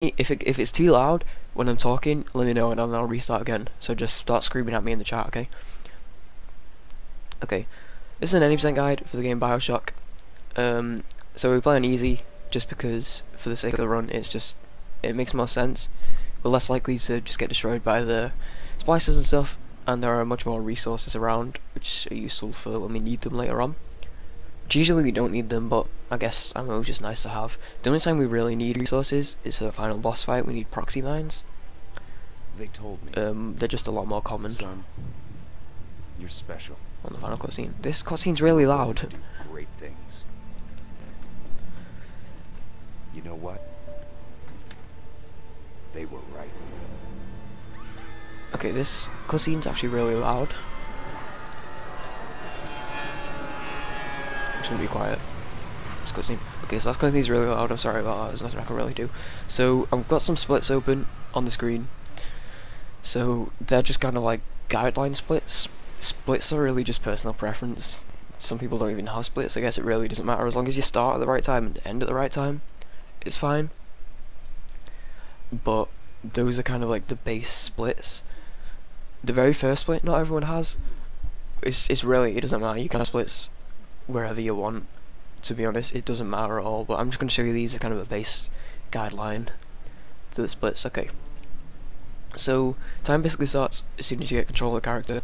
if it's too loud when I'm talking, let me know and then I'll restart again. So just start screaming at me in the chat, okay? Okay. This is an 80% guide for the game Bioshock. So we play on easy just because for the sake of the run it makes more sense. We're less likely to just get destroyed by the splices and stuff, and there are much more resources around which are useful for when we need them later on. Which usually we don't need them, but I guess it was just nice to have. The only time we really need resources is for the final boss fight. We need proxy mines. They told me. They're just a lot more common. Son, you're special. On the final cutscene. This cutscene's really loud. Do great things. You know what? They were right. Okay, this cutscene's actually really loud. I'm just gonna be quiet. This cutscene. Okay, so this cutscene's really loud. I'm sorry about that. There's nothing I can really do. So I've got some splits open on the screen. So they're just kind of like guideline splits. Splits are really just personal preference. Some people don't even have splits. I guess it really doesn't matter as long as you start at the right time and end at the right time. It's fine. But those are kind of like the base splits. The very first split not everyone has. It doesn't matter. You can have splits wherever you want. To be honest, it doesn't matter at all. But I'm just going to show you these as kind of a base guideline to the splits. Okay. So time basically starts as soon as you get control of the character.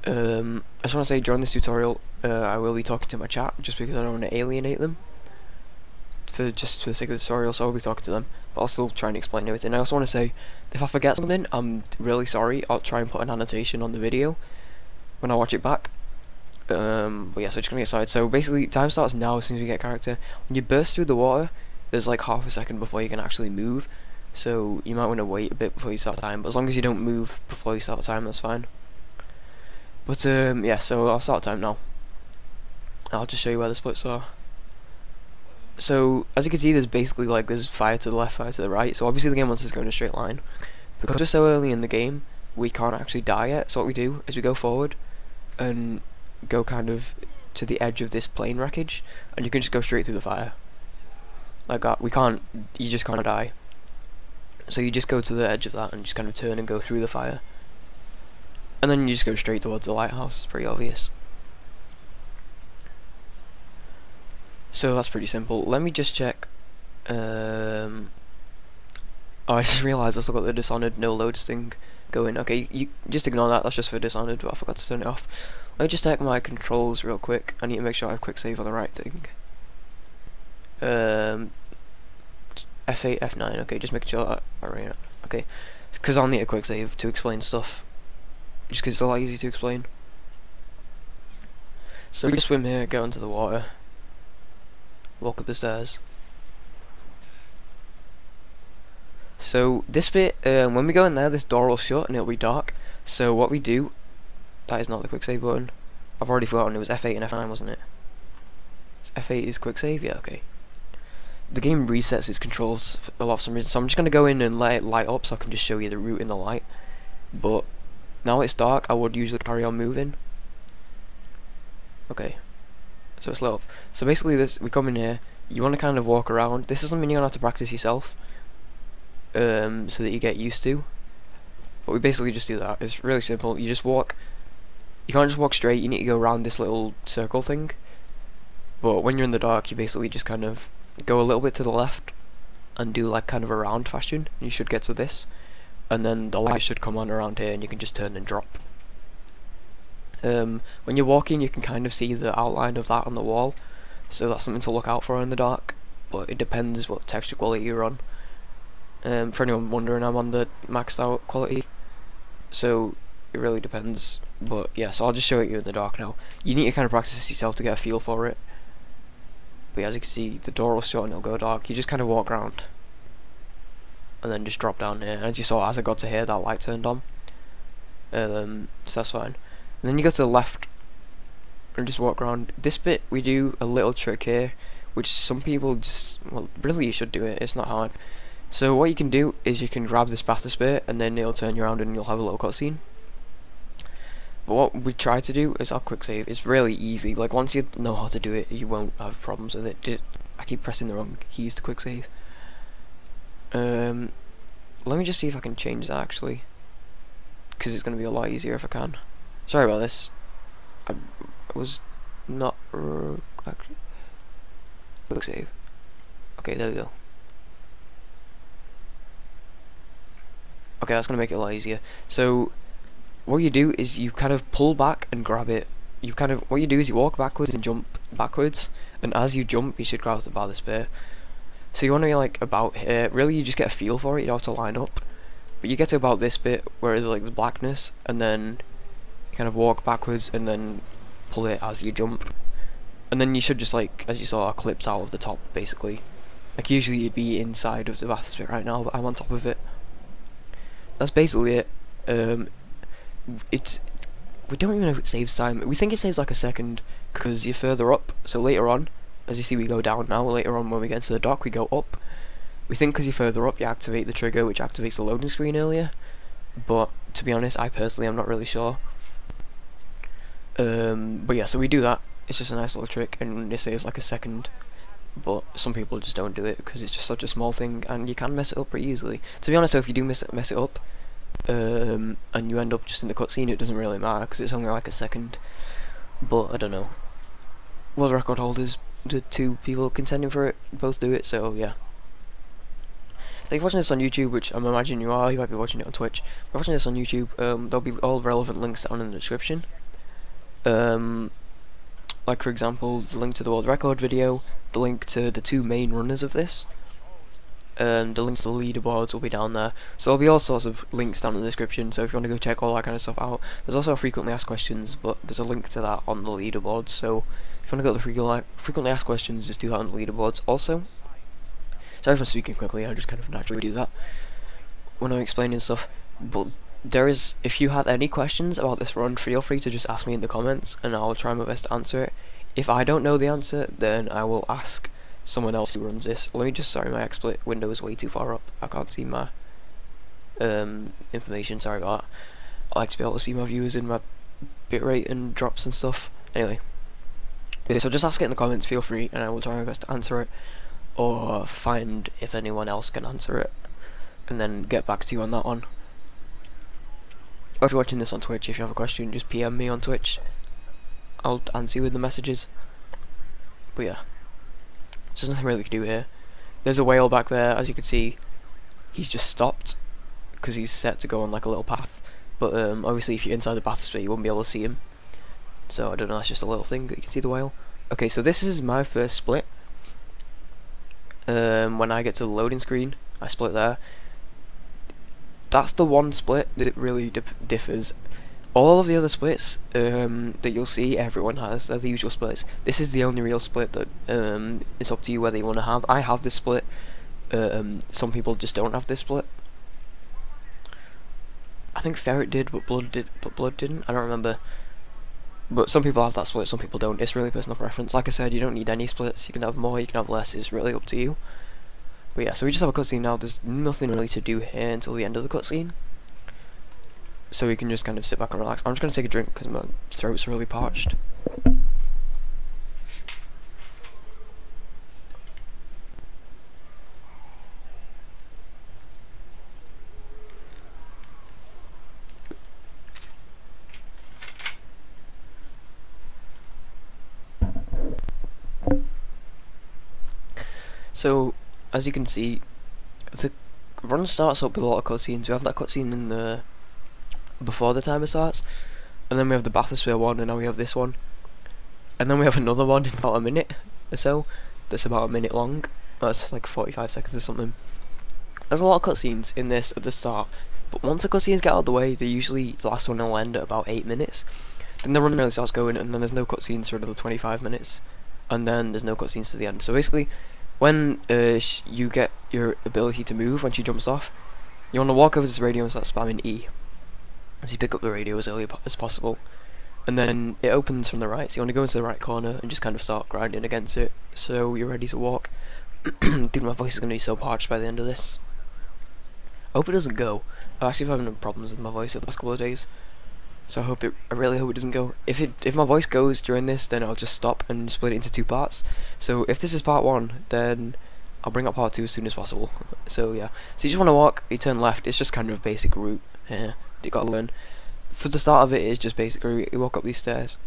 I just want to say during this tutorial, I will be talking to my chat just because I don't want to alienate them. For the sake of the tutorial, so I'll be talking to them, but I'll still try and explain everything. I also want to say, if I forget something, I'm really sorry. I'll try and put an annotation on the video when I watch it back. But yeah, so just gonna get started. So basically, time starts now as soon as you get character. When you burst through the water, there's like half a second before you can actually move. So you might want to wait a bit before you start time. But as long as you don't move before you start time, that's fine. But yeah, so I'll start time now. I'll just show you where the splits are. So as you can see, there's fire to the left, fire to the right. So obviously the game wants us to go in a straight line. Because we're so early in the game, we can't actually die yet. So what we do is we go forward and go kind of to the edge of this plane wreckage, and you can just go straight through the fire. Like that. You just can't die. So you just go to the edge of that and just kind of turn and go through the fire. And then you just go straight towards the lighthouse. It's pretty obvious. So that's pretty simple. Let me just check. Oh, I just realised I've still got the Dishonored no loads thing going. Okay, you just ignore that. That's just for Dishonored, but I forgot to turn it off. Let me just check my controls real quick. I need to make sure I have quick save on the right thing. F8, F9. Okay, just making sure that. Okay, because I'll need a quick save to explain stuff. Just because it's a lot easier to explain. So we just swim here, go into the water. Walk up the stairs. So this bit, when we go in there, this door will shut and it'll be dark. So what we do, that is not the quick save button. I've already forgotten, it was F8 and F9, wasn't it? F8 is quick save, yeah, okay. The game resets its controls a lot for some reason, so I'm just going to go in and let it light up so I can just show you the route in the light. But now it's dark, I would usually carry on moving. Okay. So it's lit up. So basically we come in here, you want to kind of walk around. This is something you're going to have to practice yourself, so that you get used to. But we basically just do that. It's really simple. You just walk. You can't just walk straight, you need to go around this little circle thing. But when you're in the dark, you basically just kind of go a little bit to the left and do like kind of a round fashion. You should get to this. And then the light should come on around here and you can just turn and drop. When you're walking, you can kind of see the outline of that on the wall, so that's something to look out for in the dark, but it depends what texture quality you're on. For anyone wondering, I'm on the maxed out quality, so it really depends. But yeah, so I'll just show it you in the dark now. You need to kind of practice this yourself to get a feel for it. But yeah, as you can see, the door will shut and it'll go dark. You just kind of walk around and then just drop down here. And as you saw, as I got to here, that light turned on. So that's fine. And then you go to the left and just walk around. This bit we do a little trick here, which some people well, really you should do it, it's not hard. So what you can do is you can grab this bathysphere and then it'll turn you around and you'll have a little cutscene. But what we try to do is our quick save. It's really easy, like once you know how to do it, you won't have problems with it. I keep pressing the wrong keys to quick save. Let me just see if I can change that actually, because it's going to be a lot easier if I can. Sorry about this. I was not actually. Quick save. Okay, there we go. Okay, that's going to make it a lot easier. So, what you do is you kind of pull back and grab it. What you do is you walk backwards and jump backwards, and as you jump, you should grab the bar of the spear. So you want to be like about here. Really, you just get a feel for it. You don't have to line up, but you get to about this bit where there's like the blackness, and then you kind of walk backwards and then pull it as you jump, and then you should just, like, as you saw, clipped out of the top basically. Like usually you'd be inside of the bath bit right now, but I'm on top of it. That's basically it. We don't even know if it saves time. We think it saves like a second because you're further up. So later on, as you see, we go down now. Later on, when we get to the dock, we go up. We think because you're further up, you activate the trigger, which activates the loading screen earlier. But to be honest, I personally am not really sure. But yeah, so we do that. It's just a nice little trick, and it saves like a second. But some people just don't do it because it's just such a small thing, and you can mess it up pretty easily. To be honest, though, if you do mess it up, and you end up just in the cutscene, it doesn't really matter because it's only like a second. But I don't know. World record holders, the two people contending for it, both do it. So yeah. So if you're watching this on YouTube, which I'm imagining you are, you might be watching it on Twitch. If you're watching this on YouTube, there'll be all relevant links down in the description. Like for example, the link to the world record video, the link to the two main runners of this, the links to the leaderboards will be down there. So there'll be all sorts of links down in the description, so if you want to go check all that kind of stuff out. There's also frequently asked questions, but there's a link to that on the leaderboards, so if you want to go to the frequently asked questions, just do that on the leaderboards. Also, sorry for speaking quickly, I just kind of naturally do that when I'm explaining stuff, but if you have any questions about this run, feel free to just ask me in the comments, and I'll try my best to answer it. If I don't know the answer, then I will ask someone else who runs this. Let me just, sorry, my XSplit window is way too far up. I can't see my information, sorry about that. I like to be able to see my views in my bitrate and drops and stuff. Anyway, so just ask it in the comments, feel free, and I will try my best to answer it, or find if anyone else can answer it, and then get back to you on that one. Or if you're watching this on Twitch, if you have a question, just PM me on Twitch. I'll answer you with the messages. But yeah, there's nothing really to do here. There's a whale back there, as you can see. He's just stopped because he's set to go on like a little path. But obviously, if you're inside the bathysphere, you won't be able to see him. So I don't know. That's just a little thing that you can see the whale. Okay, so this is my first split. When I get to the loading screen, I split there. That's the one split that really differs. All of the other splits that you'll see, everyone has. They're the usual splits. This is the only real split that it's up to you whether you want to have. I have this split. Some people just don't have this split. I think Ferret did, but Blood didn't. I don't remember. But some people have that split, some people don't. It's really personal preference. Like I said, you don't need any splits. You can have more, you can have less. It's really up to you. But yeah, so we just have a cutscene now. There's nothing really to do here until the end of the cutscene. So we can just kind of sit back and relax. I'm just going to take a drink because my throat's really parched. So, as you can see, the run starts up with a lot of cutscenes. We have that cutscene in the before the timer starts, and then we have the bathysphere one, and now we have this one, and then we have another one in about a minute or so. That's about a minute long. That's like 45 seconds or something. There's a lot of cutscenes in this at the start, but once the cutscenes get out of the way, the last one will end at about 8 minutes. Then the run really starts going, and then there's no cutscenes for another 25 minutes, and then there's no cutscenes to the end. So basically, when you get your ability to move, when she jumps off, you want to walk over to this radio and start spamming E as you pick up the radio as early as possible, and then it opens from the right, so you want to go into the right corner and just kind of start grinding against it so you're ready to walk. Dude, my voice is going to be so parched by the end of this. I hope it doesn't go. I've actually been having problems with my voice over the past couple of days, so I really hope it doesn't go. If my voice goes during this, then I'll just stop and split it into 2 parts. So if this is part 1, then I'll bring up part 2 as soon as possible. So yeah, so you just want to walk, you turn left. It's just kind of a basic route here that you got to learn. For the start of it, it's just basic route. You walk up these stairs,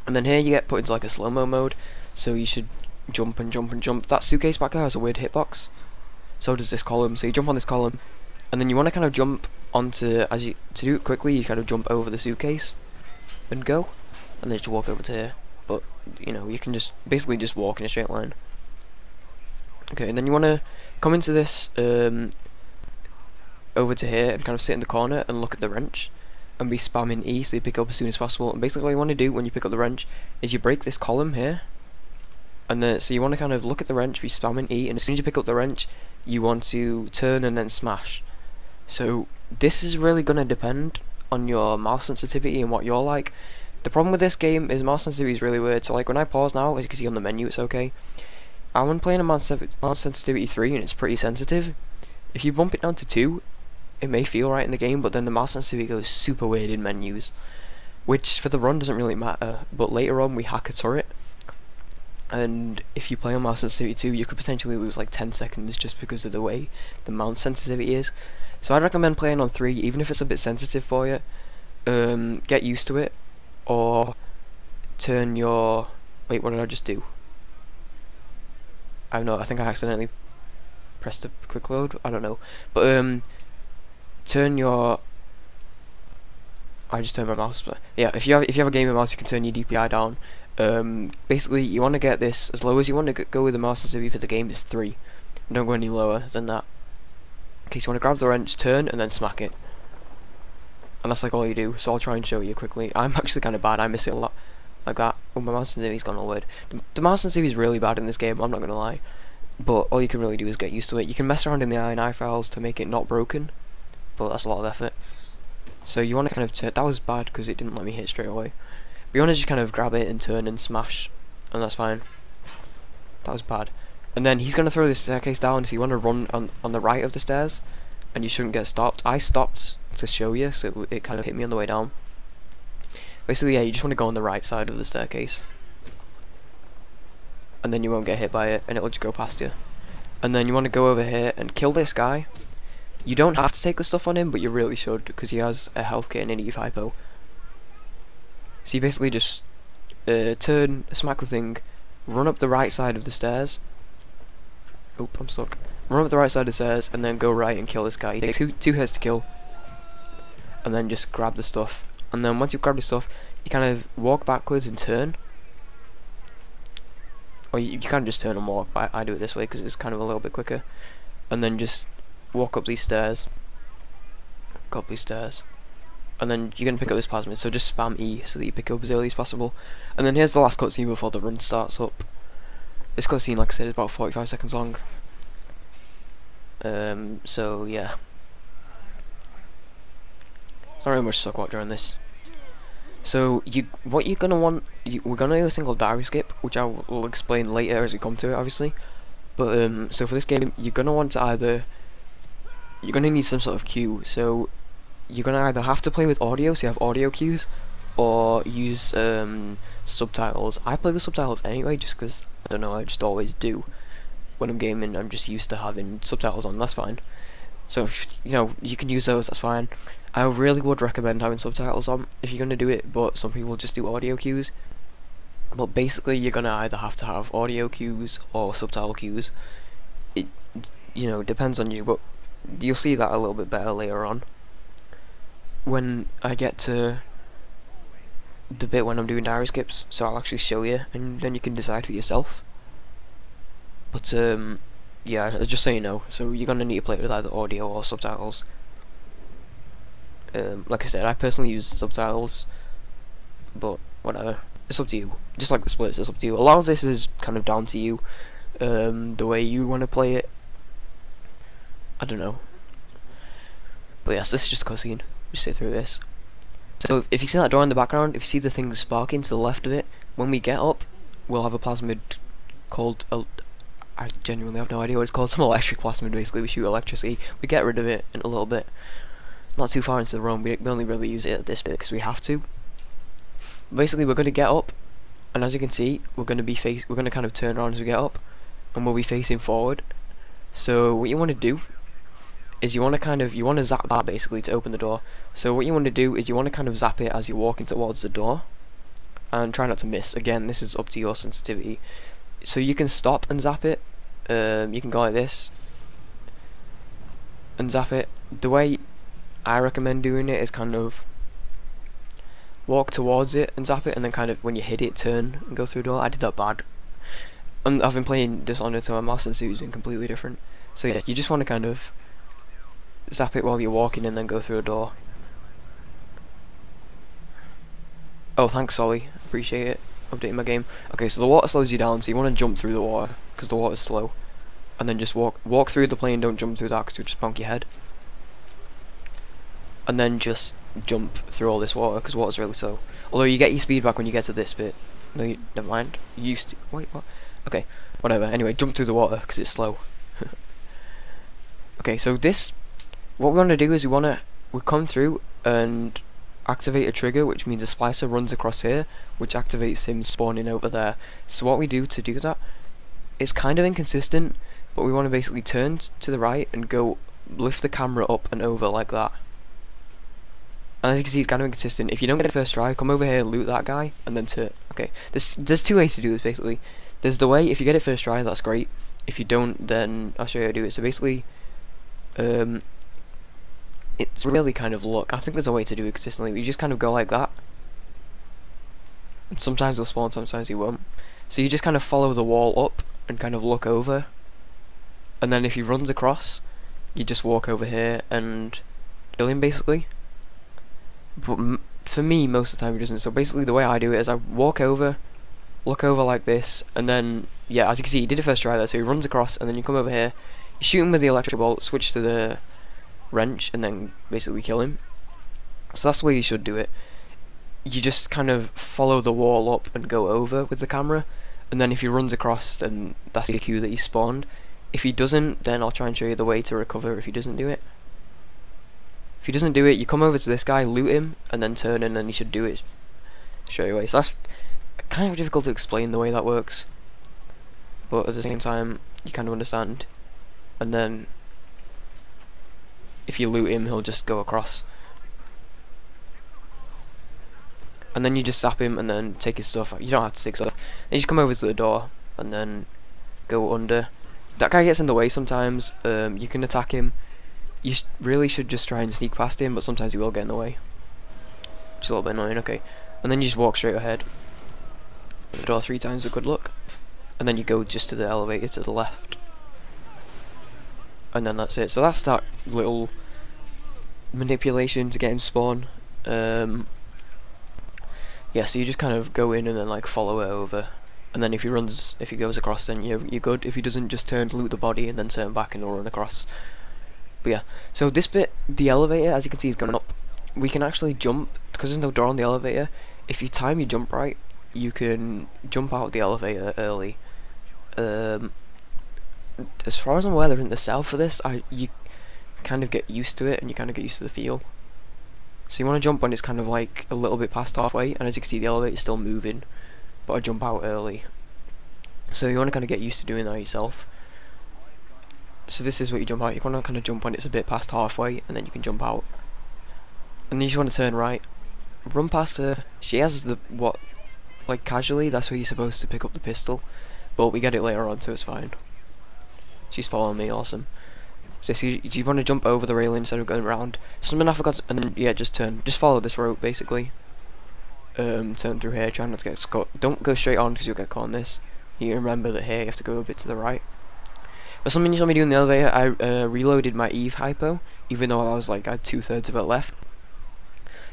and then here you get put into like a slow-mo mode. So you should jump and jump and jump. That suitcase back there has a weird hitbox. So does this column. So you jump on this column, and then you want to kind of jump onto, to do it quickly, you kind of jump over the suitcase and go, and then just walk over to here. But you know, you can just basically just walk in a straight line. Okay, and then you want to come into this over to here and kind of sit in the corner and look at the wrench and be spamming E so you pick up as soon as possible. And basically what you want to do when you pick up the wrench is you break this column here, and then so you want to kind of look at the wrench, be spamming E, and as soon as you pick up the wrench you want to turn and then smash. So this is really going to depend on your mouse sensitivity and what you're like. The problem with this game is mouse sensitivity is really weird. So like when I pause now, as you can see on the menu, it's okay. I'm playing a mouse sensitivity 3 and it's pretty sensitive. If you bump it down to 2, it may feel right in the game, but then the mouse sensitivity goes super weird in menus, which for the run doesn't really matter. But later on we hack a turret, and if you play on mouse sensitivity 2, you could potentially lose like 10 seconds just because of the way the mouse sensitivity is. So I'd recommend playing on 3, even if it's a bit sensitive for you. Get used to it, or turn your... Wait, what did I just do? I don't know, I think I accidentally pressed a quick load, I don't know. But turn your... I just turned my mouse, but yeah, if you have a gaming mouse, you can turn your DPI down. Basically you want to get this as low as you want to go with the mouse sensitivity for the game is 3. Don't go any lower than that. Okay, so you want to grab the wrench, turn, and then smack it. And that's like all you do, so I'll try and show you quickly. I'm actually kind of bad, I miss it a lot. Like that. Oh, my mouse sensitivity's gone all weird. The mouse sensitivity is really bad in this game, I'm not gonna lie. But all you can really do is get used to it. You can mess around in the INI files to make it not broken, but that's a lot of effort. So you want to kind of turn... That was bad because it didn't let me hit straight away. But you want to just kind of grab it and turn and smash, and that's fine. That was bad. And then he's going to throw this staircase down, so you want to run on the right of the stairs, and you shouldn't get stopped. I stopped to show you, so it kind of hit me on the way down. Basically, yeah, you just want to go on the right side of the staircase, and then you won't get hit by it, and it'll just go past you. And then you want to go over here and kill this guy. You don't have to take the stuff on him, but you really should, because he has a health kit and an Eve hypo. So you basically just turn, smack the thing, run up the right side of the stairs. Oop, I'm stuck. Run up the right side of the stairs, and then go right and kill this guy. He takes two hits to kill, and then just grab the stuff. And then once you've grabbed the stuff, you kind of walk backwards and turn. Or you kind of just turn and walk, but I do it this way because it's kind of a little bit quicker. And then just walk up these stairs. Go up these stairs. And then you're going to pick up this plasmid, so just spam E so that you pick up as early as possible. And then here's the last cutscene before the run starts up. This cutscene, like I said, is about 45 seconds long. So yeah. There's not really much to talk about during this. So what you're gonna want, we're gonna do a single diary skip, which I will explain later as we come to it, obviously. But so for this game, you're gonna want to you're gonna need some sort of cue. So you're gonna either have to play with audio, so you have audio cues, or use subtitles. I play with subtitles anyway, just because I don't know, I just always do. When I'm gaming, I'm just used to having subtitles on. That's fine. So if, you know, you can use those. That's fine. I really would recommend having subtitles on if you're gonna do it, but some people just do audio cues. But basically, you're gonna either have to have audio cues or subtitle cues. It, you know, depends on you, but you'll see that a little bit better later on. When I get to the bit when I'm doing diary skips, so I'll actually show you, and then you can decide for yourself. But yeah, just so you know, so you're gonna need to play it with either audio or subtitles. Like I said, I personally use subtitles, but whatever, it's up to you. Just like the splits, it's up to you. A lot of this is kind of down to you, the way you want to play it. I don't know. But yes, this is just a cutscene. Just sit through this. So if you see that door in the background, if you see the thing sparking to the left of it, when we get up, we'll have a plasmid called... I genuinely have no idea what it's called. Some electric plasmid, basically. We shoot electricity. We get rid of it in a little bit. Not too far into the run. We only really use it at this bit because we have to. Basically, we're going to get up, and as you can see, we're going to kind of turn around as we get up, and we'll be facing forward. So what you want to do is you want to zap that basically to open the door. So what you want to do is you want to kind of zap it as you're walking towards the door, and try not to miss. Again, this is up to your sensitivity. So you can stop and zap it. You can go like this and zap it. The way I recommend doing it is kind of walk towards it and zap it, and then kind of when you hit it, turn and go through the door. I did that bad. I've been playing Dishonored, so my master suit is completely different. So yeah, you just want to kind of zap it while you're walking and then go through a door. Oh, thanks, Solly. Appreciate it. Updating my game. Okay, so the water slows you down, so you want to jump through the water because the water's slow, and then just walk through the plane. Don't jump through that because you'll just bonk your head. And then just jump through all this water because water's really slow. Although you get your speed back when you get to this bit. No, never mind. You used to. Wait, what? Okay, whatever. Anyway, jump through the water because it's slow. Okay, so what we want to do is we come through and activate a trigger, which means a splicer runs across here, which activates him spawning over there. So what we do to do that, it's kind of inconsistent, but we want to basically turn to the right and go lift the camera up and over like that. And as you can see, it's kind of inconsistent. If you don't get it first try, come over here, loot that guy, and then okay, there's two ways to do this basically. There's the way, if you get it first try, that's great. If you don't, then I'll show you how to do it. So basically, it's really kind of luck. I think there's a way to do it consistently. You just kind of go like that, and sometimes he'll spawn, sometimes he won't. So you just kind of follow the wall up and kind of look over, and then if he runs across, you just walk over here and kill him basically. But for me, most of the time he doesn't. So basically the way I do it is I walk over, look over like this, and then yeah, as you can see, he did it first try there. So he runs across, and then you come over here, you shoot him with the electric bolt, switch to the wrench, and then basically kill him. So that's the way you should do it. You just kind of follow the wall up and go over with the camera, and then if he runs across, then that's the cue that he spawned. If he doesn't, then I'll try and show you the way to recover if he doesn't do it. If he doesn't do it, you come over to this guy, loot him, and then turn in, and he should do it straight away. So that's kind of difficult to explain the way that works, but at the same time, you kind of understand. And then if you loot him, he'll just go across, and then you just zap him and then take his stuff. You don't have to take stuff. Then you just come over to the door and then go under. That guy gets in the way sometimes. You can attack him. You really should just try and sneak past him, but sometimes he will get in the way. It's a little bit annoying. Okay, and then you just walk straight ahead. The door 3 times with good luck, and then you go just to the elevator to the left, and then that's it. So that's that little manipulation to get him spawn. Yeah, so you just kind of go in and then like follow it over, and then if he goes across, then you're good. If he doesn't, just turn, loot the body, and then turn back and he'll run across. But yeah, so this bit, the elevator, as you can see, is going up. We can actually jump because there's no door on the elevator. If you time your jump right, you can jump out of the elevator early. As far as I'm aware, there isn't the cell for this. You kind of get used to it, and you kind of get used to the feel. So you want to jump when it's kind of like a little bit past halfway, and as you can see, the elevator is still moving, but I jump out early. So you want to kind of get used to doing that yourself. So this is what you jump out. You want to kind of jump when it's a bit past halfway, and then you can jump out. And then you just want to turn right, run past her. She has like casually, that's where you're supposed to pick up the pistol, but we get it later on, so it's fine. She's following me, awesome. So you want to jump over the railing instead of going around. Something I forgot, and then yeah, just follow this rope basically. Turn through here, try not to get caught. Don't go straight on because you'll get caught on this. You remember that here you have to go a bit to the right. But something you saw me do in the elevator, I reloaded my Eve hypo, even though I had 2/3 of it left.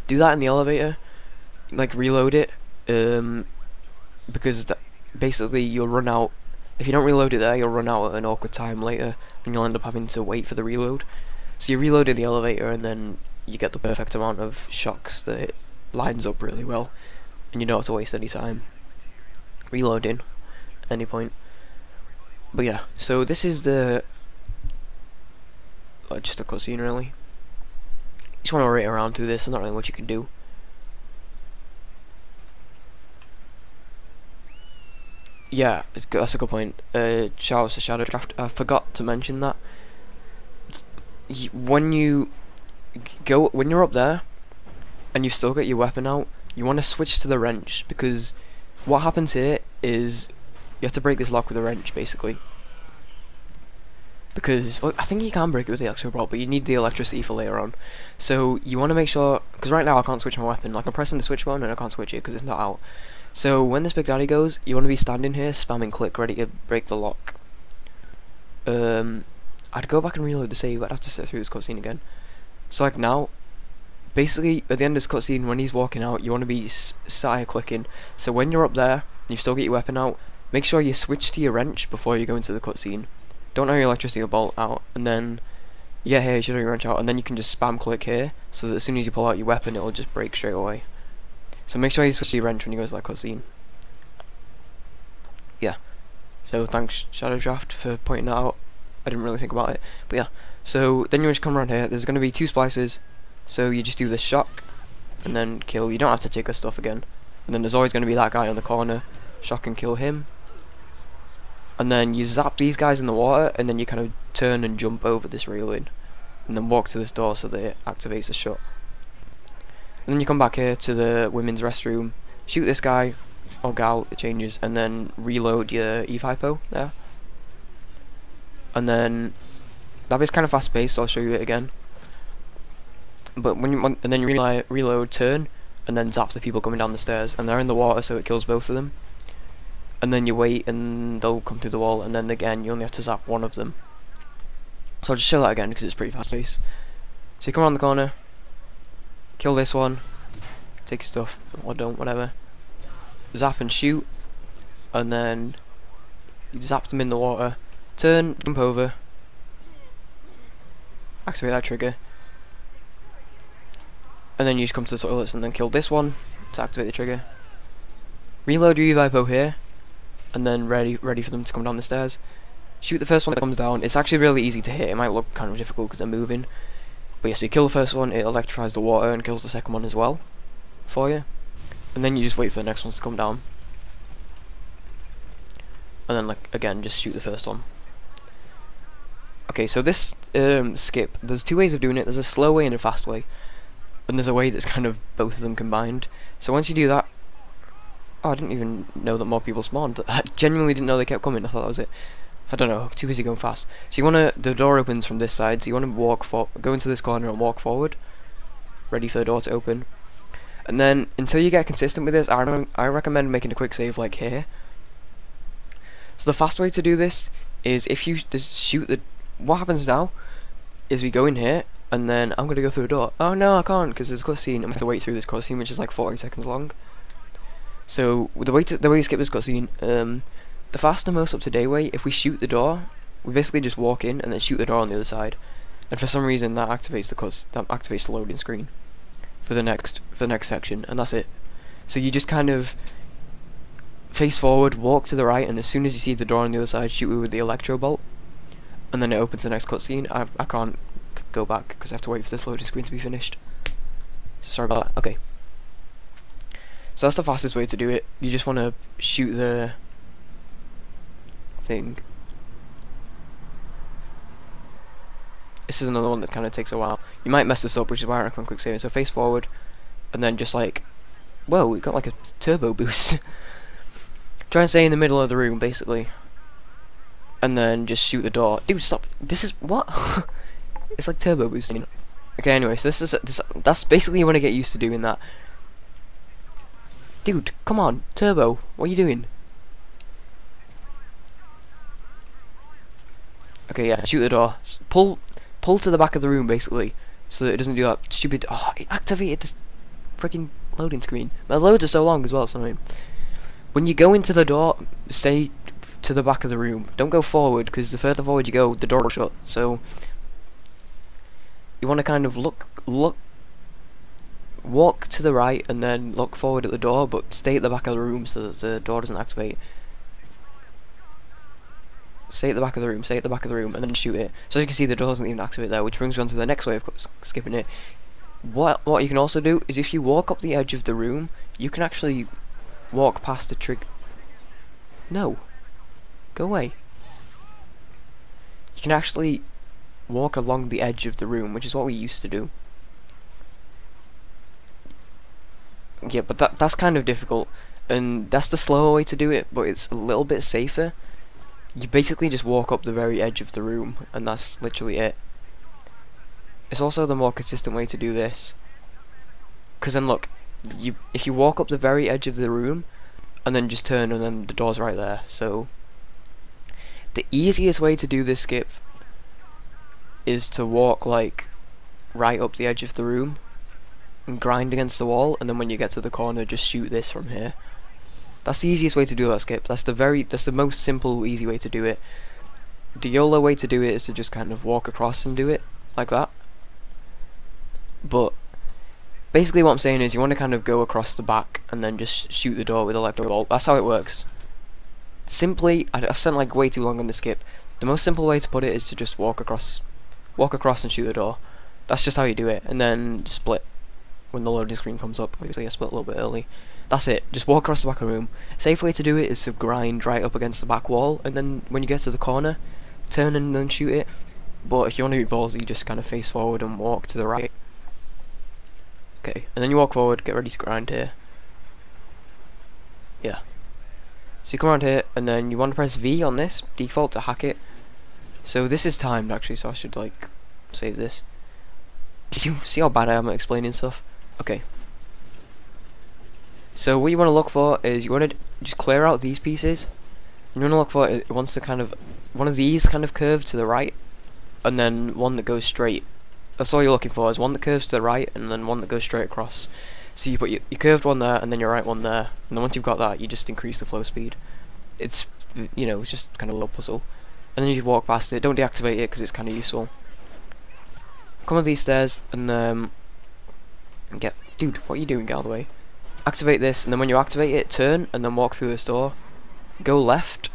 Do that in the elevator, like reload it, because basically you'll run out. If you don't reload it there, you'll run out at an awkward time later, and you'll end up having to wait for the reload. So you reload in the elevator, and then you get the perfect amount of shocks that it lines up really well, and you don't have to waste any time reloading at any point. But yeah, so this is the just a cutscene really. You just want to rate around through this. There's not really much you can do. yeah, that's a good point. Shout out to Shadow Draft. I forgot to mention that. When you when you're up there, and you still get your weapon out, you want to switch to the wrench, because what happens here is you have to break this lock with a wrench, basically. Because, well, I think you can break it with the electro bolt, but you need the electricity for later on. So you want to make sure, because right now I can't switch my weapon. Like, I'm pressing the switch button and I can't switch it because it's not out. So when this Big Daddy goes, you want to be standing here, spamming click, ready to break the lock. I'd go back and reload the save, but I'd have to sit through this cutscene again. So like now, basically at the end of this cutscene, when he's walking out, you want to be sat here clicking. So when you're up there, and you still get your weapon out, make sure you switch to your wrench before you go into the cutscene. Don't have your electricity or bolt out, and then you get here, you should have your wrench out, and then you can just spam click here, so that as soon as you pull out your weapon, it'll just break straight away. So make sure you switch to your wrench when you go to that cutscene. Yeah. So thanks Shadow Draft for pointing that out. I didn't really think about it, but yeah. So then you just come around here. There's going to be 2 splices, so you just do this shock, and then kill. You don't have to take this stuff again. And then there's always going to be that guy on the corner. Shock and kill him. And then you zap these guys in the water, and then you kind of turn and jump over this railing, and then walk to this door so that it activates the shot. And then you come back here to the women's restroom, shoot this guy or gal, it changes, and then reload your Eve Hypo there. And then that bit's kind of fast paced, so I'll show you it again. But when you and then you reload, turn, and then zap the people coming down the stairs, and they're in the water, so it kills both of them. And then you wait, and they'll come through the wall, and then again you only have to zap one of them. So I'll just show that again because it's pretty fast paced. So you come around the corner, kill this one, take your stuff, or don't, whatever. Zap and shoot, and then you zap them in the water. Turn, jump over, activate that trigger, and then you just come to the toilets and then kill this one to activate the trigger. Reload your Evipo here, and then ready for them to come down the stairs. Shoot the first one that comes down. It's actually really easy to hit. It might look kind of difficult because they're moving, but yeah, so you kill the first one, it electrifies the water and kills the second one as well for you, and then you just wait for the next ones to come down, and then like again just shoot the first one. Okay, so this skip, there's 2 ways of doing it. There's a slow way and a fast way, and there's a way that's kind of both of them combined. So once you do that, oh, I didn't even know that more people spawned. I genuinely didn't know they kept coming. I thought that was it. I don't know, too busy going fast. So you wanna, the door opens from this side, so you wanna go into this corner and walk forward, ready for the door to open. And then until you get consistent with this, I recommend making a quick save like here. So the fast way to do this is if you just shoot the. What happens now is we go in here, and then I'm gonna go through the door. Oh no, I can't because there's a cutscene. I'm gonna have to wait through this cutscene, which is like 40 seconds long. So the way you skip this cutscene, the faster, most up to date way, if we shoot the door, we basically just walk in and then shoot the door on the other side, and for some reason that activates the loading screen for the next section, and that's it. So you just kind of face forward, walk to the right, and as soon as you see the door on the other side, shoot it with the electro bolt, and then it opens the next cutscene. I can't go back because I have to wait for this loading screen to be finished. So sorry about that. Okay. So that's the fastest way to do it. You just want to shoot the thing. This is another one that kind of takes a while. You might mess this up, which is why I recommend quick saving. So face forward, and then just like, whoa, we got like a turbo boost. Try and stay in the middle of the room, basically. And then just shoot the door. Dude, stop. This is what? It's like turbo boosting. Okay, anyways, that's basically you want to get used to doing that. Dude, come on, turbo. What are you doing? Okay, yeah, shoot the door. Pull to the back of the room, basically, so that it doesn't do that stupid. Oh, it activated this freaking loading screen. My loads are so long as well. So I mean, when you go into the door, stay to the back of the room. Don't go forward, because the further forward you go, the door will shut. So you want to kind of walk to the right and then look forward at the door, but stay at the back of the room so that the door doesn't activate. Stay at the back of the room, stay at the back of the room, and then shoot it. So as you can see, the door doesn't even activate there, which brings me on to the next way of skipping it. What you can also do is if you walk up the edge of the room, you can actually walk past the trigger. No. Go away. You can actually walk along the edge of the room, which is what we used to do. Yeah, but that's kind of difficult, and that's the slower way to do it, but it's a little bit safer. You basically just walk up the very edge of the room, and that's literally it. It's also the more consistent way to do this, because then look, if you walk up the very edge of the room, and then just turn, and then the door's right there. So the easiest way to do this skip is to walk like right up the edge of the room and grind against the wall, and then when you get to the corner just shoot this from here. That's the easiest way to do that skip. That's the most simple, easy way to do it. The YOLO way to do it is to just kind of walk across and do it like that. But basically what I'm saying is you want to kind of go across the back and then just shoot the door with electro bolt. That's how it works. Simply, I've spent like way too long on the skip. The most simple way to put it is to just walk across and shoot the door. That's just how you do it, and then split when the loading screen comes up. Obviously I split a little bit early. That's it, just walk across the back of the room. Safe way to do it is to grind right up against the back wall, and then when you get to the corner, turn and then shoot it. But if you want to be ballsy, just kind of face forward and walk to the right. Okay, and then you walk forward, get ready to grind here. Yeah. So you come around here, and then you want to press V on this, default to hack it. So this is timed actually, so I should like save this. See how bad I am at explaining stuff? Okay. So what you want to look for is you want to just clear out these pieces. You want to look for it wants to kind of one of these kind of curve to the right, and then one that goes straight. That's all you're looking for, is one that curves to the right and then one that goes straight across. So you put your curved one there and then your right one there, and then once you've got that, you just increase the flow speed. It's, you know, it's just kind of a little puzzle. And then you walk past it. Don't deactivate it because it's kind of useful. Come up these stairs and get, dude, what are you doing? Get out of the way. Activate this, and then when you activate it, turn and then walk through this door. Go left,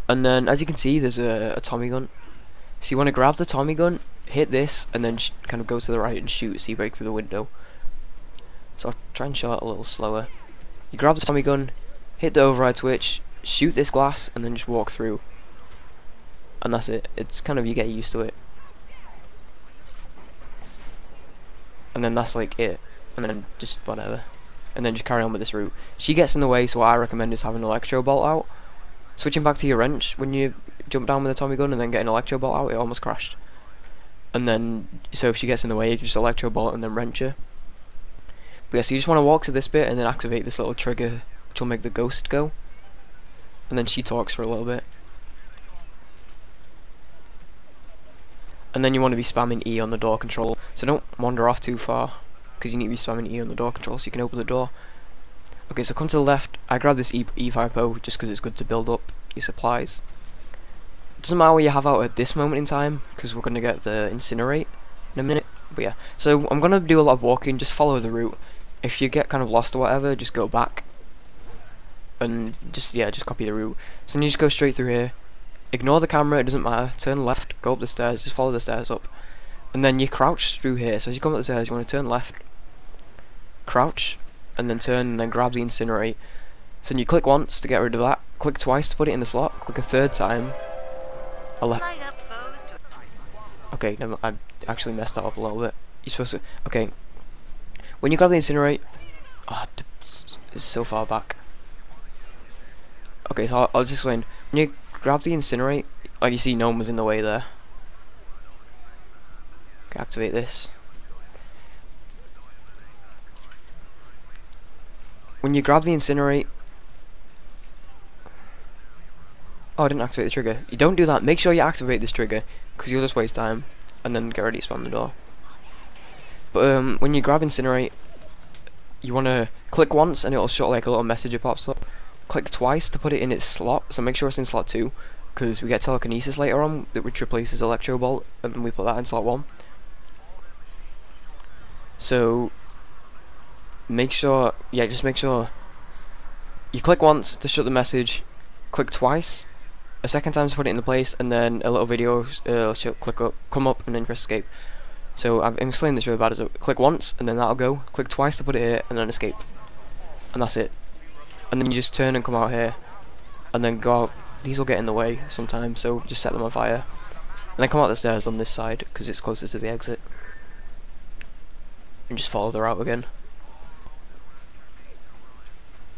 and then as you can see, there's a Tommy gun. So you want to grab the Tommy gun, hit this, and then kind of go to the right and shoot. So you break through the window. So I'll try and show it a little slower. You grab the Tommy gun, hit the override switch, shoot this glass, and then just walk through. And that's it. It's kind of, you get used to it. And then that's like it. And then just whatever. And then just carry on with this route. She gets in the way, so what I recommend is having an electro bolt out. Switching back to your wrench, when you jump down with a Tommy gun and then get an electro bolt out, it almost crashed. And then, so if she gets in the way, you can just electro bolt and then wrench her. But yeah, so you just want to walk to this bit and then activate this little trigger, which will make the ghost go. And then she talks for a little bit. And then you want to be spamming E on the door control, so don't wander off too far, because you need to be spamming E on the door control so you can open the door. Okay, so come to the left. I grab this E5O just because it's good to build up your supplies. It doesn't matter what you have out at this moment in time, because we're going to get the Incinerate in a minute. But yeah, so I'm going to do a lot of walking, just follow the route. If you get kind of lost or whatever, just go back. And just, yeah, just copy the route. So then you just go straight through here. Ignore the camera, it doesn't matter. Turn left, go up the stairs, just follow the stairs up. And then you crouch through here. So as you come up the stairs, you want to turn left, crouch, and then turn, and then grab the Incinerate. So then you click once to get rid of that, click twice to put it in the slot, click a third time. Okay, no, I actually messed that up a little bit. You're supposed to, okay. When you grab the Incinerate, oh, it's so far back. Okay, so I'll just explain. When you grab the Incinerate, like you see, no one was in the way there. Okay, activate this. When you grab the Incinerate, oh, I didn't activate the trigger. You don't do that. Make sure you activate this trigger, because you'll just waste time, and then get ready to spam the door. But when you grab Incinerate, you want to click once, and it'll show like a little message that pops up. Click twice to put it in its slot, so make sure it's in slot 2, because we get telekinesis later on, which replaces electro bolt, and we put that in slot 1. So make sure, yeah, just make sure you click once to shut the message, click twice, a second time to put it into place, and then a little video come up, and then press escape. So I'm explaining this really bad. So click once, and then that'll go. Click twice to put it here, and then escape. And that's it. and then you just turn and come out here, and then go out. These will get in the way sometimes, so just set them on fire. And then come out the stairs on this side, because it's closer to the exit. And just follow the route again.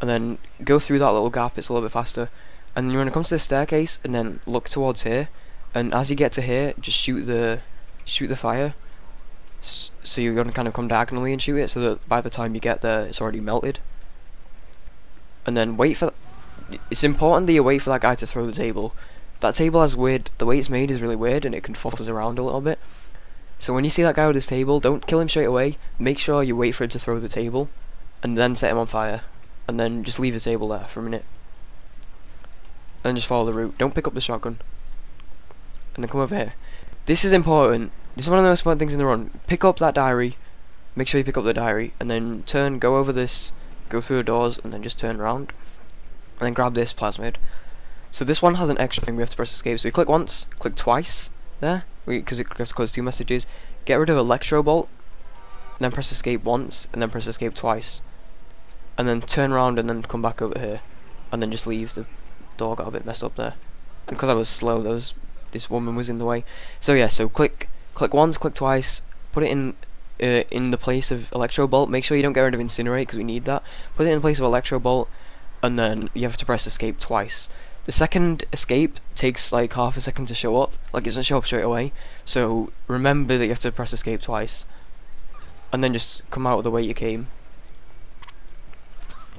And then go through that little gap, it's a little bit faster. And then you're going to come to the staircase, and then look towards here. And as you get to here, just shoot the fire. So you're going to kind of come diagonally and shoot it, so that by the time you get there, it's already melted. And then wait for... It's important that you wait for that guy to throw the table. That table has weird... The way it's made is really weird, and it can force us around a little bit. So when you see that guy with his table, don't kill him straight away. Make sure you wait for him to throw the table, and then set him on fire. And then just leave the table there for a minute. And just follow the route. Don't pick up the shotgun. And then come over here. This is important. This is one of the most important things in the run. Pick up that diary. Make sure you pick up the diary. And then turn, go over this, go through the doors, and then just turn around. And then grab this plasmid. So this one has an extra thing we have to press escape. So we click once, click twice there, because it has to close 2 messages. Get rid of electro bolt, and then press escape once, and then press escape twice. And then turn around and then come back over here. And then just leave. The door got a bit messed up there. And because I was slow, this woman was in the way. So yeah, so click once, click twice, put it in the place of electro bolt. Make sure you don't get rid of incinerate, because we need that. Put it in place of electro bolt, and then you have to press escape twice. The second escape takes like half a second to show up, like it doesn't show up straight away. So remember that you have to press escape twice, and then just come out the way you came.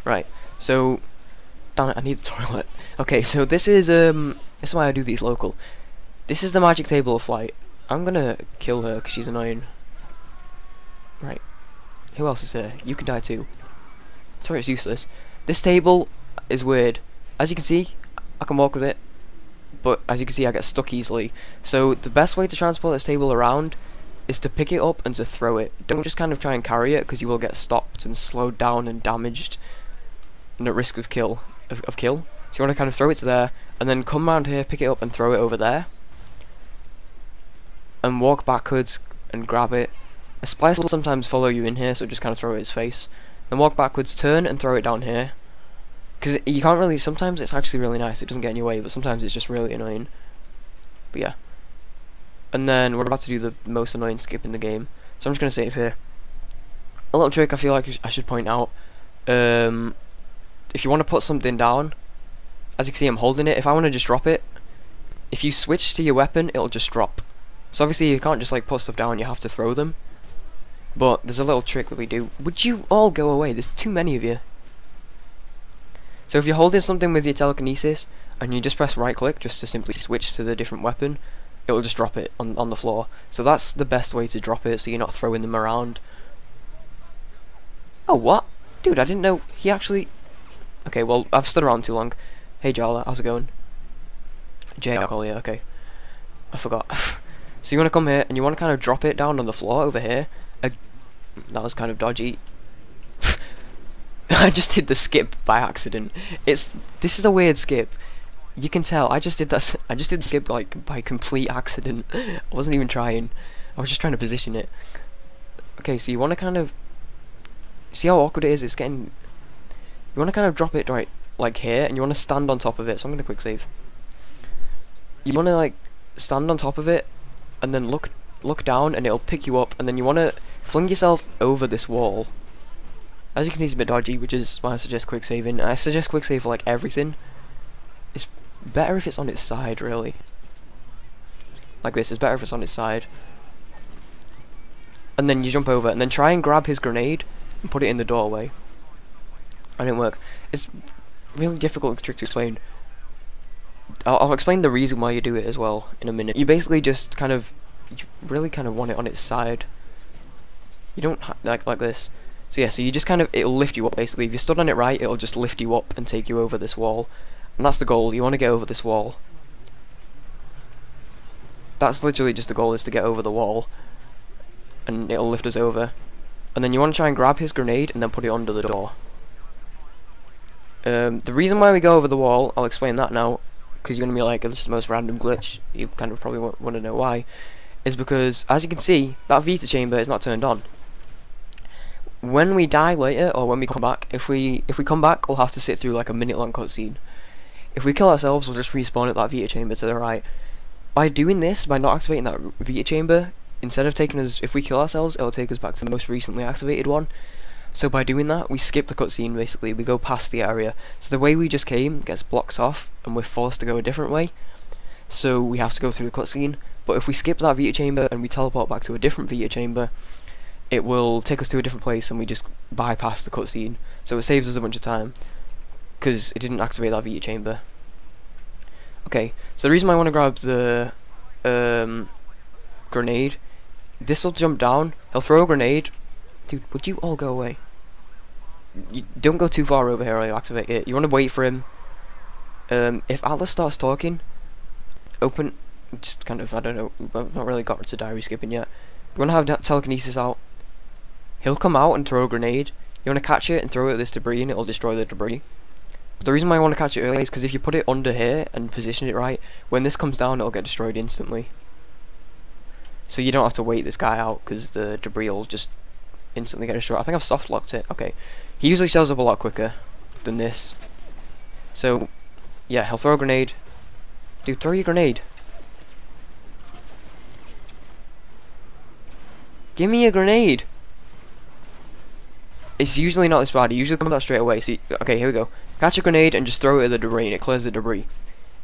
Right. So, damn it, I need the toilet. Okay, so this is why I do these local. This is the magic table of flight. I'm gonna kill her because she's annoying. Right. Who else is here? You can die too. Sorry, it's useless. This table is weird. As you can see, I can walk with it, but as you can see, I get stuck easily. So the best way to transport this table around is to pick it up and to throw it. Don't just kind of try and carry it, because you will get stopped and slowed down and damaged and at risk of kill. So you want to kind of throw it to there, and then come around here, pick it up and throw it over there, and walk backwards and grab it. A splice will sometimes follow you in here, so just kind of throw it at his face. Then walk backwards, turn and throw it down here. Because you can't really, sometimes it's actually really nice, it doesn't get in your way, but sometimes it's just really annoying. But yeah. And then we're about to do the most annoying skip in the game, so I'm just going to save here. A little trick I feel like I should point out. If you want to put something down, as you can see I'm holding it, if I want to just drop it, if you switch to your weapon, it'll just drop. So obviously you can't just like put stuff down, you have to throw them. But there's a little trick that we do. Would you all go away? There's too many of you. So if you're holding something with your telekinesis, and you just press right click just to simply switch to the different weapon, it will just drop it on the floor. So that's the best way to drop it, so you're not throwing them around. Oh, what? Dude, I didn't know he actually... Okay, well, I've stood around too long. Hey Jarla, how's it going? Jay, I'll call you, okay. I forgot. So you want to come here, and you want to kind of drop it down on the floor over here. That was kind of dodgy. I just did the skip by accident. This is a weird skip. You can tell. I just did that. I just did the skip like by complete accident. I wasn't even trying. I was just trying to position it. Okay, so you want to kind of see how awkward it is. It's getting. You want to kind of drop it right like here, and you want to stand on top of it. So I'm gonna quick save. You want to like stand on top of it, and then look down, and it'll pick you up, and then you want to fling yourself over this wall. As you can see, it's a bit dodgy, which is why I suggest quick saving. I suggest quick save for like everything. It's better if it's on its side, really. Like this, it's better if it's on its side. And then you jump over, and then try and grab his grenade and put it in the doorway. That didn't work. It's really difficult trick to explain. I'll explain the reason why you do it as well in a minute. You basically just kind of, you really kind of want it on its side. You don't like this. So yeah, so you just kind of, it'll lift you up basically. If you stood on it right, it'll just lift you up and take you over this wall. And that's the goal, you want to get over this wall. That's literally just the goal, is to get over the wall. And it'll lift us over. And then you want to try and grab his grenade and then put it under the door. The reason why we go over the wall, I'll explain that now, because you're going to be like, this is the most random glitch, you kind of probably want to know why, is because, as you can see, that Vita chamber is not turned on. when we die later, or when we come back, if we come back, we'll have to sit through like a minute-long cutscene. If we kill ourselves, we'll just respawn at that Vita chamber to the right. By doing this, by not activating that Vita chamber, instead of taking us, if we kill ourselves, it'll take us back to the most recently activated one. So by doing that, we skip the cutscene basically, we go past the area. So the way we just came gets blocked off, and we're forced to go a different way. So we have to go through the cutscene, but if we skip that Vita chamber and we teleport back to a different Vita chamber, it will take us to a different place and we just bypass the cutscene. So it saves us a bunch of time, because it didn't activate that Vita chamber. Okay, so the reason I want to grab the grenade, this will jump down, he'll throw a grenade. Dude, would you all go away? You don't go too far over here or you'll activate it. You want to wait for him. If Atlas starts talking, open, just kind of, I don't know, I've not really got to diary skipping yet. You want to have that telekinesis out. He'll come out and throw a grenade. You want to catch it and throw it at this debris and it'll destroy the debris. But the reason why I want to catch it early is because if you put it under here and position it right, when this comes down it'll get destroyed instantly. So you don't have to wait this guy out because the debris will just instantly get destroyed. I think I've soft locked it. Okay. He usually shows up a lot quicker than this. So, yeah, he'll throw a grenade. Dude, throw your grenade. Give me a grenade. It's usually not this bad. He usually comes out straight away. See, okay, here we go. Catch a grenade and just throw it at the debris and it clears the debris.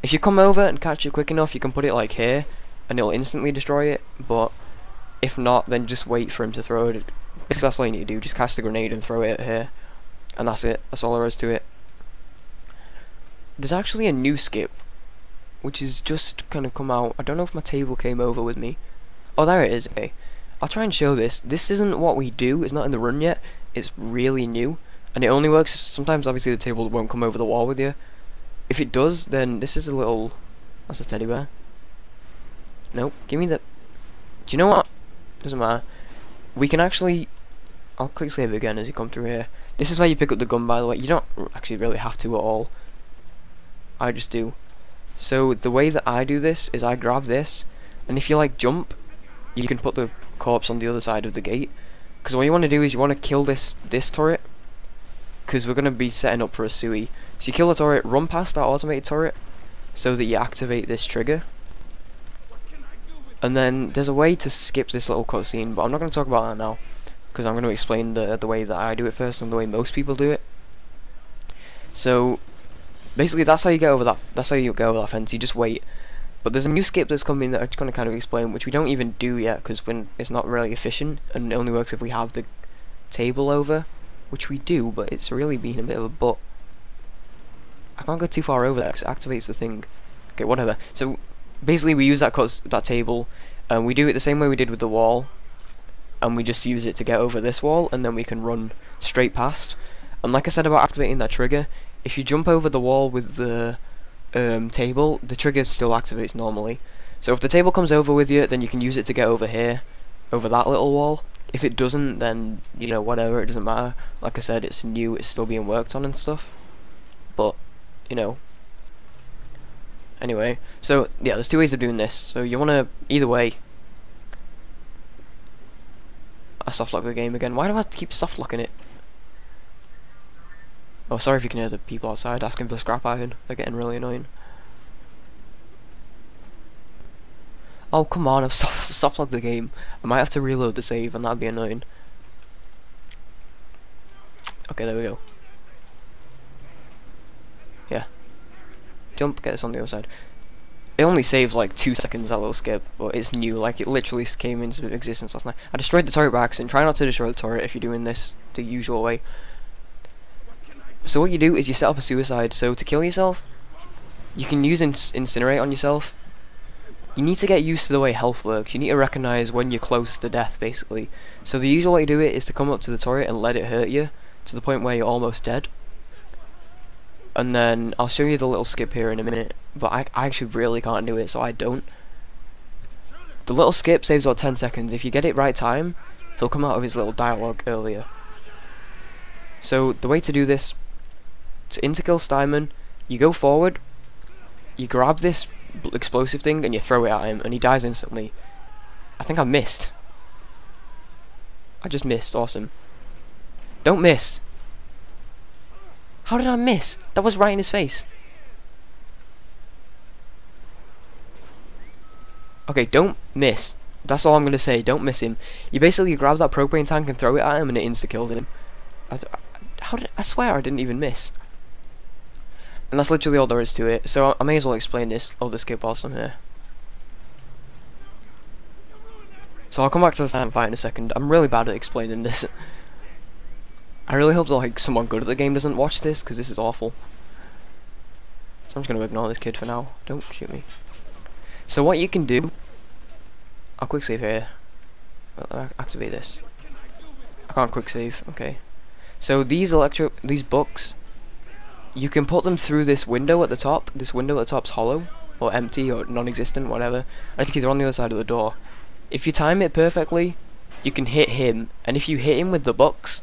If you come over and catch it quick enough, you can put it like here and it'll instantly destroy it. But if not, then just wait for him to throw it. Basically, that's all you need to do. Just catch the grenade and throw it here. And that's it. That's all there is to it. There's actually a new skip, which is just kind of come out. I don't know if my table came over with me. Oh, there it is. Okay. I'll try and show this. This isn't what we do. It's not in the run yet. It's really new. And it only works, sometimes obviously the table won't come over the wall with you. If it does, then this is a little, that's a teddy bear. Nope, give me the, do you know what? Doesn't matter. We can actually, I'll quick save it again as you come through here. This is how you pick up the gun, by the way. You don't actually really have to at all. I just do. So the way that I do this is I grab this, and if you like jump, you can put the corpse on the other side of the gate. Because what you want to do is you want to kill this turret, because we're going to be setting up for a SUI. So you kill the turret, run past that automated turret, so that you activate this trigger. And then there's a way to skip this little cutscene, but I'm not going to talk about that now, because I'm going to explain the way that I do it first and the way most people do it. So basically that's how you get over that. That's how you get over that fence. You just wait. But there's a new skip that's coming that I'm going to kind of explain, which we don't even do yet, because when it's not really efficient, and it only works if we have the table over, which we do, but it's really been a bit of a butt. I can't go too far over there because it activates the thing. Okay, whatever. So basically we use that table, and we do it the same way we did with the wall, and we just use it to get over this wall, and then we can run straight past. And like I said about activating that trigger, if you jump over the wall with the table, the trigger still activates normally. So if the table comes over with you, then you can use it to get over here, over that little wall. If it doesn't, then, you know, whatever, it doesn't matter. Like I said, it's new, it's still being worked on and stuff. But, you know. Anyway, so, yeah, there's two ways of doing this. So you want to, either way. I softlock the game again. Why do I have to keep softlocking it? Oh, sorry if you can hear the people outside asking for scrap iron. They're getting really annoying. Oh, come on, I've softlocked the game. I might have to reload the save, and that'd be annoying. Okay, there we go. Yeah. Jump, get this on the other side. It only saves like 2 seconds, that little skip, but it's new, like it literally came into existence last night. I destroyed the turret by accident. Try not to destroy the turret if you're doing this the usual way. So what you do is you set up a suicide. So to kill yourself, you can use Incinerate on yourself. You need to get used to the way health works. You need to recognize when you're close to death, basically. So the usual way to do it is to come up to the turret and let it hurt you to the point where you're almost dead. And then I'll show you the little skip here in a minute, but I actually really can't do it, so I don't. The little skip saves about 10 seconds. If you get it right time, he'll come out of his little dialogue earlier. So the way to do this, to insta-kill Steinman, you go forward, you grab this explosive thing and you throw it at him, and he dies instantly. I think I missed. I just missed, awesome. Don't miss. How did I miss? That was right in his face. Okay, don't miss. That's all I'm gonna say. Don't miss him. You basically grab that propane tank and throw it at him, and it insta-kills him. I swear I didn't even miss. And that's literally all there is to it. So I may as well explain this. I'll just skip whilst I'm here. So I'll come back to the stand fight in a second. I'm really bad at explaining this. I really hope that like someone good at the game doesn't watch this, because this is awful. So I'm just gonna ignore this kid for now. Don't shoot me. So what you can do, I'll quick save here. Activate this. I can't quick save. Okay. So these books, you can put them through this window at the top. This window at the top's hollow or empty or non-existent, whatever. And they're on the other side of the door. If you time it perfectly, you can hit him, and if you hit him with the books,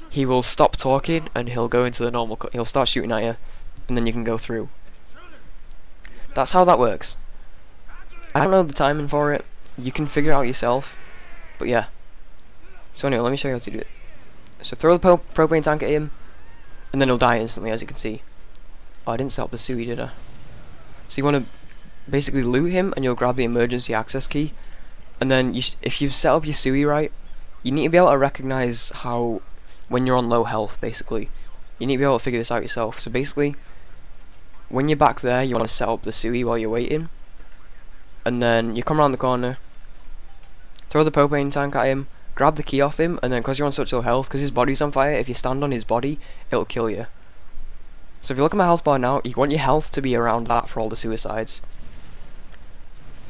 he will stop talking and he'll go into the normal. He'll start shooting at you, and then you can go through. That's how that works. I don't know the timing for it. You can figure it out yourself. But yeah. So anyway, let me show you how to do it. So throw the propane tank at him, and then he'll die instantly, as you can see. Oh, I didn't set up the SUI, did I? So you want to basically loot him, and you'll grab the emergency access key. And then if you've set up your SUI right, you need to be able to recognize how, when you're on low health, basically. You need to be able to figure this out yourself. So basically, when you're back there, you want to set up the SUI while you're waiting. And then you come around the corner, throw the propane tank at him, grab the key off him, and then because you're on such low health, because his body's on fire, if you stand on his body, it'll kill you. So if you look at my health bar now, you want your health to be around that for all the suicides.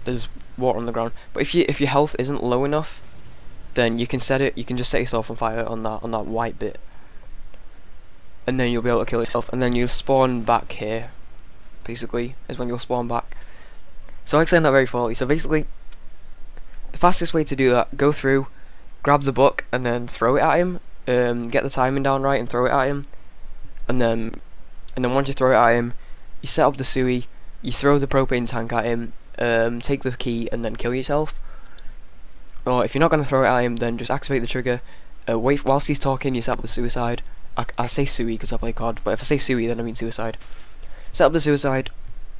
There's water on the ground, but if your health isn't low enough, then you can set it. You can just set yourself on fire on that white bit, and then you'll be able to kill yourself. And then you'll spawn back here. Basically, is when you'll spawn back. So I explained that very fully. So basically, the fastest way to do that: go through, grab the book, and then throw it at him. Get the timing down right and throw it at him, and then once you throw it at him, you set up the SUI. You throw the propane tank at him. Take the key and then kill yourself. Or if you're not going to throw it at him, then just activate the trigger. Wait whilst he's talking. You set up the suicide. I say SUI because I play COD, but if I say SUI, then I mean suicide. Set up the suicide.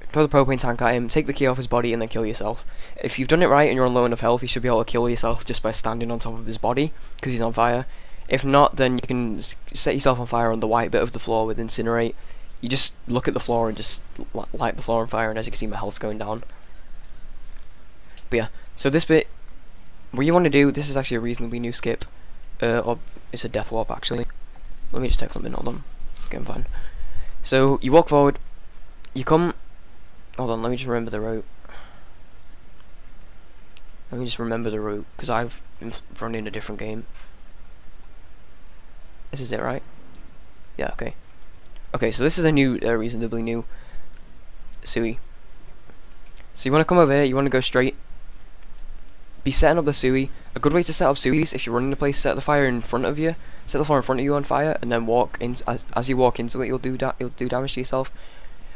Throw the propane tank at him. Take the key off his body and then kill yourself. If you've done it right and you're on low enough health, you should be able to kill yourself just by standing on top of his body because he's on fire. If not, then you can set yourself on fire on the white bit of the floor with Incinerate. You just look at the floor and just light the floor on fire, and as you can see, my health's going down. But yeah, so this bit, what you want to do, this is actually a reasonably new skip, or it's a death warp actually. Let me just take something, hold on. Okay, I'm fine. So you walk forward, you come, hold on, let me just remember the route. Because I've been running a different game. This is it, right? Yeah, okay. Okay, so this is a new, reasonably new SUI. So you want to come over here, you want to go straight. Be setting up the SUI. A good way to set up SUIs, if you're running the place, set the fire in front of you. Set the floor in front of you on fire, and then walk in. As you walk into it, you'll do damage to yourself.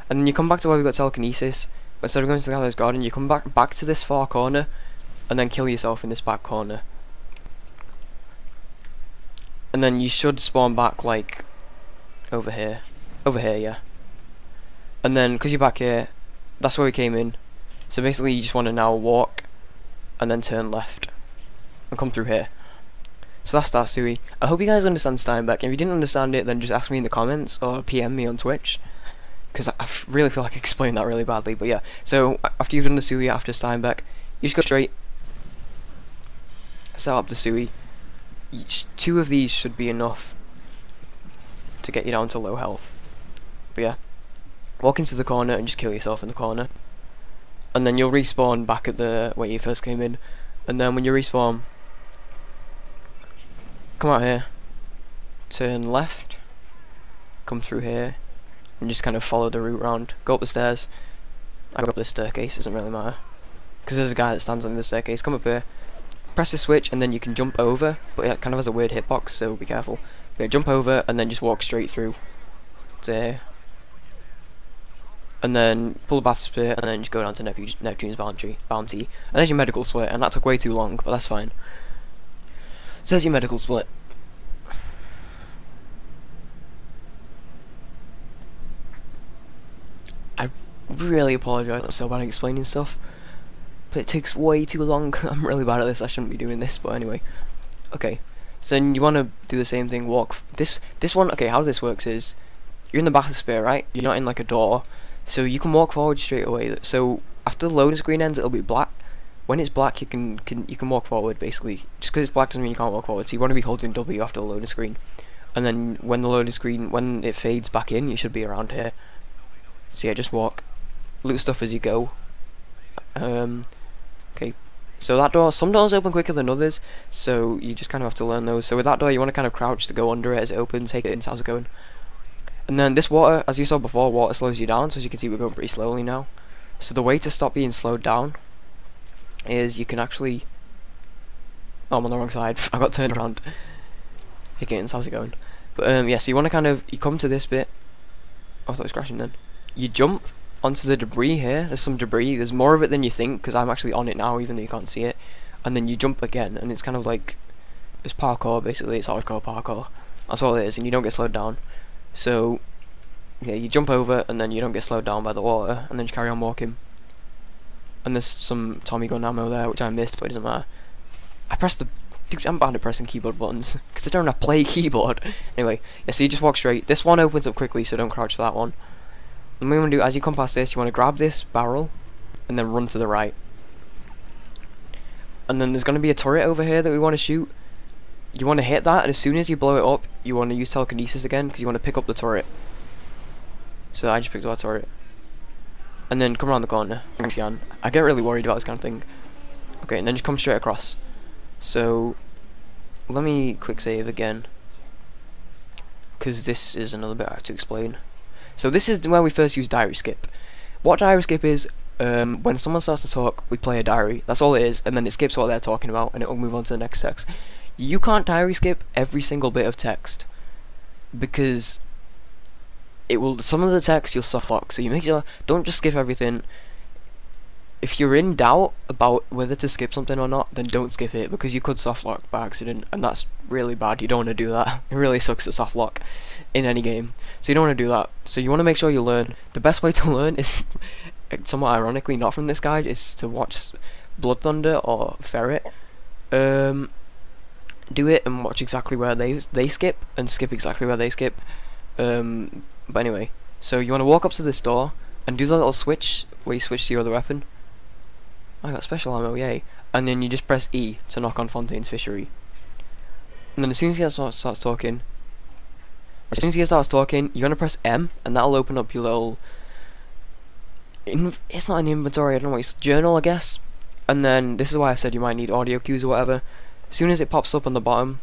And then you come back to where we've got telekinesis. But instead of going to the gallows garden, you come back to this far corner, and then kill yourself in this back corner. And then you should spawn back like over here. Over here, yeah. And then because you're back here, that's where we came in. So basically, you just want to now walk, and then turn left, and come through here. So that's that SUI. I hope you guys understand Steinbeck. If you didn't understand it, then just ask me in the comments or PM me on Twitch, because I really feel like I explained that really badly. But yeah, so after you've done the SUI after Steinbeck, you just go straight, set up the SUI. Two of these should be enough to get you down to low health. But yeah, walk into the corner and just kill yourself in the corner. And then you'll respawn back at the where you first came in. And then when you respawn, come out here, turn left, come through here, and just kind of follow the route round. Go up the stairs. I go up this staircase, doesn't really matter, because there's a guy that stands on the staircase. Come up here, press the switch, and then you can jump over, but it kind of has a weird hitbox, so be careful. But yeah, jump over, and then just walk straight through to here. And then pull the bath split, and then just go down to Neptune's bounty. And there's your medical split, and that took way too long, but that's fine. So there's your medical split. really apologise, I'm so bad at explaining stuff, but it takes way too long. I'm really bad at this, I shouldn't be doing this, but anyway. Okay, so then you want to do the same thing, walk, this one, okay, how this works is, you're in the bathysphere, right? You're not in like a door, so you can walk forward straight away. So after the loading screen ends, it'll be black. When it's black, you can walk forward, basically. Just because it's black doesn't mean you can't walk forward, so you want to be holding W after the loading screen. And then when the loading screen, when it fades back in, you should be around here. So yeah, just walk, loot stuff as you go. Okay, so that door, some doors open quicker than others, so you just kind of have to learn those. So with that door, you want to kind of crouch to go under it as it opens, take it in, how's it going? And then this water, as you saw before, water slows you down, so as you can see we're going pretty slowly now. So the way to stop being slowed down is you can actually... Oh, I'm on the wrong side, I got turned around. Hey kittens, how's it going? But yeah, so you want to kind of, you come to this bit. Oh, I thought it was crashing then. You jump onto the debris here, there's some debris, there's more of it than you think, because I'm actually on it now even though you can't see it. And then you jump again, and it's kind of like, it's parkour basically, it's hardcore parkour. That's all it is, and you don't get slowed down. So, yeah, you jump over, and then you don't get slowed down by the water, and then you carry on walking. And there's some Tommy gun ammo there, which I missed, but it doesn't matter. I pressed the... Dude, I'm bad at pressing keyboard buttons, because I don't have to play keyboard. Anyway, yeah, so you just walk straight. This one opens up quickly, so don't crouch for that one. And what you want to do, as you come past this, you want to grab this barrel, and then run to the right. And then there's going to be a turret over here that we want to shoot. You want to hit that, and as soon as you blow it up, you want to use telekinesis again, because you want to pick up the turret. So I just picked up that turret. And then come around the corner. Thanks, Jan. I get really worried about this kind of thing. Okay, and then just come straight across. So, let me quick save again, because this is another bit I have to explain. So this is where we first use diary skip. What diary skip is, when someone starts to talk, we play a diary. That's all it is, and then it skips what they're talking about, and it will move on to the next text. You can't diary skip every single bit of text, because it will. Some of the text you'll softlock, so you make sure don't just skip everything. If you're in doubt about whether to skip something or not, then don't skip it, because you could softlock by accident, and that's really bad. You don't want to do that. It really sucks to softlock in any game, so you don't want to do that. So you want to make sure you learn. The best way to learn is, somewhat ironically, not from this guide, is to watch Blood Thunder or Ferret. Do it and watch exactly where they skip, and skip exactly where they skip. But anyway, so you want to walk up to this door and do the little switch where you switch to your other weapon. I got special ammo, yay. And then you just press E to knock on Fontaine's Fishery. And then as soon as he starts talking, you're gonna press M, and that'll open up your little... it's not an inventory, I don't know what it's... journal, I guess. And then, this is why I said you might need audio cues or whatever. As soon as it pops up on the bottom,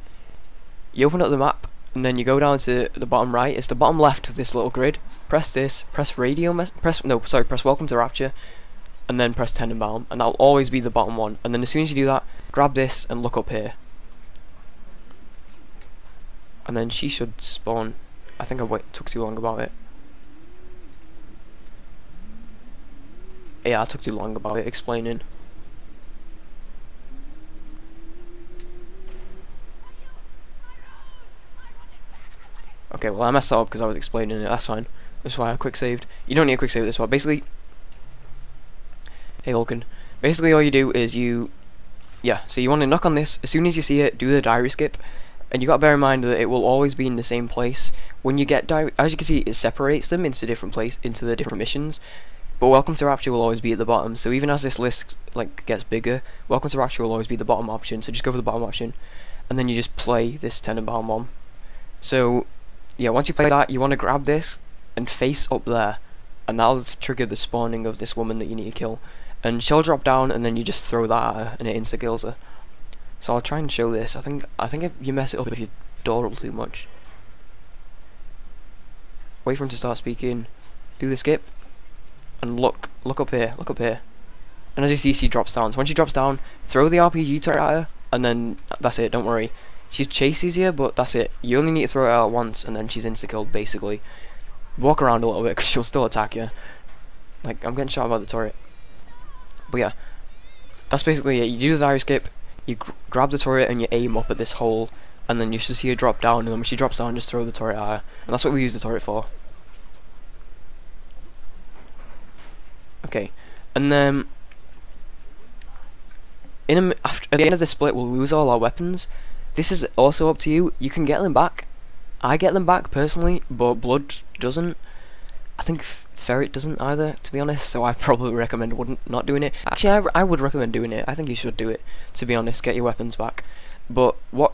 you open up the map, and then you go down to the bottom right. It's the bottom left of this little grid. Press this, press press Welcome to Rapture, and then press Tenenbaum, and that'll always be the bottom one. And then as soon as you do that, grab this and look up here. And then she should spawn. I think I took too long about it. Yeah, I took too long about it explaining. Okay, well I messed that up because I was explaining it, that's fine. That's why I quick saved. You don't need a quick save this one. Basically, hey Vulcan. Basically all you do is so you want to knock on this. As soon as you see it, do the diary skip. And you got to bear in mind that it will always be in the same place. When you get as you can see, it separates them into the different missions. But Welcome to Rapture will always be at the bottom. So even as this list gets bigger, Welcome to Rapture will always be the bottom option. So just go for the bottom option, and then you just play this Tenenbaum one. So yeah, once you play that, you want to grab this and face up there, and that'll trigger the spawning of this woman that you need to kill. And she'll drop down, and then you just throw that at her, and it insta kills her. So I'll try and show this. I think if you mess it up if you dawdle too much. Wait for him to start speaking. Do the skip, and look up here, And as you see, she drops down. So when she drops down, throw the RPG turret at her, and then that's it. Don't worry. She chases you, but that's it. You only need to throw it out once, and then she's insta killed basically. Walk around a little bit, because she'll still attack you. Like, I'm getting shot by the turret. But yeah, that's basically it. You do the diary skip. You grab the turret and you aim up at this hole, and then you should see her drop down, and then when she drops down, just throw the turret at her. And that's what we use the turret for. Okay, and then at the end of the split, we'll lose all our weapons. This is also up to you. You can get them back. I get them back personally, but Blood doesn't. I think Ferret doesn't either, to be honest. So I probably recommend not doing it. Actually, I would recommend doing it. I think you should do it. To be honest, get your weapons back. But what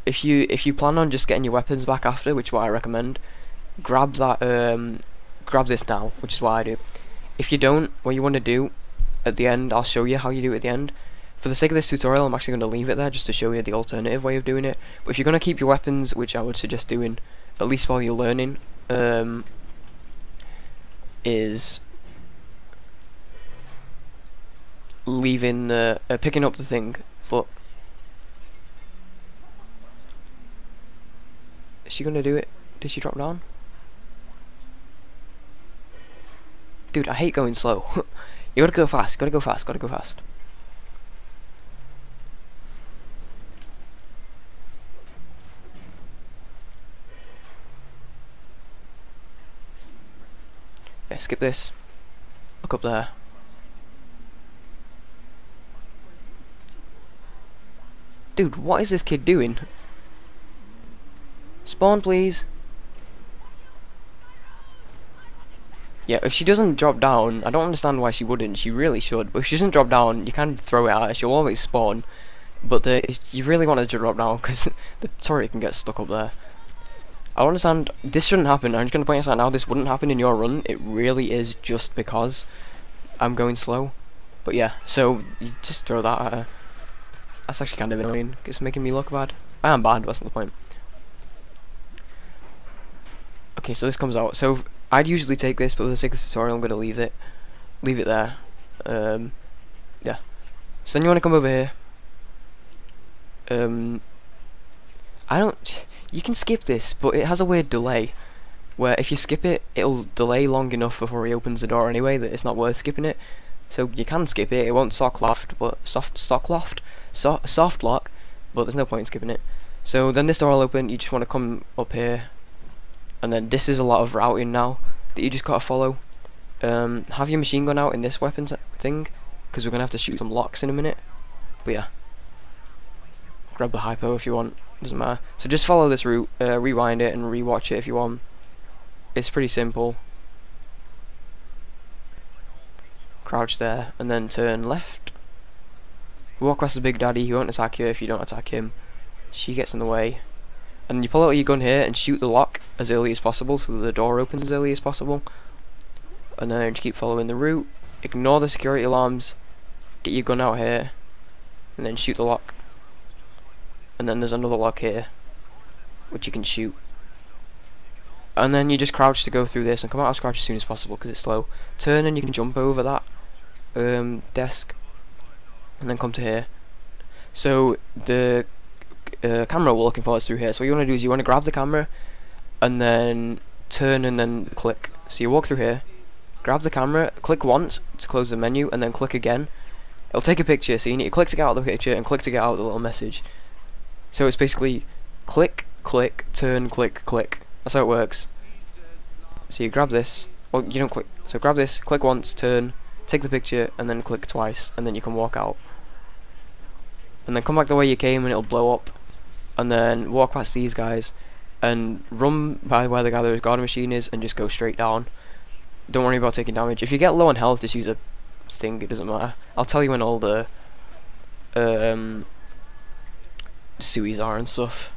if you plan on just getting your weapons back after, which is what I recommend? Grab that. Grab this now, which is what I do. If you don't, what you want to do at the end, I'll show you how you do it at the end. For the sake of this tutorial, I'm actually going to leave it there just to show you the alternative way of doing it. But if you're going to keep your weapons, which I would suggest doing, at least while you're learning, is leaving, picking up the thing. But is she going to do it? Did she drop down? Dude, I hate going slow. You gotta go fast, gotta go fast, gotta go fast. Yeah, skip this. Look up there. Dude, what is this kid doing? Spawn, please. Yeah, if she doesn't drop down, I don't understand why she wouldn't. She really should. But if she doesn't drop down, you can throw it at her. She'll always spawn. But you really want her to drop down because the turret can get stuck up there. I don't understand. This shouldn't happen. I'm just going to point this out now. This wouldn't happen in your run. It really is just because I'm going slow. But yeah, so you just throw that at her. That's actually kind of annoying. It's making me look bad. I am bad, that's not the point. Okay, so this comes out. So I'd usually take this, but for the sake of the tutorial, I'm going to leave it there. Yeah. So then you want to come over here. You can skip this, but it has a weird delay, where if you skip it, it'll delay long enough before he opens the door anyway that it's not worth skipping it. So you can skip it. It won't soft lock, but there's no point in skipping it. So then this door will open. You just want to come up here. And then this is a lot of routing now that you just gotta follow. Have your machine gun out in this weapons thing, because we're gonna have to shoot some locks in a minute. But yeah, grab the hypo if you want, doesn't matter. So just follow this route, rewind it and rewatch it if you want. It's pretty simple. Crouch there and then turn left. Walk past the big daddy. He won't attack you if you don't attack him. She gets in the way. And you pull out your gun here and shoot the lock as early as possible so that the door opens as early as possible. And then just keep following the route. Ignore the security alarms. Get your gun out here. And then shoot the lock. And then there's another lock here, which you can shoot. And then you just crouch to go through this and come out of crouch as soon as possible because it's slow. Turn and you can jump over that desk. And then come to here. So the camera we're looking for is through here. So what you want to do is you want to grab the camera and then turn and then click. So you walk through here, grab the camera, click once to close the menu, and then click again. It'll take a picture, so you need to click to get out of the picture and click to get out the little message. So it's basically click, click, turn, click, click. That's how it works. So you grab this, well you don't click, so grab this, click once, turn, take the picture, and then click twice, and then you can walk out. And then come back the way you came and it'll blow up. And then walk past these guys and run by where the gatherer's guard machine is and just go straight down. Don't worry about taking damage. If you get low on health, just use a thing, it doesn't matter. I'll tell you when all the suies are and stuff,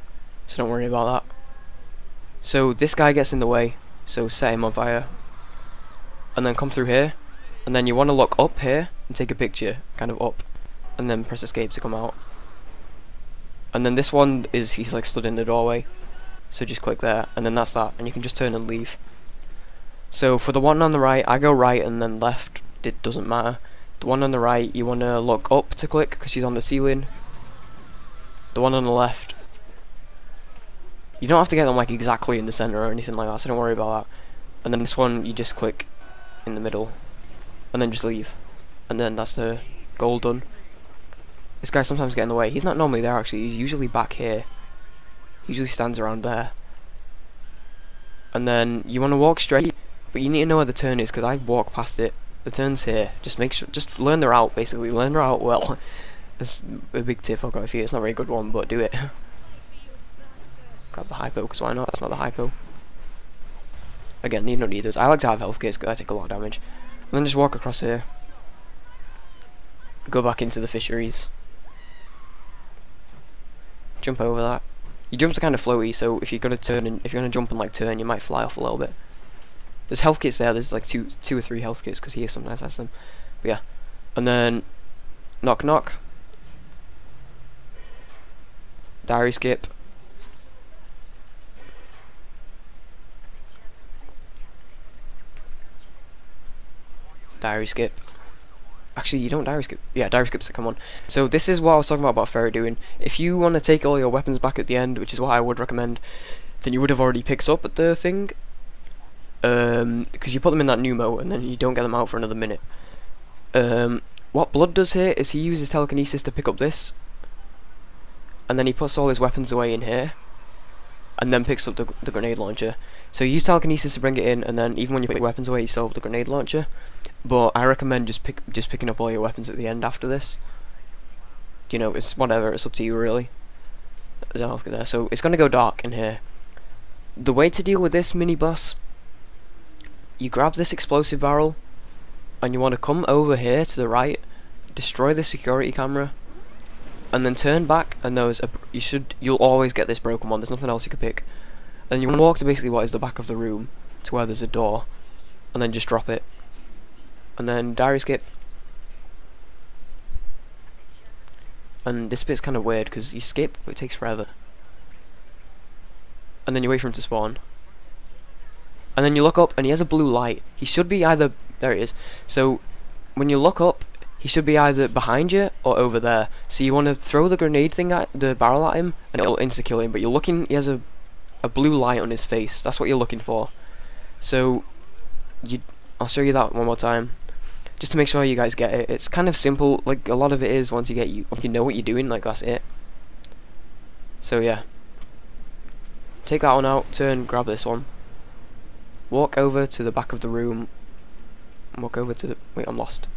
so don't worry about that. So this guy gets in the way, so set him on fire. And then come through here, and then you want to look up here and take a picture, kind of up, and then press escape to come out. And then this one is, he's like stood in the doorway, so just click there, and then that's that, and you can just turn and leave. So for the one on the right, I go right and then left, it doesn't matter. The one on the right, you want to look up to click, because she's on the ceiling. The one on the left, you don't have to get them like exactly in the center or anything like that, so don't worry about that. And then this one, you just click in the middle, and then just leave. And then that's the goal done. This guy sometimes gets in the way. He's not normally there actually, he's usually back here. He usually stands around there. And then you want to walk straight, but you need to know where the turn is, because I walk past it the turns here, just make sure, just learn the route, basically, learn the route well. That's a big tip I've got for you. It's not a very good one, but do it. Grab the hypo, because why not? That's not the hypo. Again, you don't need those. I like to have health kits because I take a lot of damage. And then just walk across here. Go back into the fisheries. Jump over that. Your jumps are kind of floaty, so if you're gonna turn and if you're gonna jump and like turn, you might fly off a little bit. There's health kits there. There's like two or three health kits because he sometimes has them. But yeah, and then knock knock. Diary skip. Diary skip. Actually, you don't diary skip. Yeah, diary skips. Come on. So this is what I was talking about Ferret doing. If you want to take all your weapons back at the end, which is what I would recommend, then you would have already picked up the thing. Because you put them in that pneumo and then you don't get them out for another minute. What Blood does here is he uses telekinesis to pick up this, and then he puts all his weapons away in here, and then picks up the grenade launcher. So you use telekinesis to bring it in, and then even when you put your weapons away, you still have the grenade launcher. But I recommend just picking up all your weapons at the end after this. You know, it's whatever. It's up to you really. There. So it's gonna go dark in here. The way to deal with this mini boss, you grab this explosive barrel, and you want to come over here to the right, destroy the security camera, and then turn back. And you'll always get this broken one. There's nothing else you could pick. And you want to walk to basically what is the back of the room, to where there's a door, and then just drop it. And then diary skip. And this bit's kind of weird because you skip, but it takes forever. And then you wait for him to spawn. And then you look up, and he has a blue light. He should be either... There it is. So, when you look up, he should be either behind you or over there. So you want to throw the grenade thing at the barrel at him, and it'll insta-kill him. But you're looking... He has a blue light on his face. That's what you're looking for. So, I'll show you that one more time, just to make sure you guys get it. It's kind of simple, like a lot of it is. Once you know what you're doing, like that's it. So yeah, take that one out, turn, grab this one, walk over to the back of the room, walk over to the... Wait, I'm lost.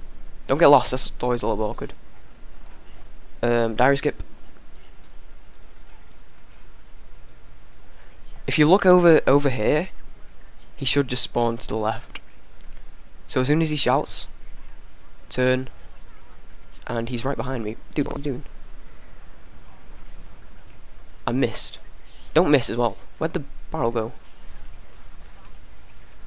Don't get lost, that's always a little bit awkward. Diary skip. If you look over here, he should just spawn to the left. So as soon as he shouts, turn, and he's right behind me. Dude, what are you doing? I missed. Don't miss as well. Where'd the barrel go?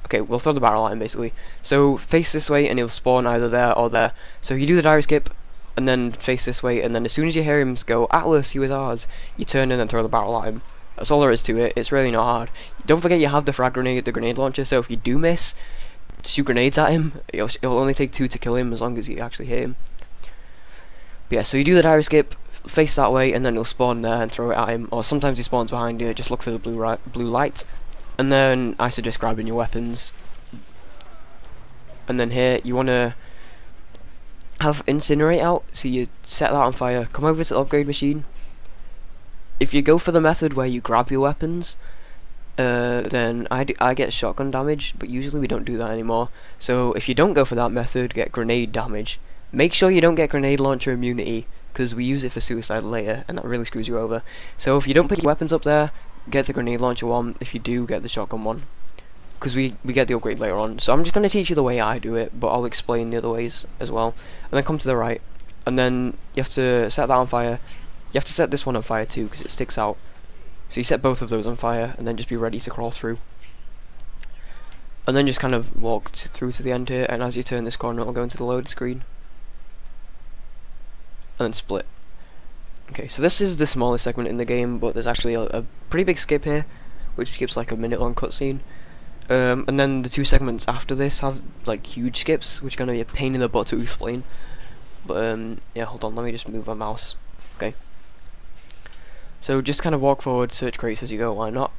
Okay, we'll throw the barrel at him basically. So face this way and he'll spawn either there or there. So you do the diary skip, and then face this way, and then as soon as you hear him go, Atlas, he was ours, you turn and then throw the barrel at him. That's all there is to it. It's really not hard. Don't forget you have the frag grenade, the grenade launcher, so if you do miss, shoot grenades at him. It'll only take 2 to kill him as long as you actually hit him. But yeah, so you do the diary skip, face that way, and then he'll spawn there and throw it at him. Or sometimes he spawns behind you, just look for the blue light. And then I suggest grabbing your weapons. And then here, you want to have Incinerate out, so you set that on fire, come over to the upgrade machine. If you go for the method where you grab your weapons, then I get shotgun damage, but usually we don't do that anymore. So if you don't go for that method, get grenade damage. Make sure you don't get grenade launcher immunity, because we use it for suicide later, and that really screws you over. So if you don't put your weapons up there, get the grenade launcher one. If you do, get the shotgun one, because we get the upgrade later on. So I'm just going to teach you the way I do it, but I'll explain the other ways as well. And then come to the right, and then you have to set that on fire. You have to set this one on fire too, because it sticks out. So you set both of those on fire, and then just be ready to crawl through. And then just kind of walk through to the end here, and as you turn this corner, it'll go into the load screen. And then split. Okay, so this is the smallest segment in the game, but there's actually a pretty big skip here, which skips like a minute-long cutscene. And then the 2 segments after this have like huge skips, which are going to be a pain in the butt to explain. But yeah, hold on, let me just move my mouse. Okay. So just kind of walk forward, search crates as you go, why not?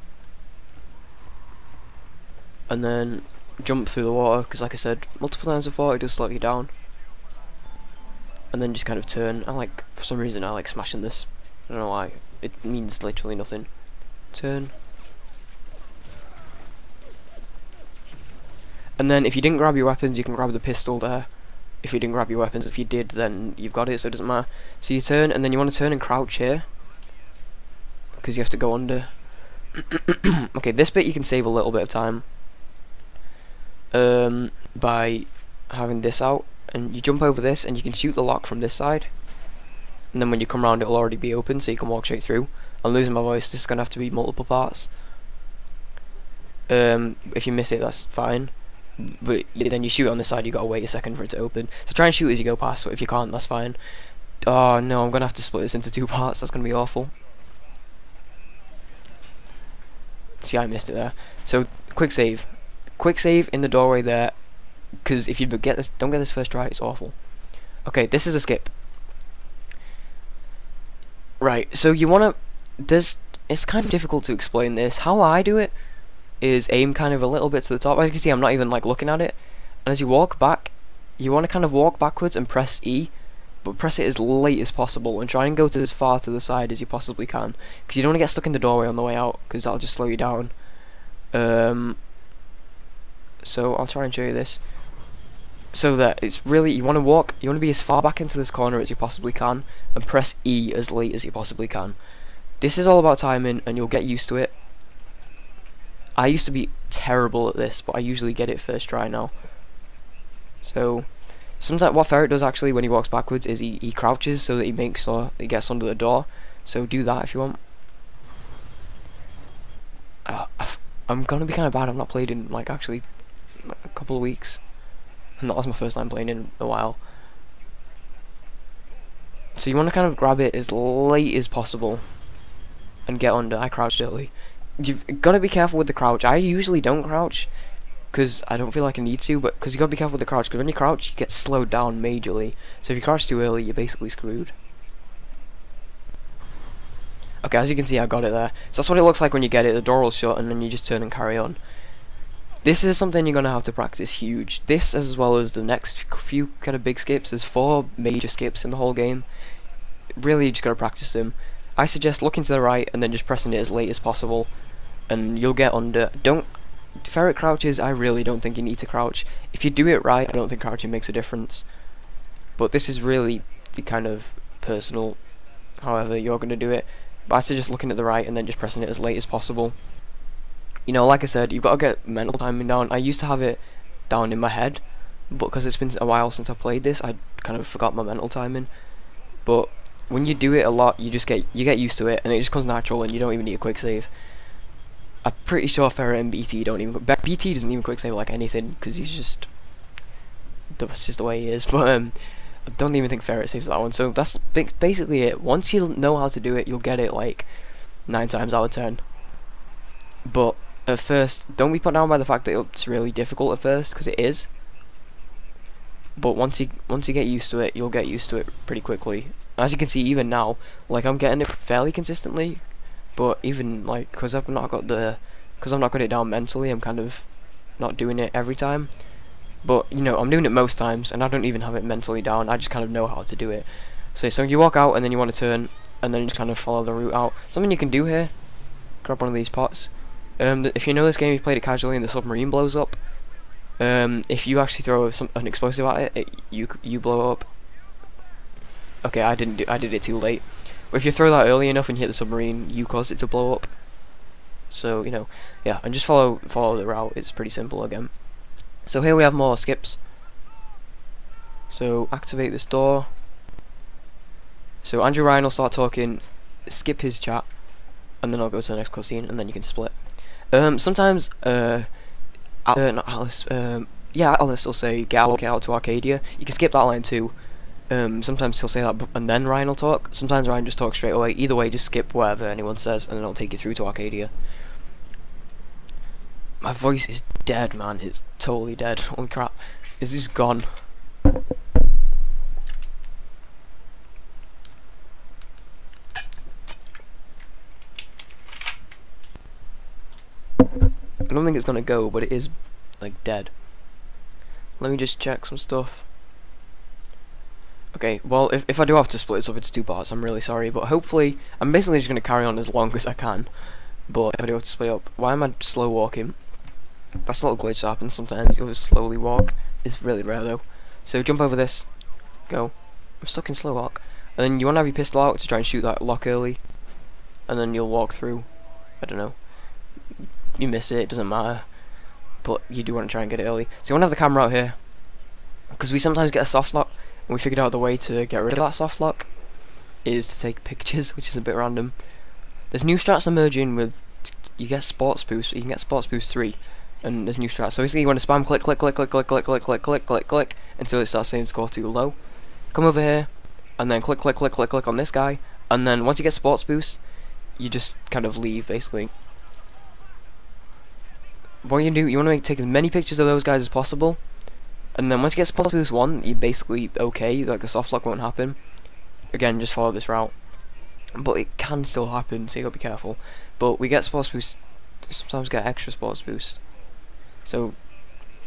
And then jump through the water, because like I said, multiple times before, it does slow you down. And then just kind of turn. For some reason I like smashing this. I don't know why. It means literally nothing. Turn. And then if you didn't grab your weapons, you can grab the pistol there. If you didn't grab your weapons, if you did, then you've got it, so it doesn't matter. So you turn, and then you want to turn and crouch here, because you have to go under. Okay, this bit you can save a little bit of time by having this out, and you jump over this, and you can shoot the lock from this side, and then when you come around, it'll already be open, so you can walk straight through. I'm losing my voice. This is gonna have to be multiple parts. If you miss it, that's fine. But then you shoot on this side, you gotta wait a second for it to open. So try and shoot as you go past, but if you can't, that's fine. Oh no, I'm gonna have to split this into 2 parts, that's gonna be awful. See, I missed it there. So, quick save. Quick save in the doorway there, because if you don't get this first try, it's awful. Okay, this is a skip. Right, so you wanna, it's kind of difficult to explain this. How I do it is aim kind of a little bit to the top. As you can see, I'm not even like looking at it. And as you walk back, you want to kind of walk backwards and press E, but press it as late as possible and try and go to as far to the side as you possibly can, because you don't want to get stuck in the doorway on the way out, because that'll just slow you down. So I'll try and show you this. So that it's really, you want to be as far back into this corner as you possibly can, and press E as late as you possibly can. This is all about timing, and you'll get used to it. I used to be terrible at this, but I usually get it first try now. So, sometimes what Ferret does actually when he walks backwards is he crouches so that he makes sure he gets under the door. So do that if you want. I'm gonna be kind of bad. I've not played in like actually a couple of weeks, and that was my first time playing in a while. So you want to kind of grab it as late as possible and get under. I crouched early. You've got to be careful with the crouch. I usually don't crouch because I don't feel like I need to, but because you got to be careful with the crouch, because when you crouch you get slowed down majorly. So if you crouch too early, you're basically screwed. Okay, as you can see, I got it there. So that's what it looks like when you get it. The door will shut and then you just turn and carry on. This is something you're going to have to practice huge. This, as well as the next few kind of big skips. There's 4 major skips in the whole game. Really, you just got to practice them. I suggest looking to the right and then just pressing it as late as possible, and you'll get under. Ferret crouches, I really don't think you need to crouch. If you do it right, I don't think crouching makes a difference. But this is really the kind of personal, however you're going to do it. But I suggest looking at the right and then just pressing it as late as possible. You know, like I said, you've got to get mental timing down. I used to have it down in my head, but because it's been a while since I played this, I kind of forgot my mental timing. But when you do it a lot, you get used to it, and it just comes natural, and you don't even need a quick save. I'm pretty sure Ferret and BT don't even. BT doesn't even quick save like anything, because that's just the way he is. But I don't even think Ferret saves that one. So that's basically it. Once you know how to do it, you'll get it like 9 times out of 10. But at first, don't be put down by the fact that it's really difficult at first, because it is. But once you get used to it, you'll get used to it pretty quickly. As you can see, even now, like I'm getting it fairly consistently, but even like because I've not got it down mentally, I'm kind of not doing it every time. But you know, I'm doing it most times, and I don't even have it mentally down. I just kind of know how to do it. So you walk out, and then you want to turn, and then you just kind of follow the route out. Something you can do here: grab one of these pots. If you know this game, you've played it casually, and the submarine blows up. If you actually throw an explosive at it, you blow up. Okay, I did it too late. But if you throw that early enough and you hit the submarine, you cause it to blow up. So, you know, yeah, and just follow the route. It's pretty simple again. So here we have more skips. So activate this door. So Andrew Ryan will start talking, skip his chat, and then I'll go to the next cutscene, and then you can split. Sometimes not Alice, yeah, Alice will say get out to Arcadia. You can skip that line too. Sometimes he'll say that and then Ryan will talk. Sometimes Ryan just talks straight away. Either way, just skip whatever anyone says, and then it'll take you through to Arcadia. My voice is dead, man. It's totally dead. Holy crap. Is this gone? I don't think it's gonna go, but it is like dead. Let me just check some stuff. Okay, well, if I do have to split this up into 2 parts, I'm really sorry, but hopefully, I'm basically just going to carry on as long as I can, but if I do have to split up, why am I slow walking? That's a little glitch that happens sometimes. You'll just slowly walk. It's really rare though. So jump over this. Go. I'm stuck in slow walk. And then you want to have your pistol out to try and shoot that lock early. And then you'll walk through. I don't know. You miss it, it doesn't matter. But you do want to try and get it early. So you want to have the camera out here. Because we sometimes get a soft lock. And we figured out the way to get rid of that soft lock is to take pictures, which is a bit random. There's new strats emerging with, you get sports boost, you can get sports boost 3, and there's new strats. So basically you want to spam click, click, click, click, click, click, click, click, click, click, click, until it starts saying score too low. Come over here, and then click, click, click, click, click on this guy, and then once you get sports boost, you just kind of leave, basically. What you do, you want to take as many pictures of those guys as possible, and then once you get sports boost 1, you're basically okay, like the soft lock won't happen. Again, just follow this route. But it can still happen, so you gotta be careful. But we get sports boost, sometimes get extra sports boost. So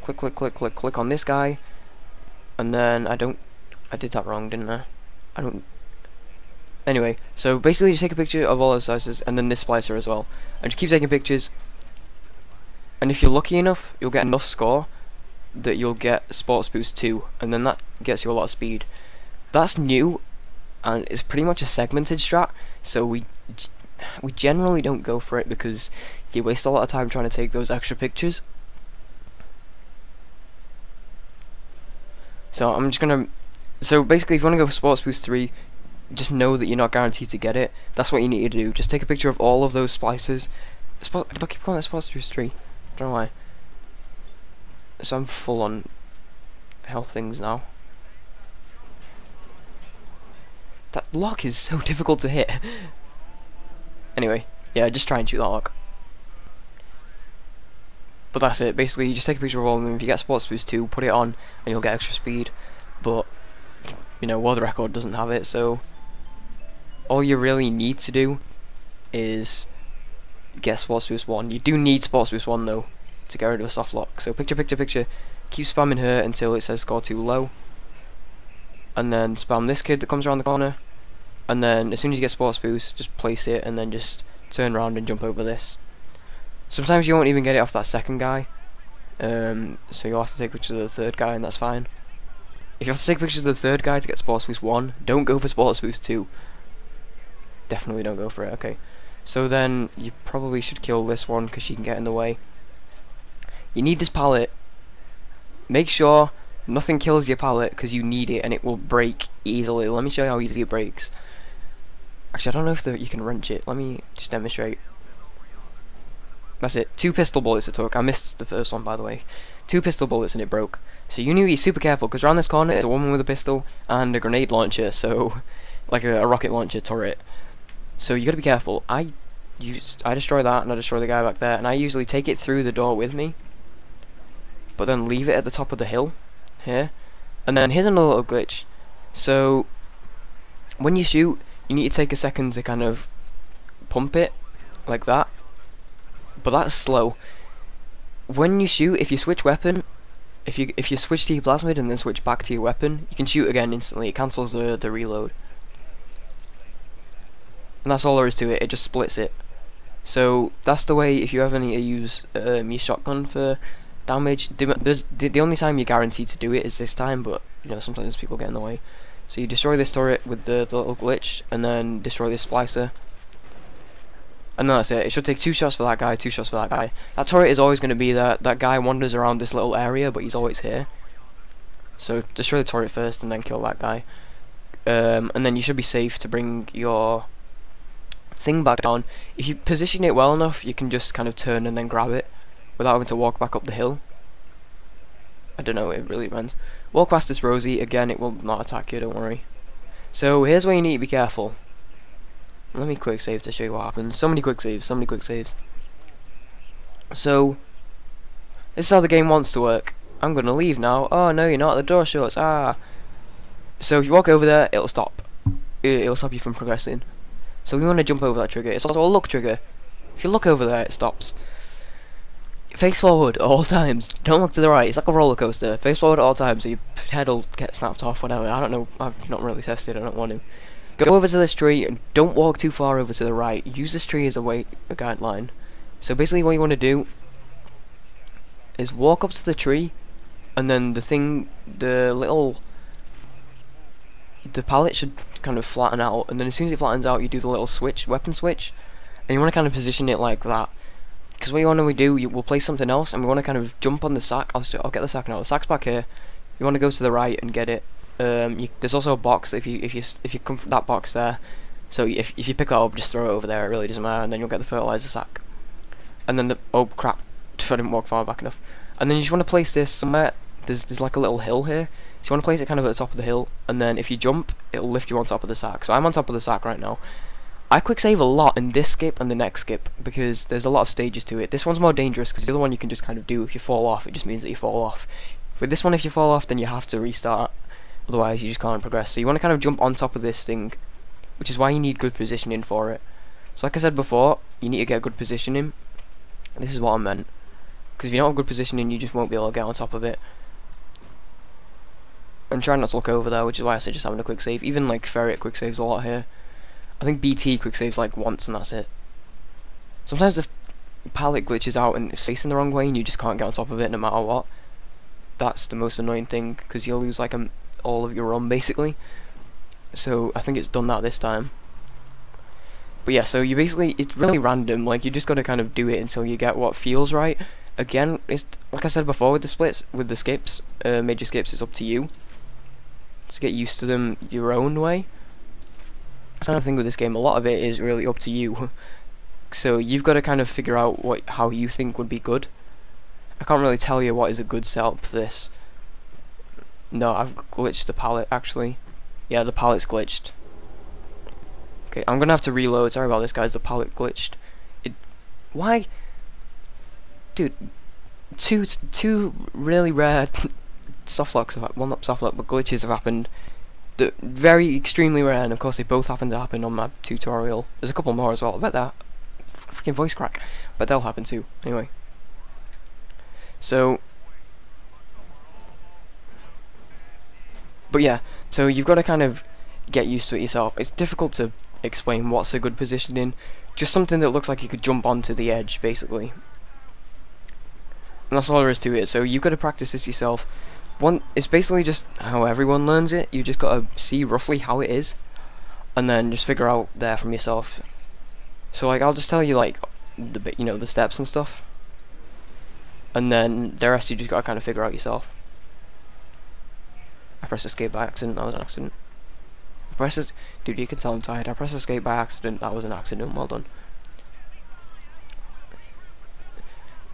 click, click, click, click, click on this guy, and then I did that wrong, didn't I? Anyway, so basically just take a picture of all those slices, and then this splicer as well, and just keep taking pictures. And if you're lucky enough, you'll get enough score that you'll get sports boost 2, and then that gets you a lot of speed. That's new. And it's pretty much a segmented strat, so we generally don't go for it because you waste a lot of time trying to take those extra pictures. So I'm just gonna, so basically if you want to go for sports boost 3, just know that you're not guaranteed to get it. That's what you need to do. Just take a picture of all of those splices. I keep calling it sports boost 3. I don't know why. So I'm full on health things now. That lock is so difficult to hit. Anyway, yeah, just try and shoot that lock. But that's it. Basically, you just take a picture of all of them. If you get sports boost 2, put it on, and you'll get extra speed. But you know, world record doesn't have it, so all you really need to do is get sports boost 1. You do need sports boost 1 though to get rid of a soft lock. So picture, picture, picture. Keep spamming her until it says score too low. And then spam this kid that comes around the corner, and then as soon as you get sports boost, just place it and then just turn around and jump over this. Sometimes you won't even get it off that second guy, so you'll have to take pictures of the third guy, and that's fine. If you have to take pictures of the third guy to get sports boost 1, don't go for sports boost 2. Definitely don't go for it. Okay, so then you probably should kill this one because she can get in the way. You need this pallet. Make sure nothing kills your pallet because you need it and it will break easily. Let me show you how easily it breaks. Actually, I don't know if you can wrench it. Let me just demonstrate. That's it. 2 pistol bullets it took. I missed the first one, by the way. 2 pistol bullets and it broke. So you need to be super careful because around this corner is a woman with a pistol and a grenade launcher. So, like a rocket launcher turret. So you gotta be careful. I destroy that and I destroy the guy back there, and I usually take it through the door with me, but then leave it at the top of the hill here. And then here's another little glitch. So when you shoot, you need to take a second to kind of pump it like that, but that's slow. When you shoot, if you switch weapon, if you switch to your plasmid and then switch back to your weapon, you can shoot again instantly. It cancels the reload, and that's all there is to it. It just splits it. So that's the way if you ever need to use your shotgun for damage. The only time you're guaranteed to do it is this time, but you know, sometimes people get in the way. So you destroy this turret with the little glitch, and then destroy this splicer, and then that's it. It should take 2 shots for that guy, 2 shots for that guy. That turret is always going to be there. That guy wanders around this little area, but he's always here. So destroy the turret first, and then kill that guy. And then you should be safe to bring your thing back down. If you position it well enough, you can just kind of turn and then grab it without having to walk back up the hill. I don't know, it really depends. Walk past this Rosie, again it will not attack you, don't worry. So here's where you need to be careful. Let me quick save to show you what happens. So many quick saves, so many quick saves. So this is how the game wants to work. I'm gonna leave now. Oh no, you're not, the door shuts. Ah. So if you walk over there, it'll stop. It'll stop you from progressing. So we want to jump over that trigger. It's also a look trigger. If you look over there, it stops. Face forward at all times. Don't look to the right. It's like a roller coaster. Face forward at all times, so your head will get snapped off, whatever. I don't know. I've not really tested. I don't want to. Go over to this tree and don't walk too far over to the right. Use this tree as a guideline. So basically, what you want to do is walk up to the tree, and then the pallet should kind of flatten out, and then as soon as it flattens out, you do the little weapon switch, and you want to kind of position it like that. Because what you want to do, we'll place something else, and we want to kind of jump on the sack. I'll get the sack now. The sack's back here. You want to go to the right and get it. There's also a box. If you come from that box there, so if you pick that up, just throw it over there. It really doesn't matter, and then you'll get the fertilizer sack. And then oh crap, I didn't walk far back enough. And then you just want to place this somewhere. There's like a little hill here, so you want to place it kind of at the top of the hill, and then if you jump, it'll lift you on top of the sack. So I'm on top of the sack right now. I quick save a lot in this skip and the next skip because there's a lot of stages to it. This one's more dangerous because the other one you can just kind of do. If you fall off, it just means that you fall off. With this one, if you fall off, then you have to restart. Otherwise, you just can't progress. So you want to kind of jump on top of this thing, which is why you need good positioning for it. So like I said before, you need to get good positioning. This is what I meant. Because if you don't have good positioning, you just won't be able to get on top of it. And try not to look over there, which is why I suggest having a quick save. Even like Ferret quick saves a lot here. I think BT quick saves like once and that's it. Sometimes the pallet glitches out and it's facing the wrong way and you just can't get on top of it no matter what. That's the most annoying thing because you'll lose like all of your run basically. So I think it's done that this time. But yeah, so you basically, it's really random, like you just gotta kind of do it until you get what feels right. Again, it's like I said before with the splits, with the skips, major skips, it's up to you to get used to them your own way. That's kind of thing with this game, a lot of it is really up to you. So you've got to kind of figure out how you think would be good. I can't really tell you what is a good setup for this. No, I've glitched the pallet actually. Yeah, the pallet's glitched. Okay, I'm gonna have to reload. Sorry about this, guys. The pallet glitched. Why? Dude, two really rare softlocks have happened. Well, not softlock, but glitches have happened. Very extremely rare, and of course they both happen to happen on my tutorial. There's a couple more as well. I bet that freaking voice crack, but they'll happen too. Anyway, so, but yeah, so you've got to kind of get used to it yourself. It's difficult to explain what's a good positioning. Just something that looks like you could jump onto the edge, basically. And that's all there is to it. So you've got to practice this yourself. It's basically just how everyone learns it. You just gotta see roughly how it is, and then just figure out there from yourself. So like I'll just tell you like the steps and stuff, and then the rest you just gotta kind of figure out yourself. I pressed escape by accident. That was an accident. Dude, you can tell I'm tired. I pressed escape by accident. That was an accident. Well done.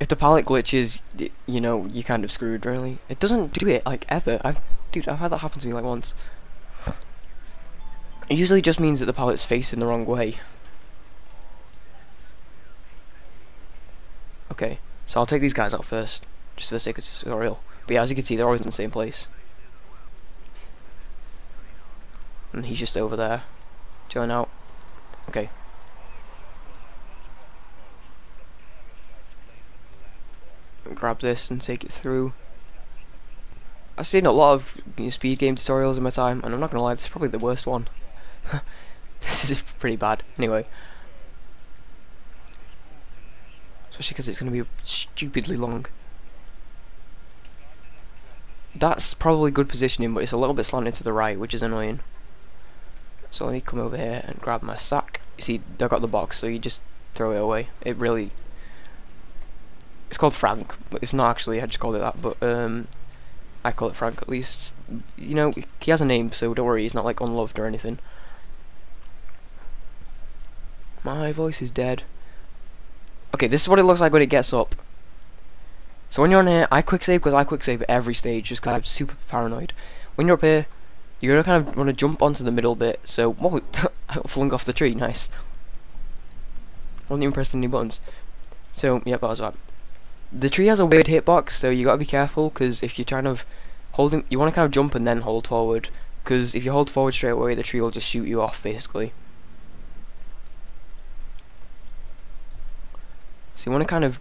If the pallet glitches, you're kind of screwed, really. It doesn't do it, like, ever. Dude, I've had that happen to me, like, once. It usually just means that the pallet's facing the wrong way. Okay, so I'll take these guys out first, just for the sake of the tutorial. But yeah, as you can see, they're always in the same place. And he's just over there. Chilling out. Okay. Grab this and take it through. I've seen a lot of speed game tutorials in my time, and I'm not gonna lie, this is probably the worst one. This is pretty bad. Anyway, especially because it's gonna be stupidly long. That's probably good positioning, but it's a little bit slanted to the right, which is annoying. So let me come over here and grab my sack. You see, I got the box, so you just throw it away. It's called Frank, but it's not actually, I just called it that, but I call it Frank at least. He has a name, so don't worry, he's not like unloved or anything. My voice is dead. Okay, this is what it looks like when it gets up. So when you're on here, I quick save because I quick save at every stage, just because I'm super paranoid. When you're up here, you're gonna kind of want to jump onto the middle bit, so, whoa, I got flung off the tree, nice. Wasn't even pressing any buttons. So, yep, that was that. The tree has a weird hitbox, so you gotta be careful, because if you're trying to you want to kind of jump and then hold forward, because if you hold forward straight away, the tree will just shoot you off, basically. So you want to kind of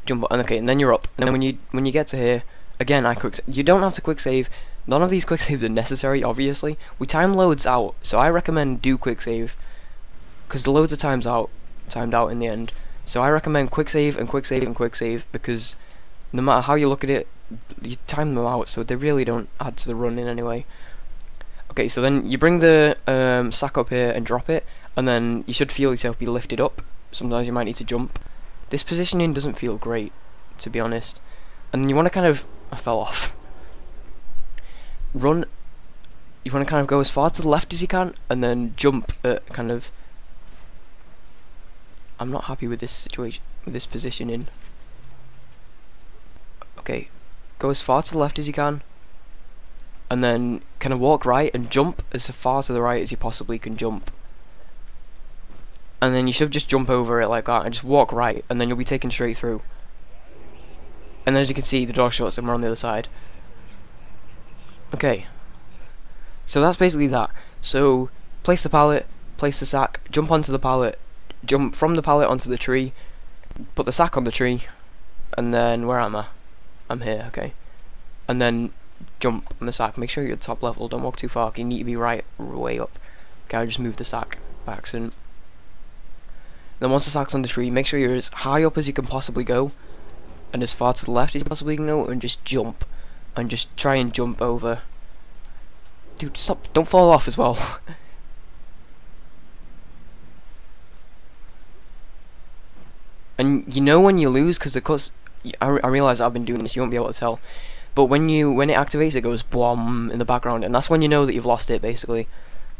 jump, okay, and then you're up. And then when you get to here, again, you don't have to quick save. None of these quick saves are necessary, obviously. We time loads out, so I recommend do quick save, because the loads are timed out in the end. So I recommend quick save and quick save and quick save, because no matter how you look at it, you time them out, so they really don't add to the run in any way. Okay, so then you bring the sack up here and drop it, and then you should feel yourself be lifted up. Sometimes you might need to jump. This positioning doesn't feel great, to be honest. And you want to kind of... I fell off. Run... You want to kind of go as far to the left as you can, and then jump at kind of... I'm not happy with this situation, with this positioning. Okay, go as far to the left as you can, and then kind of walk right and jump as far to the right as you possibly can jump. And then you should just jump over it like that and just walk right, and then you'll be taken straight through. And as you can see, the door shuts and we're on the other side. Okay. So that's basically that. So, place the pallet, place the sack, jump onto the pallet, jump from the pallet onto the tree, put the sack on the tree, and then, where am I? I'm here, okay. And then jump on the sack. Make sure you're at the top level, don't walk too far, you need to be right way up. Okay, I just moved the sack by accident. Then once the sack's on the tree, make sure you're as high up as you can possibly go, and as far to the left as you possibly can go, and just jump. And just try and jump over. Dude, stop, don't fall off as well. And you know when you lose, because I realise I've been doing this, you won't be able to tell. But when it activates, it goes BWOM in the background, and that's when you know that you've lost it, basically.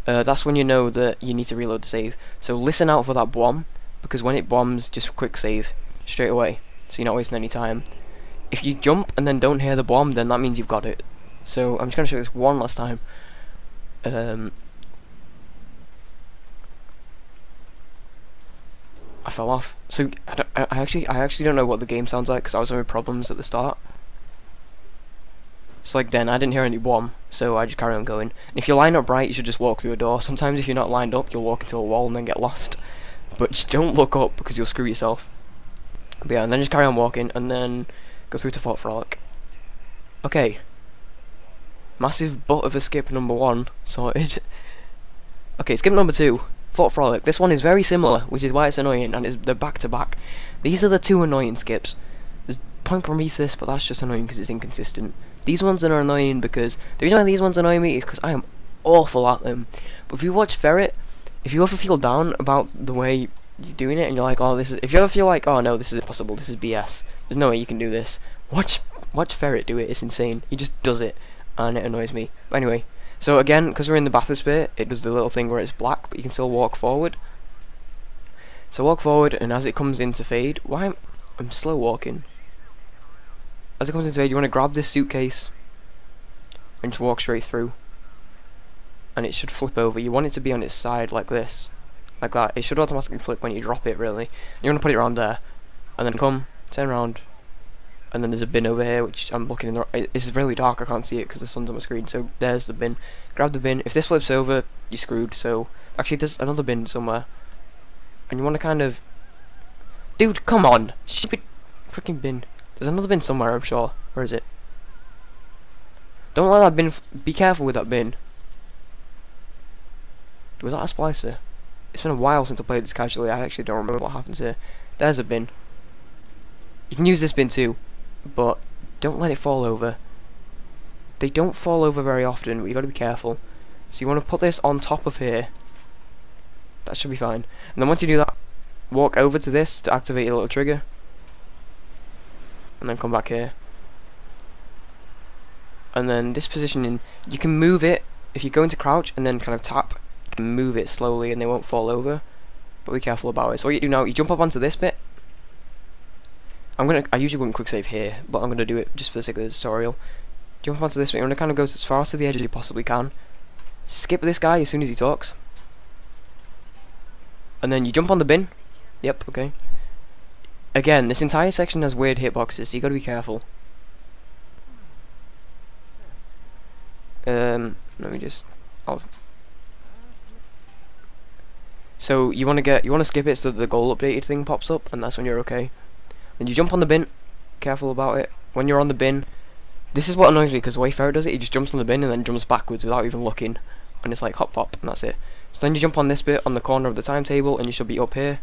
That's when you know that you need to reload the save. So listen out for that BWOM, because when it bombs, just quick save straight away, so you're not wasting any time. If you jump and then don't hear the bomb, then that means you've got it. So I'm just going to show this one last time. I fell off. So I actually don't know what the game sounds like, because I was having problems at the start. So like then I didn't hear any bomb, so I just carry on going. And if you line up right, you should just walk through a door. Sometimes if you're not lined up, you'll walk into a wall and then get lost. But just don't look up, because you'll screw yourself. But yeah, and then just carry on walking, and then go through to Fort Frolic. Okay. Massive butt of a skip number 1 sorted. Okay, skip number 2. Fort Frolic. This one is very similar, which is why it's annoying, and they're back to back. These are the 2 annoying skips. There's Point Prometheus, but that's just annoying because it's inconsistent. These ones are annoying because the reason why these ones annoy me is because I am awful at them. But if you watch Ferret, if you ever feel down about the way you're doing it and you're like, oh, this is, if you ever feel like, oh no, this is impossible, this is BS, there's no way you can do this, watch Ferret do it. It's insane. He just does it, and it annoys me. But anyway, so again, because we're in the bathysphere, it does the little thing where it's black, but you can still walk forward. So walk forward, and as it comes into fade, I'm slow walking. As it comes into fade, you want to grab this suitcase and just walk straight through, and it should flip over. You want it to be on its side like this, like that. It should automatically flip when you drop it, really. You want to put it around there, and then come, turn around, and then there's a bin over here, which I'm looking in the right. It's really dark, I can't see it because the sun's on my screen. So there's the bin. Grab the bin. If this flips over, you're screwed. So actually, there's another bin somewhere, and you want to kind of, dude, come on, stupid freaking bin. There's another bin somewhere, I'm sure. Where is it? Don't let that bin. Be careful with that bin. Was that a splicer? It's been a while since I played this casually. I actually don't remember what happens here. There's a bin. You can use this bin too, but don't let it fall over. They don't fall over very often, but you got to be careful. So you want to put this on top of here. That should be fine. And then once you do that, walk over to this to activate your little trigger, and then come back here. And then this positioning, you can move it if you go into crouch and then kind of tap. You can move it slowly and they won't fall over, but be careful about it. So what you do now, you jump up onto this bit. I usually wouldn't quick save here, but I'm gonna do it just for the sake of the tutorial. Jump onto this bit. You're gonna kind of go as far to the edge as you possibly can. Skip this guy as soon as he talks, and then you jump on the bin. Yep, okay. Again, this entire section has weird hitboxes, so you gotta be careful. Let me just. So you want to skip it so that the goal updated thing pops up, and that's when you're okay. Then you jump on the bin. Careful about it. When you're on the bin, this is what annoys me because the way Ferret does it, he just jumps on the bin and then jumps backwards without even looking, and it's like hop pop, and that's it. So then you jump on this bit on the corner of the timetable, and you should be up here.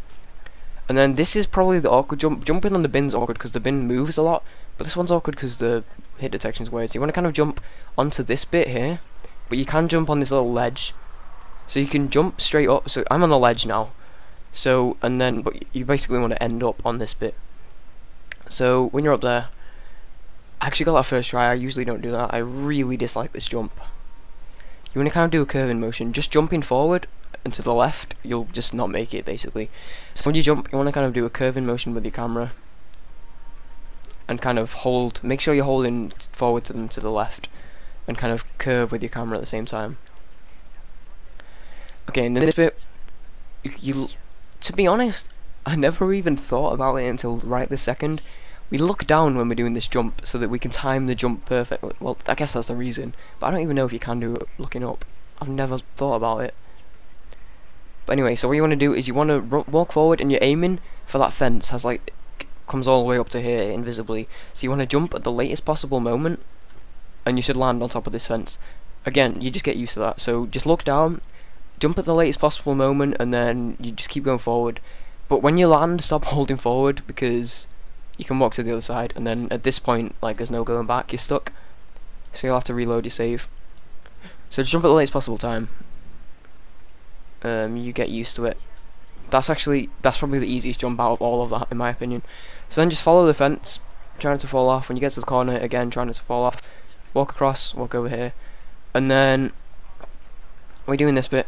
And then this is probably the awkward jump. Jumping on the bin's awkward because the bin moves a lot, But this one's awkward because the hit detection is weird. So you want to kind of jump onto this bit here, but you can jump on this little ledge. So you can jump straight up. So I'm on the ledge now. So, and then, but you basically want to end up on this bit. So when you're up there, I actually got that first try. I usually don't do that. I really dislike this jump. You want to kind of do a curving motion. Just jumping forward and to the left, you'll just not make it, basically. So when you jump, you want to kind of do a curving motion with your camera. And kind of hold, make sure you're holding forward to them to the left. And kind of curve with your camera at the same time. Okay, and then this bit, you to be honest, I never even thought about it until right this second. We look down when we're doing this jump so that we can time the jump perfectly. Well, I guess that's the reason. But I don't even know if you can do it looking up. I've never thought about it. But anyway, so what you want to do is you want to walk forward and you're aiming for that fence. Has like, comes all the way up to here invisibly. So you want to jump at the latest possible moment. And you should land on top of this fence. Again, you just get used to that. So just look down. Jump at the latest possible moment and then you just keep going forward. But when you land, stop holding forward because you can walk to the other side, and then at this point, like, there's no going back, you're stuck. So you'll have to reload your save. So just jump at the latest possible time. You get used to it. That's probably the easiest jump out of all of that, in my opinion. So then just follow the fence, try not to fall off. When you get to the corner, again, try not to fall off. Walk across, walk over here. And then, we're doing this bit.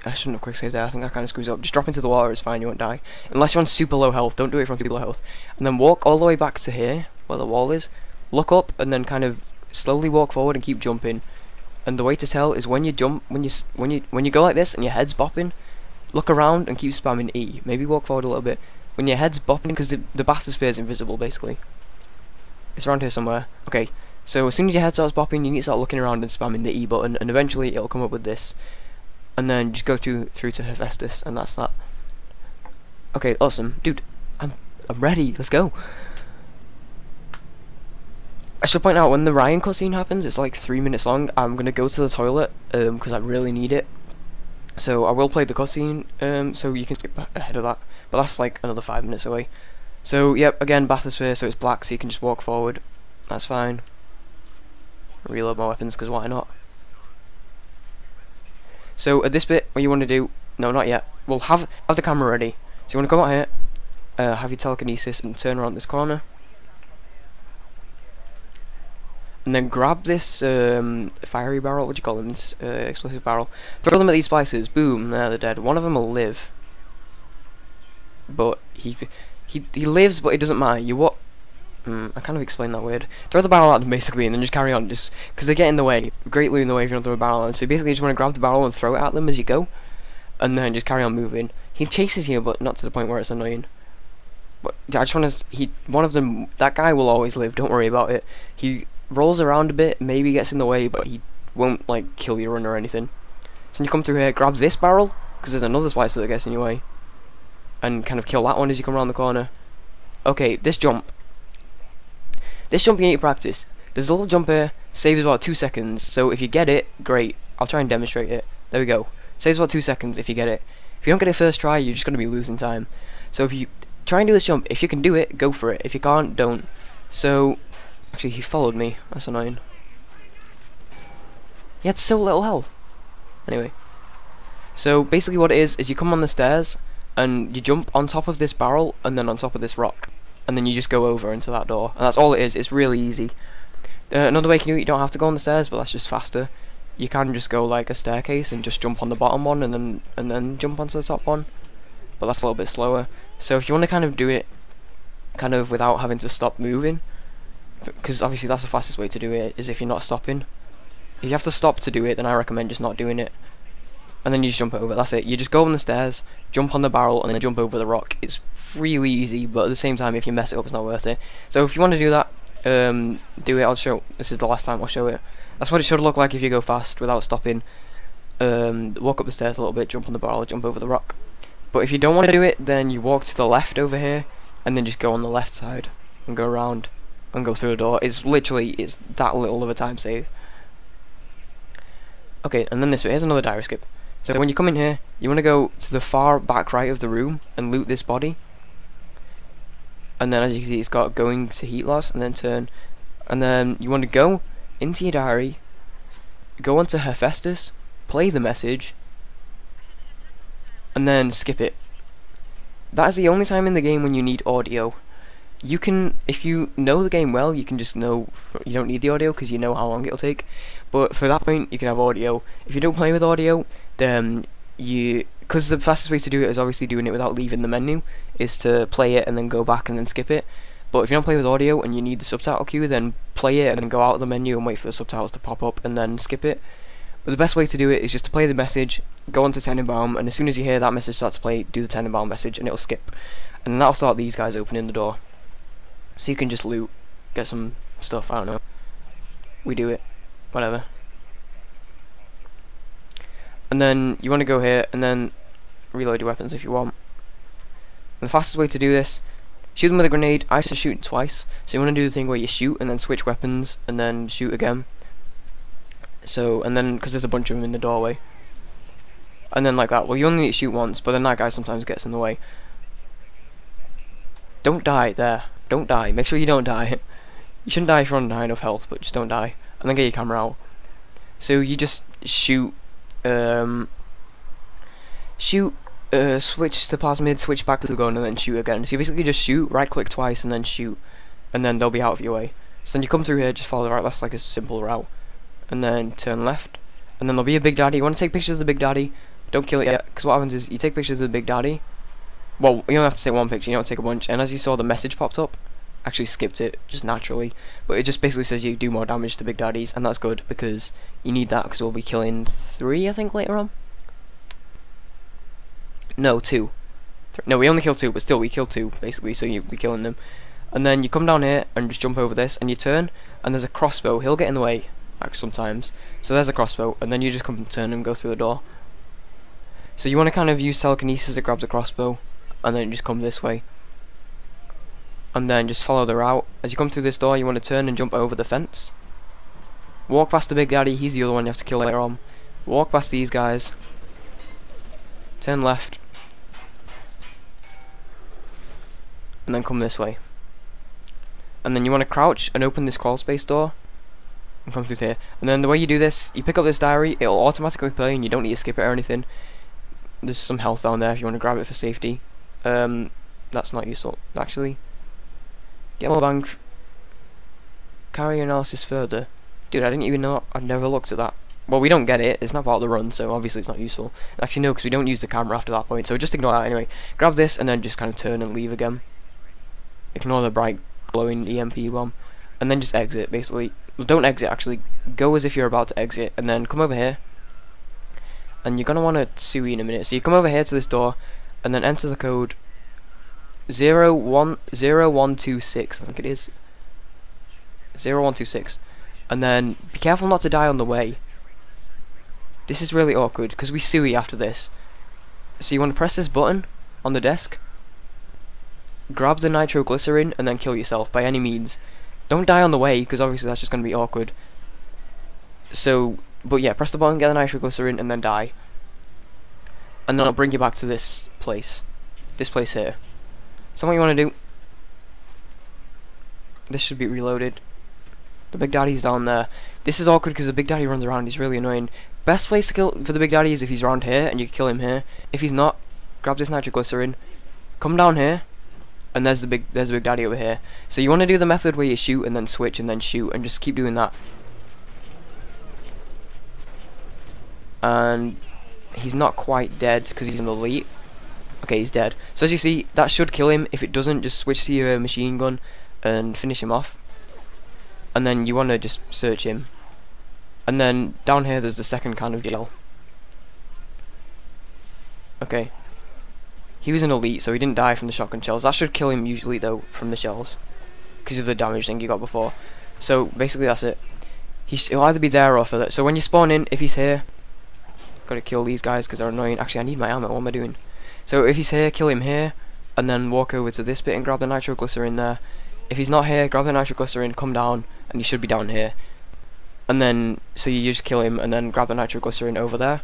I shouldn't have quick saved there, I think that kind of screws up. Just drop into the water, it's fine, you won't die. Unless you're on super low health, don't do it from super low health. And then walk all the way back to here, where the wall is. Look up, and then kind of slowly walk forward and keep jumping. And the way to tell is when you jump, when you go like this and your head's bopping, look around and keep spamming E. Maybe walk forward a little bit. When your head's bopping, because the bathysphere is invisible, basically. It's around here somewhere. Okay, so as soon as your head starts bopping, you need to start looking around and spamming the E button, and eventually it'll come up with this. And then just go through to Hephaestus, and that's that. Okay, awesome, dude. I'm ready. Let's go. I should point out when the Ryan cutscene happens, it's like 3 minutes long. I'm gonna go to the toilet because I really need it. So I will play the cutscene so you can skip ahead of that. But that's like another 5 minutes away. So yep, again bathysphere, so it's black, so you can just walk forward. That's fine. Reload my weapons because why not? So at this bit, what you want to do, no, not yet. We'll have the camera ready. So you want to come out here, have your telekinesis, and turn around this corner, and then grab this fiery barrel. What do you call them? This explosive barrel. Throw them at these spices. Boom! There, they're dead. One of them will live, but he lives, but it doesn't matter. You what? I kind of explained that weird. Throw the barrel at them basically, and then just carry on, just because they get in the way, greatly in the way if you don't throw a barrel at them. So you basically just want to grab the barrel and throw it at them as you go, and then just carry on moving. He chases you, but not to the point where it's annoying. But I just want to. One of them, that guy will always live. Don't worry about it. He rolls around a bit, maybe gets in the way, but he won't like kill your run or anything. So you come through here, grabs this barrel because there's another splicer that gets in your way, and kind of kill that one as you come around the corner. Okay, this jump. This jump you need to practice. There's a little jump here, saves about 2 seconds, so if you get it, great. I'll try and demonstrate it. There we go. Saves about 2 seconds if you get it. If you don't get it first try, you're just going to be losing time. So if you try and do this jump, if you can do it, go for it. If you can't, don't. So, actually he followed me, that's annoying. He had so little health. Anyway. So basically what it is you come on the stairs, and you jump on top of this barrel, and then on top of this rock. And then you just go over into that door, and that's all it is. It's really easy. Another way you can do it, you don't have to go on the stairs, but that's just faster. You can just go like a staircase and just jump on the bottom one, and then jump onto the top one. But that's a little bit slower. So if you want to kind of do it, kind of without having to stop moving, because obviously that's the fastest way to do it, is if you're not stopping. If you have to stop to do it, then I recommend just not doing it. And then you just jump over. That's it. You just go on the stairs, jump on the barrel, and then jump over the rock. It's really easy, but at the same time, if you mess it up, it's not worth it. So if you want to do that, do it. I'll show. This is the last time I'll show it. That's what it should look like if you go fast without stopping. Walk up the stairs a little bit, jump on the barrel, jump over the rock. But if you don't want to do it, then you walk to the left over here, and then just go on the left side and go around and go through the door. It's that little of a time save. Okay, and then this way. Here's another diary skip. So when you come in here, you want to go to the far back right of the room and loot this body. and then as you can see, it's got going to heat loss, and then turn, and then you want to go into your diary, go onto Hephaestus, play the message, and then skip it. That is the only time in the game when you need audio. You can, if you know the game well, you can just know you don't need the audio because you know how long it'll take. But for that point, you can have audio. If you don't play with audio, then because the fastest way to do it is obviously doing it without leaving the menu, is to play it and then go back and then skip it. But if you don't play with audio and you need the subtitle cue, then play it and then go out of the menu and wait for the subtitles to pop up and then skip it. But the best way to do it is just to play the message, go onto Tenenbaum, and as soon as you hear that message start to play, do the Tenenbaum message and it'll skip. And then that'll start these guys opening the door. So you can just loot, get some stuff, I don't know. We do it, whatever. And then you want to go here and then reload your weapons if you want. And the fastest way to do this, shoot them with a grenade. I used to shoot twice, so you want to do the thing where you shoot and then switch weapons and then shoot again. So, and then, because there's a bunch of them in the doorway. And then like that, well you only need to shoot once, but then that guy sometimes gets in the way. Don't die there. Don't die. Make sure you don't die. You shouldn't die if you're on high enough health, but just don't die. And then get your camera out. So you just shoot, switch to plasmid, switch back to the gun, and then shoot again. So you basically just shoot, right click twice, and then shoot. And then they'll be out of your way. So then you come through here, just follow the right, that's like a simple route. And then turn left. And then there'll be a Big Daddy. You want to take pictures of the Big Daddy. Don't kill it yet, because what happens is you take pictures of the Big Daddy. Well, you don't have to take one picture, you don't take a bunch. And as you saw, the message popped up. Actually skipped it, just naturally. But it just basically says you do more damage to Big Daddies, and that's good, because you need that, because we'll be killing 3, I think, later on. No, 2. No, we only killed 2, but still, we killed 2, basically, so you'll be killing them. And then you come down here, and just jump over this, and you turn, and there's a crossbow. He'll get in the way, actually, sometimes. So there's a crossbow, and then you just come and turn and go through the door. So you want to kind of use telekinesis to grab the crossbow, and then just come this way. And then just follow the route. As you come through this door, you want to turn and jump over the fence. Walk past the Big Daddy, he's the other one you have to kill later on. Walk past these guys. Turn left. And then come this way. And then you want to crouch and open this crawl space door. And come through here. And then the way you do this, you pick up this diary, it'll automatically play and you don't need to skip it or anything. There's some health down there if you want to grab it for safety. That's not useful. Actually, get more bank. Carry your analysis further. Dude, I didn't even know. I've never looked at that. Well, we don't get it. It's not part of the run, so obviously it's not useful. Actually, no, because we don't use the camera after that point. So just ignore that anyway. Grab this and then just kind of turn and leave again. Ignore the bright glowing EMP bomb, and then just exit. Basically, well, don't exit. Actually, go as if you're about to exit, and then come over here. And you're gonna want to SUI in a minute. So you come over here to this door, and then enter the code 010126. I think it is 0126. And then be careful not to die on the way. This is really awkward because we SUI after this. So you want to press this button on the desk, grab the nitroglycerin, and then kill yourself by any means. Don't die on the way because obviously that's just going to be awkward. So, but yeah, press the button, get the nitroglycerin, and then die. And then I'll bring you back to this place. This place here. So what you want to do, this should be reloaded. The Big Daddy's down there. This is awkward because the Big Daddy runs around, he's really annoying. Best place to kill for the Big Daddy is if he's around here and you can kill him here. If he's not, grab this nitroglycerin, come down here, and there's the Big Daddy over here. So you want to do the method where you shoot and then switch and then shoot and just keep doing that. And he's not quite dead because he's an elite. Okay, he's dead. So as you see, that should kill him. If it doesn't, just switch to your machine gun and finish him off. And then you want to just search him. And then down here there's the second kind of gel. Okay. He was an elite, so he didn't die from the shotgun shells. That should kill him usually though, from the shells, because of the damage thing you got before. So basically that's it. He'll either be there or further. So when you spawn in, if he's here, gotta kill these guys because they're annoying. Actually, I need my ammo. What am I doing? So if he's here, kill him here, and then walk over to this bit and grab the nitroglycerin there. If he's not here, grab the nitroglycerin, come down, and he should be down here. And then, so you just kill him, and then grab the nitroglycerin over there.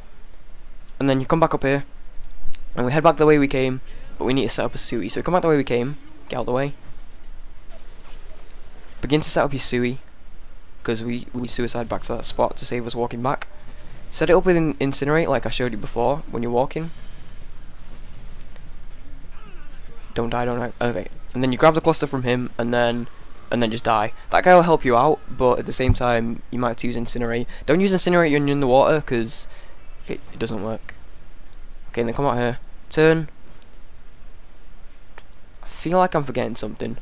And then you come back up here, and we head back the way we came, but we need to set up a SUI. So come back the way we came, get out of the way, begin to set up your Sui, because we suicide back to that spot to save us walking back. Set it up with Incinerate like I showed you before when you're walking. Don't die, don't die. Okay. And then you grab the cluster from him, and then just die. That guy will help you out, but at the same time, you might have to use Incinerate. Don't use Incinerate when you're in the water, because it doesn't work. Okay, then come out here. Turn. I feel like I'm forgetting something.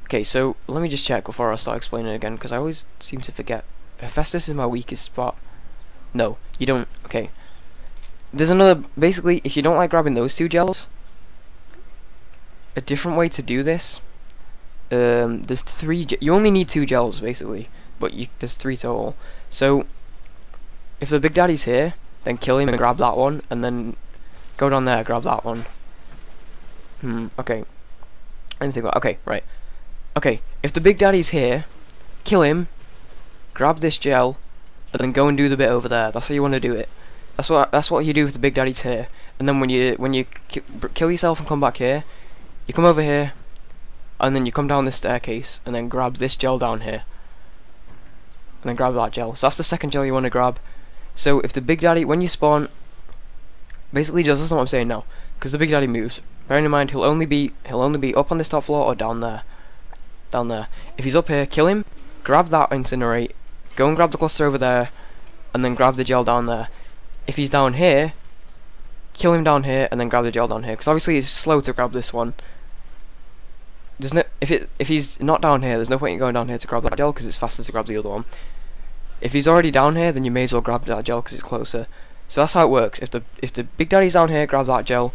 Okay, so let me just check before I start explaining it again, because I always seem to forget. Hephaestus is my weakest spot. No, you don't. Okay. There's another. Basically, if you don't like grabbing those two gels, a different way to do this. There's 3. You only need 2 gels basically, but there's 3 total. So if the Big Daddy's here, then kill him and grab that one, and then go down there, grab that one. Okay. Let me think. Okay, right. Okay, if the Big Daddy's here, kill him, grab this gel, and then go and do the bit over there. That's how you want to do it. That's what you do with the Big Daddy's here. And then when you kill yourself and come back here, you come over here, and then you come down this staircase, and then grab this gel down here, and then grab that gel. So that's the second gel you want to grab. So if the Big Daddy, when you spawn, basically just listen to what I'm saying now, because the Big Daddy moves. Bearing in mind he'll only be up on this top floor or down there. Down there. If he's up here, kill him, grab that Incinerate, go and grab the cluster over there, and then grab the gel down there. If he's down here, kill him down here, and then grab the gel down here, because obviously it's slow to grab this one. There's no if he's not down here, there's no point in going down here to grab that gel, because it's faster to grab the other one. If he's already down here, then you may as well grab that gel because it's closer. So that's how it works. If the Big Daddy's down here, grab that gel,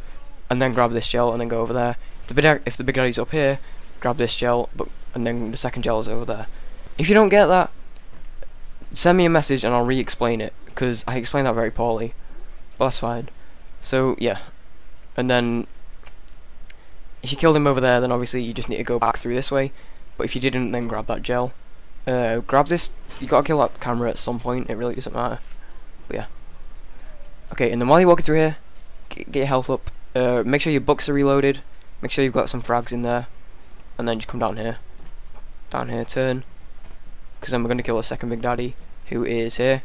and then grab this gel, and then go over there. If the Big Daddy's up here, grab this gel, and then the second gel is over there. If you don't get that, send me a message and I'll re-explain it, because I explained that very poorly. But that's fine. So yeah, and then if you killed him over there, then obviously you just need to go back through this way. But if you didn't, then grab that gel. Grab this. You gotta kill that camera at some point. It really doesn't matter. But yeah. Okay, and then while you're walking through here, get your health up. Make sure your books are reloaded. Make sure you've got some frags in there, and then just come down here. Down here, turn. Because then we're gonna kill a second Big Daddy, who is here.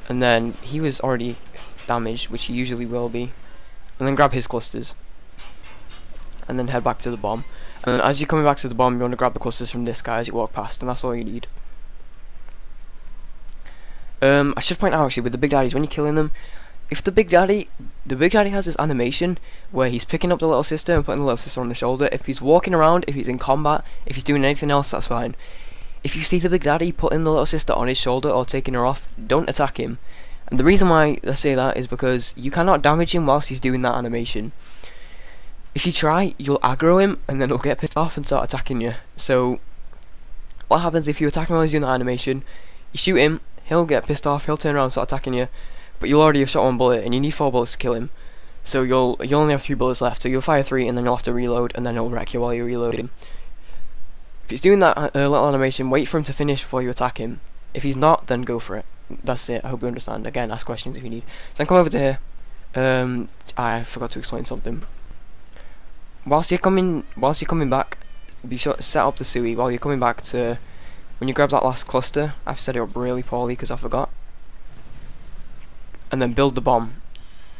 And then he was already damaged, which he usually will be. And then grab his clusters. And then head back to the bomb. And then as you're coming back to the bomb, you want to grab the clusters from this guy as you walk past, and that's all you need. I should point out actually with the Big Daddies, when you're killing them, if the Big Daddy has this animation where he's picking up the little sister and putting the little sister on the shoulder. If he's walking around, if he's in combat, if he's doing anything else, that's fine. If you see the Big Daddy putting the little sister on his shoulder or taking her off, don't attack him. And the reason why I say that is because you cannot damage him whilst he's doing that animation. If you try, you'll aggro him, and then he'll get pissed off and start attacking you. So, what happens if you attack him while he's doing that animation? You shoot him, he'll get pissed off, he'll turn around and start attacking you, but you'll already have shot 1 bullet, and you need 4 bullets to kill him. So you'll only have 3 bullets left, so you'll fire 3, and then you'll have to reload, and then he'll wreck you while you're reloading. If he's doing that little animation, wait for him to finish before you attack him. If he's not, then go for it. That's it, I hope you understand. Again, ask questions if you need. So then come over to here. I forgot to explain something. Whilst you're coming back, be sure to set up the Sui while you're coming back to. When you grab that last cluster, I've set it up really poorly because I forgot. And then build the bomb.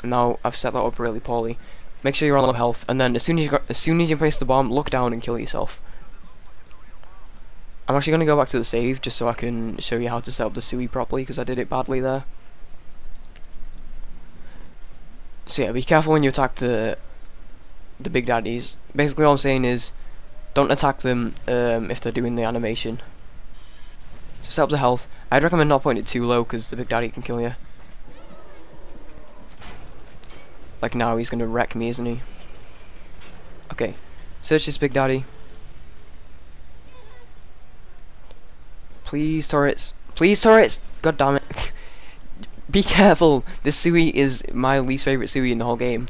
And now I've set that up really poorly. Make sure you're on low health, and then as soon as you place the bomb, look down and kill yourself. I'm actually gonna go back to the save just so I can show you how to set up the Sui properly because I did it badly there. So yeah, be careful when you attack the Big Daddies. Basically all I'm saying is don't attack them if they're doing the animation. So set up the health. I'd recommend not putting it too low because the Big Daddy can kill you. Like now he's gonna wreck me, isn't he? Okay, search this Big Daddy. Please turrets. Please turrets! God damn it. Be careful. This Sui is my least favourite Sui in the whole game.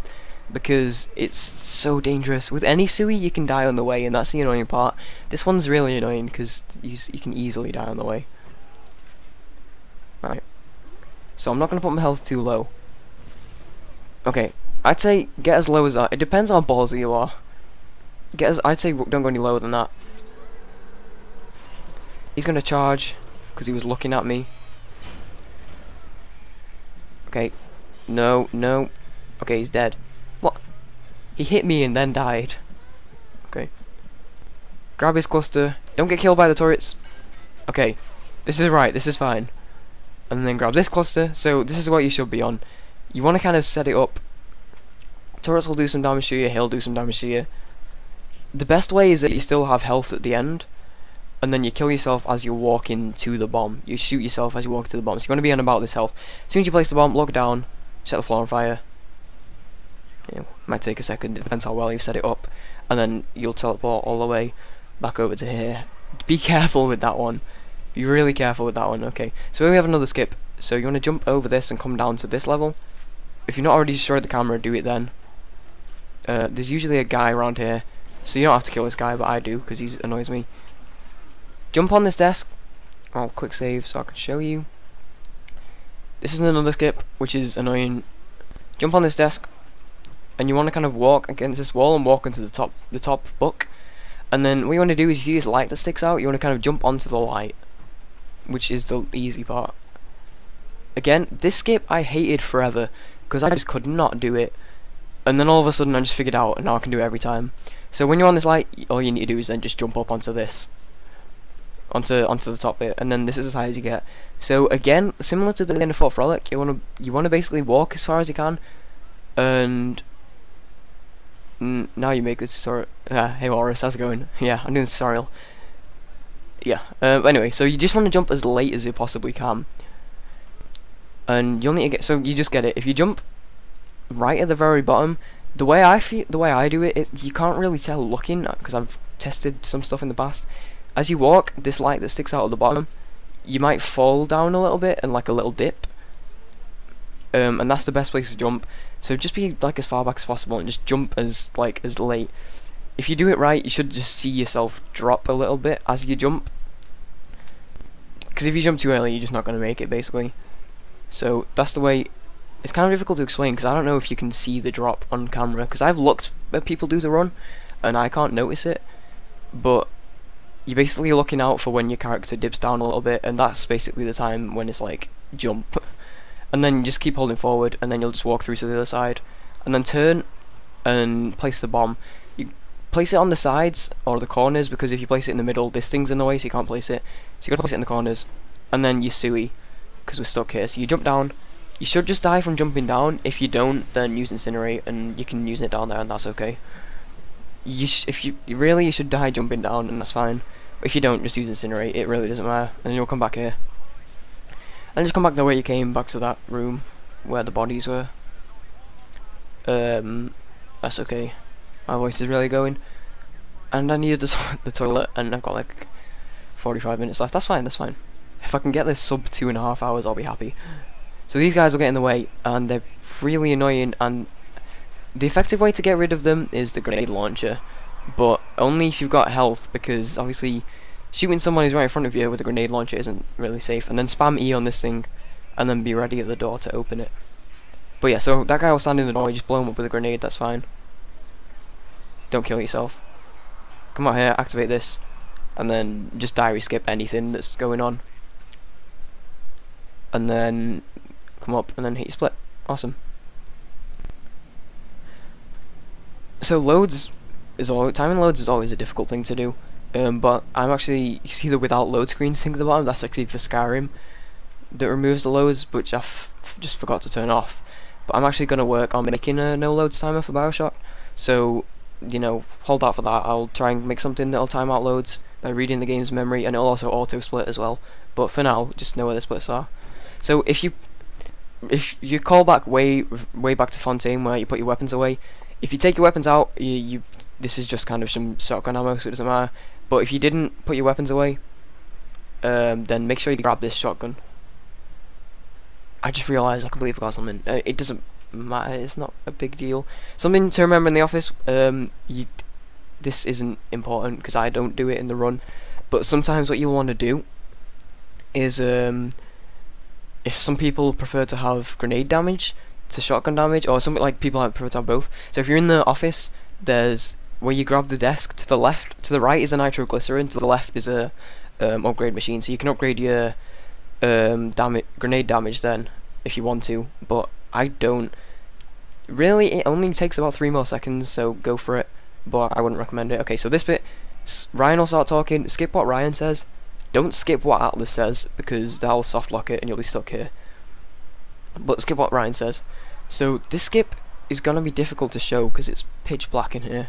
Because it's so dangerous. With any Sui you can die on the way, and that's the annoying part. This one's really annoying because you can easily die on the way. Right. So I'm not going to put my health too low. Okay. I'd say get as low as that. It depends how ballsy you are. I'd say don't go any lower than that. He's gonna charge because he was looking at me. Okay. No, no. Okay, he's dead. What? He hit me and then died. Okay. Grab his cluster. Don't get killed by the turrets. Okay. This is right. This is fine. And then grab this cluster. So this is what you should be on. You want to kind of set it up. Turrets will do some damage to you. He'll do some damage to you. The best way is that you still have health at the end. And then you kill yourself as you're walking to the bomb. You shoot yourself as you walk to the bomb. So you're going to be on about this health. As soon as you place the bomb, look down. Set the floor on fire. Might take a second. It depends how well you've set it up. And then you'll teleport all the way back over to here. Be careful with that one. Be really careful with that one. Okay. So we have another skip. So you want to jump over this and come down to this level. If you're not already destroyed the camera, do it then. There's usually a guy around here. So you don't have to kill this guy, but I do because he annoys me. Jump on this desk. I'll quick save so I can show you. This is another skip, which is annoying. Jump on this desk, and you want to kind of walk against this wall and walk into the top book. And then what you want to do is, you see this light that sticks out. You want to kind of jump onto the light, which is the easy part. Again, this skip I hated forever because I just could not do it. And then all of a sudden I just figured out, and now I can do it every time. So when you're on this light, all you need to do is then just jump up onto this. Onto the top bit, and then this is as high as you get. So again, similar to the end of Frolic, you wanna basically walk as far as you can, and now you make this tutorial. Hey Walrus, how's it going? Yeah, I'm doing this tutorial. Yeah. Anyway, so you just want to jump as late as you possibly can, and you'll need to get. So you just get it. If you jump right at the very bottom, the way I do it, you can't really tell looking because I've tested some stuff in the past. As you walk, this light that sticks out at the bottom, you might fall down a little bit and like a little dip. And that's the best place to jump. So just be like as far back as possible and just jump as late. If you do it right, you should just see yourself drop a little bit as you jump. Because if you jump too early, you're just not going to make it basically. So that's the way. It's kind of difficult to explain because I don't know if you can see the drop on camera. Because I've looked at people do the run and I can't notice it. But you're basically looking out for when your character dips down a little bit, and that's basically the time when it's like jump. And then you just keep holding forward, and then you'll just walk through to the other side, and then turn and place the bomb. You place it on the sides or the corners, because if you place it in the middle, this thing's in the way, so you can't place it. So you gotta place it in the corners, and then you sui, because we're stuck here. So you jump down. You should just die from jumping down. If you don't, then use Incinerate, and you can use it down there, and that's okay. You should die jumping down, and that's fine. If you don't, just use Incinerate, it really doesn't matter, and then you'll come back here. And just come back the way you came, back to that room where the bodies were. That's okay. My voice is really going. And I needed the toilet, and I've got like 45 minutes left. That's fine, that's fine. If I can get this sub 2.5 hours, I'll be happy. So these guys will get in the way, and they're really annoying, and the effective way to get rid of them is the grenade launcher. But only if you've got health, because obviously shooting someone who's right in front of you with a grenade launcher isn't really safe. And then spam E on this thing, and then be ready at the door to open it. But yeah, so that guy will stand in the door, you just blow him up with a grenade, that's fine. Don't kill yourself. Come out here, activate this, and then just diary skip anything that's going on. And then come up and then hit your split. Awesome. So timing loads is always a difficult thing to do, but I'm actually, you see the without load screen thing at the bottom, that's actually for Skyrim, that removes the loads, which I just forgot to turn off. But I'm actually going to work on making a no loads timer for Bioshock, so, you know, hold out for that. I'll try and make something that'll time out loads by reading the game's memory, and it'll also auto split as well, but for now, just know where the splits are. So if you call back way back to Fontaine where you put your weapons away, if you take your weapons out, this is just kind of some shotgun ammo, so it doesn't matter. But if you didn't put your weapons away, then make sure you grab this shotgun. I just realised I completely forgot something. It doesn't matter, it's not a big deal. Something to remember in the office, this isn't important because I don't do it in the run, but sometimes what you'll want to do is, if some people prefer to have grenade damage to shotgun damage, or something like people prefer to have both. So if you're in the office, there's where you grab the desk. To the left, to the right is a nitroglycerin. To the left is a upgrade machine. So you can upgrade your grenade damage then if you want to. But I don't. Really, it only takes about 3 more seconds. So go for it. But I wouldn't recommend it. Okay, so this bit, Ryan will start talking. Skip what Ryan says. Don't skip what Atlas says because that'll soft lock it and you'll be stuck here. But skip what Ryan says. So this skip is gonna be difficult to show because it's pitch black in here.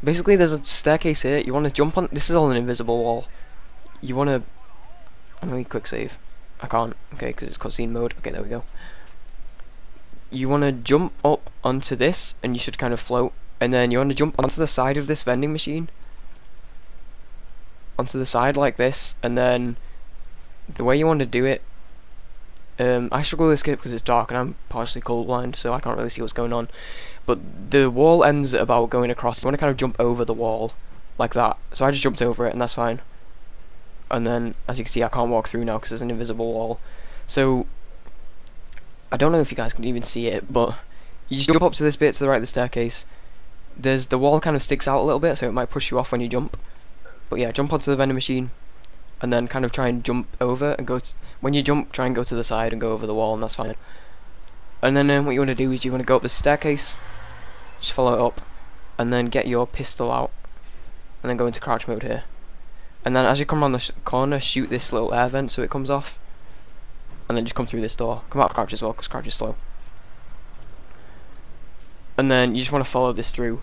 Basically, there's a staircase here. You want to jump on. This is all an invisible wall. You want to. I'm gonna quick save. I can't. Okay, because it's cutscene mode. Okay, there we go. You want to jump up onto this, and you should kind of float. And then you want to jump onto the side of this vending machine. Onto the side like this, and then the way you want to do it. I struggle with this skip because it's dark and I'm partially colorblind, so I can't really see what's going on. But the wall ends at about going across. You want to kind of jump over the wall like that. So I just jumped over it, and that's fine. And then, as you can see, I can't walk through now because there's an invisible wall. So I don't know if you guys can even see it, but you just jump up to this bit to the right of the staircase. There's the wall kind of sticks out a little bit, so it might push you off when you jump. But yeah, jump onto the vending machine, and then kind of try and jump over and go. When you jump, try and go to the side and go over the wall, and that's fine. And then what you want to do is you want to go up the staircase, just follow it up, and then get your pistol out, and then go into crouch mode here. And then as you come around the corner, shoot this little air vent so it comes off, and then just come through this door. Come out of crouch as well, because crouch is slow. And then you just want to follow this through,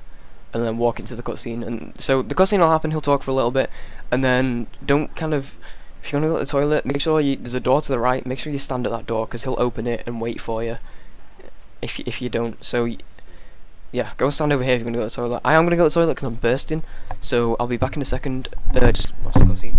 and then walk into the cutscene. And so the cutscene will happen. He'll talk for a little bit, and then don't kind of. If you're gonna go to the toilet, make sure there's a door to the right. Make sure you stand at that door because he'll open it and wait for you. If you don't, so yeah, go stand over here if you're gonna go to the toilet. I am gonna go to the toilet because I'm bursting, so I'll be back in a second. Just watch the cutscene.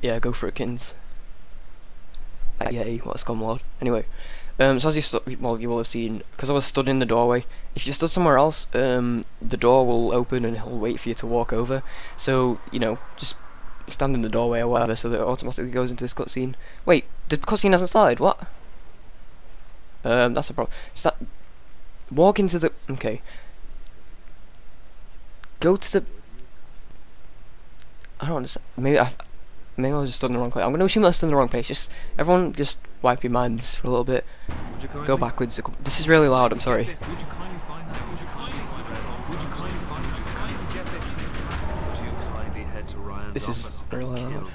Yeah, go for it, kittens. Yay, what a scumlord. Anyway, so as you will have seen, because I was stood in the doorway. If you stood somewhere else, the door will open and he'll wait for you to walk over. So, you know, just stand in the doorway or whatever so that it automatically goes into this cutscene. Wait, the cutscene hasn't started, what? That's a problem. Walk into the... Okay. Go to the... I don't understand. Maybe I was just stood in the wrong place. I'm going to assume I was stood in the wrong place. Just everyone, just wipe your minds for a little bit. Go backwards. This is really loud. I'm sorry. This is really loud.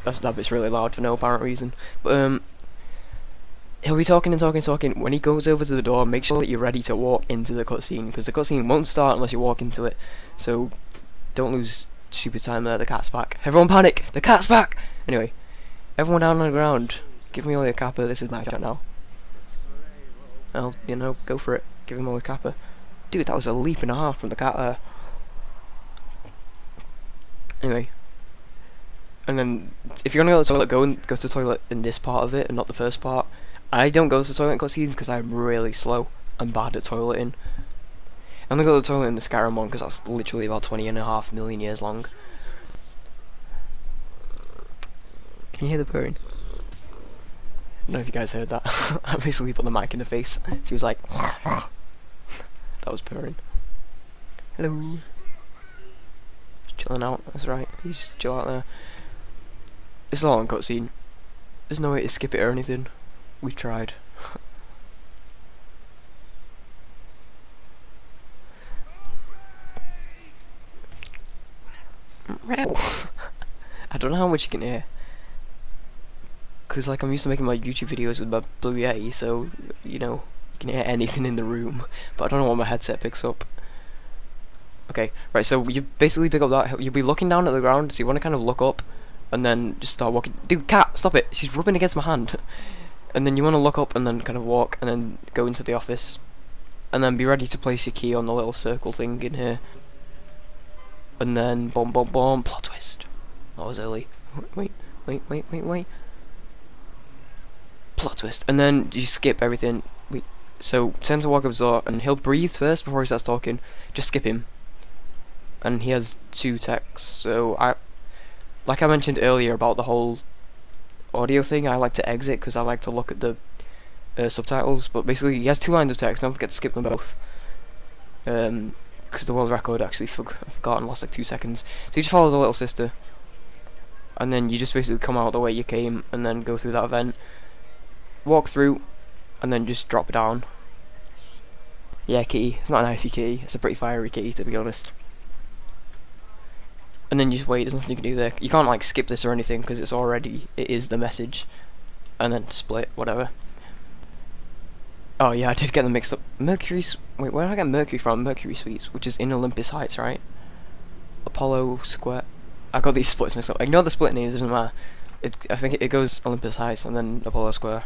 That bit's really loud for no apparent reason. But he'll be talking and talking and talking. When he goes over to the door, make sure that you're ready to walk into the cutscene because the cutscene won't start unless you walk into it. So don't lose stupid time there. The cat's back. Everyone panic! The cat's back! Anyway, everyone down on the ground. Give me all your kappa. This is my shot now. Well, you know, go for it. Give him all the kappa. Dude, that was a leap and a half from the cat there. Anyway. And then, if you're gonna go to the toilet, go to the toilet in this part of it and not the first part. I don't go to the toilet in cutscenes because I'm really slow. I'm bad at toileting. I only got the toilet in the Skyrim one because that's literally about 20.5 million years long. Can you hear the purring? I don't know if you guys heard that. I basically put the mic in the face. She was like, that was purring. Hello. Just chilling out, that's right. You just chill out there. It's a long cutscene. There's no way to skip it or anything. We tried. I don't know how much you can hear. Because like I'm used to making my YouTube videos with my Blue Yeti, so you know you can hear anything in the room. But I don't know what my headset picks up. Okay, right. So you basically pick up that. You'll be looking down at the ground, so you want to kind of look up, and then just start walking. Dude, cat, stop it! She's rubbing against my hand. And then you want to look up and then kind of walk, and then go into the office, and then be ready to place your key on the little circle thing in here. And then boom, boom, boom, plot twist. That was early. Wait. Plot twist. And then you skip everything. So turn to walk up the door, and he'll breathe first before he starts talking. Just skip him. And he has 2 texts. So like I mentioned earlier about the whole audio thing, I like to exit because I like to look at the subtitles. But basically, he has 2 lines of text. Don't forget to skip them both. Because the world record actually forgotten, lost like 2 seconds. So you just follow the little sister, and then you just basically come out the way you came, and then go through that vent, walk through, and then just drop down. Yeah, kitty. It's not an icy kitty. It's a pretty fiery kitty, to be honest. And then you just wait. There's nothing you can do there. You can't like skip this or anything because it is the message, and then split whatever. Oh yeah, I did get them mixed up. Wait, where did I get Mercury from? Mercury Suites, which is in Olympus Heights, right? Apollo Square. I got these splits mixed up. Ignore the split names, it doesn't matter. I think it goes Olympus Heights and then Apollo Square.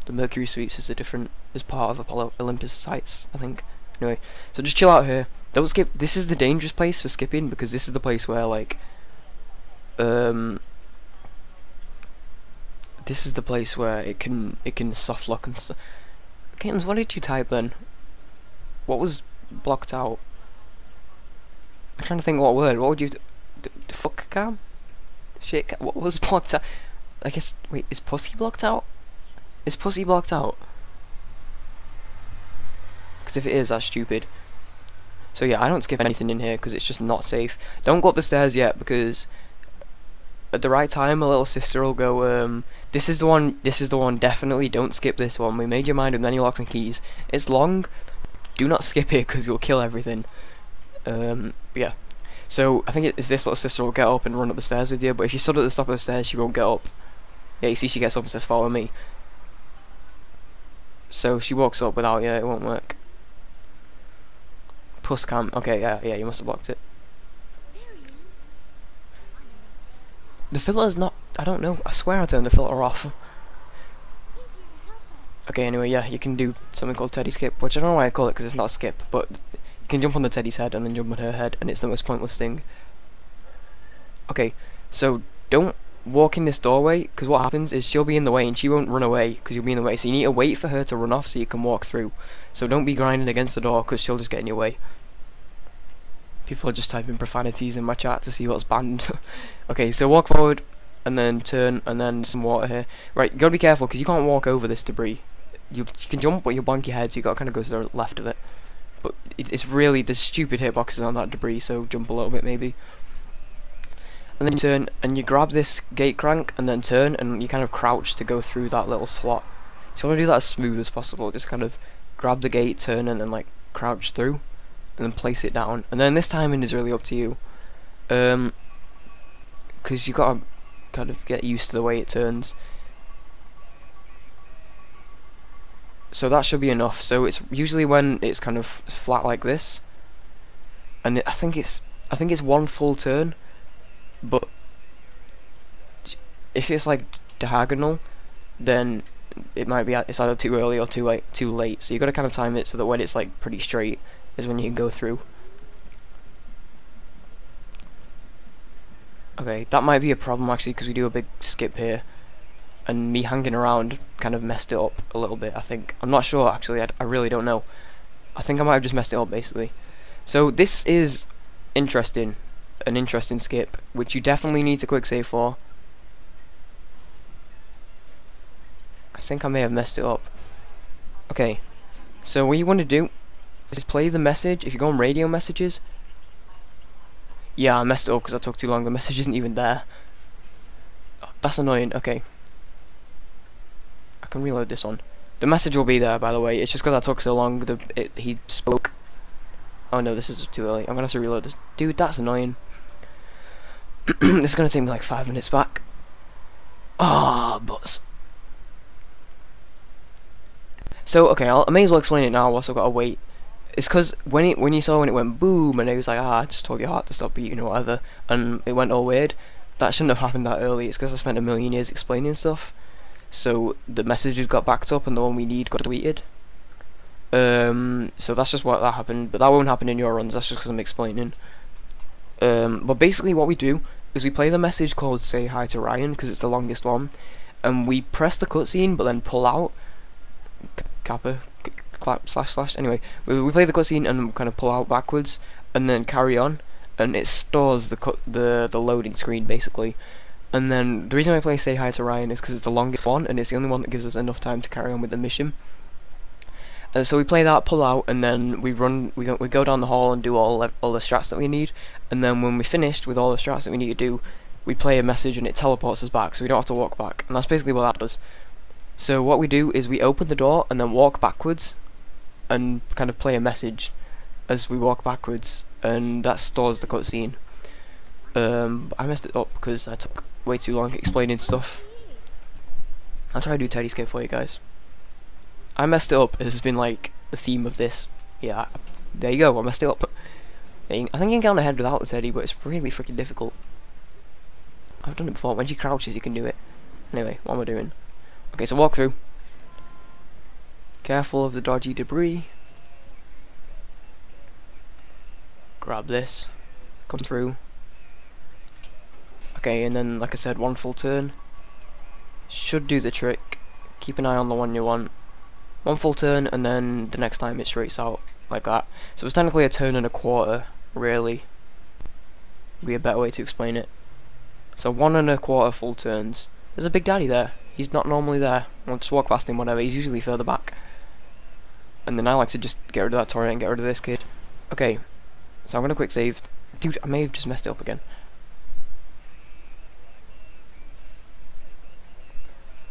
The Mercury Suites is part of Olympus Heights, I think. Anyway, so just chill out here. Don't skip. This is the dangerous place for skipping because this is the place where like, this is the place where it can soft lock and stuff. Kittens, what did you type then? What was blocked out? I'm trying to think what word. What would you... fuck cam? Shit, what was blocked out? I guess... Wait, is pussy blocked out? Is pussy blocked out? Because if it is, that's stupid. So yeah, I don't skip anything in here because it's just not safe. Don't go up the stairs yet because... at the right time, a little sister will go, this is the one, definitely don't skip this one. We made your mind with many locks and keys. It's long, do not skip it because you'll kill everything. Yeah. So, I think it's this little sister will get up and run up the stairs with you, but if you stood at the top of the stairs, she won't get up. Yeah, you see she gets up and says, follow me. So, she walks up without you, it won't work. Plus cam, okay, yeah, you must have blocked it. The filter's not... I don't know. I swear I turned the filter off. Okay, anyway, yeah, you can do something called Teddy Skip, which I don't know why I call it because it's not a skip, but you can jump on the Teddy's head and then jump on her head, and it's the most pointless thing. Okay, so don't walk in this doorway, because what happens is she'll be in the way and she won't run away because you'll be in the way, so you need to wait for her to run off so you can walk through. So don't be grinding against the door because she'll just get in your way. People are just typing profanities in my chat to see what's banned. Okay, so walk forward, and then turn, and then some water here. Right, you gotta be careful, because you can't walk over this debris. You can jump, but you'll bonk your head, so you gotta kind of go to the left of it. But it's really, there's stupid hitboxes on that debris, so jump a little bit maybe. And then you turn, and you grab this gate crank, and then turn, and you kind of crouch to go through that little slot. So you want to do that as smooth as possible, just kind of grab the gate, turn, and then like crouch through. And then place it down, and then this timing is really up to you, because you gotta kind of get used to the way it turns. So that should be enough. So it's usually when it's kind of flat like this, and I think it's one full turn, but if it's like diagonal, then it might be it's either too early or too late. So you gotta kind of time it so that when it's like pretty straight is when you can go through. Okay, that might be a problem actually because we do a big skip here, and me hanging around kind of messed it up a little bit, I think. I'm not sure actually, I really don't know. I think I might have just messed it up basically. So this is interesting, an interesting skip, which you definitely need to quick save for. I think I may have messed it up. Okay, so what you want to do is play the message. If you go on radio messages, yeah, I messed it up because I took too long. The message isn't even there. Oh, that's annoying. Okay, I can reload this one. The message will be there, by the way. It's just because I took so long. He spoke. Oh no, this is too early. I'm gonna have to reload this. Dude, that's annoying. This is gonna take me like 5 minutes back. Ah, butts. So okay, I may as well explain it now. Whilst I've got to wait. It's because when you saw when it went boom and it was like, I just told your heart to stop beating or whatever, and it went all weird. That shouldn't have happened that early. It's because I spent a million years explaining stuff. So the messages got backed up and the one we need got deleted. So that's just what that happened, but that won't happen in your runs. That's just because I'm explaining. But basically what we do is we play the message called "Say Hi to Ryan" because it's the longest one, and we press the cutscene but then pull out. Kappa, clap, slash. Anyway, we play the cutscene and kind of pull out backwards, and then carry on, and it stores the loading screen basically. And then the reason I play "Say Hi to Ryan" is because it's the longest one, and it's the only one that gives us enough time to carry on with the mission. So we play that, pull out, and then we go down the hall and do all the strats that we need. And then when we're finished with all the strats that we need to do, we play a message and it teleports us back, so we don't have to walk back. And that's basically what that does. So what we do is we open the door and then walk backwards, and kind of play a message as we walk backwards, and that stores the cutscene. I messed it up because I took way too long explaining stuff. I'll try to do Teddy Skip for you guys. I messed it up. It has been like the theme of this. Yeah, there you go. I messed it up. I think you can get on ahead without the Teddy, but it's really freaking difficult. I've done it before. When she crouches, you can do it. Anyway, what am I doing? Okay, so walk through. Careful of the dodgy debris. Grab this. Come through. Okay, and then, like I said, one full turn. Should do the trick. Keep an eye on the one you want. One full turn, and then the next time it straights out like that. So it's technically a turn and a quarter, really. Would be a better way to explain it. So 1 1/4 full turns. There's a Big Daddy there. He's not normally there. I'll just walk past him, whatever. He's usually further back. And then I like to just get rid of that turret and get rid of this kid. Okay, so I'm gonna quick save. Dude, I may have just messed it up again.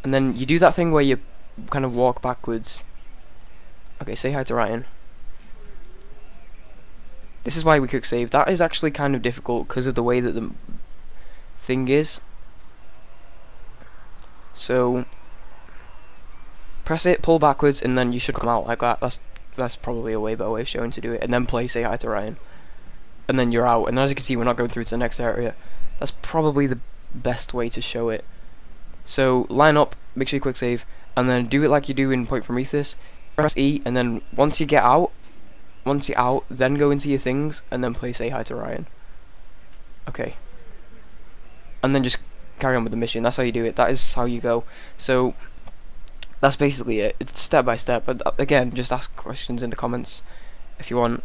And then you do that thing where you kind of walk backwards. Okay, say hi to Ryan. This is why we quick save. That is actually kind of difficult because of the way that the thing is. So press it, pull backwards, and then you should come out like that. That's probably a way better way of showing to do it. And then play say hi to Ryan, and then you're out. And as you can see, we're not going through to the next area. That's probably the best way to show it. So line up, make sure you quick save, and then do it like you do in Point Prometheus. Press E, and then once you're out, then go into your things, and then play say hi to Ryan. Okay. And then just carry on with the mission. That's how you do it. That is how you go. So that's basically it. It's step by step. But again, just ask questions in the comments if you want.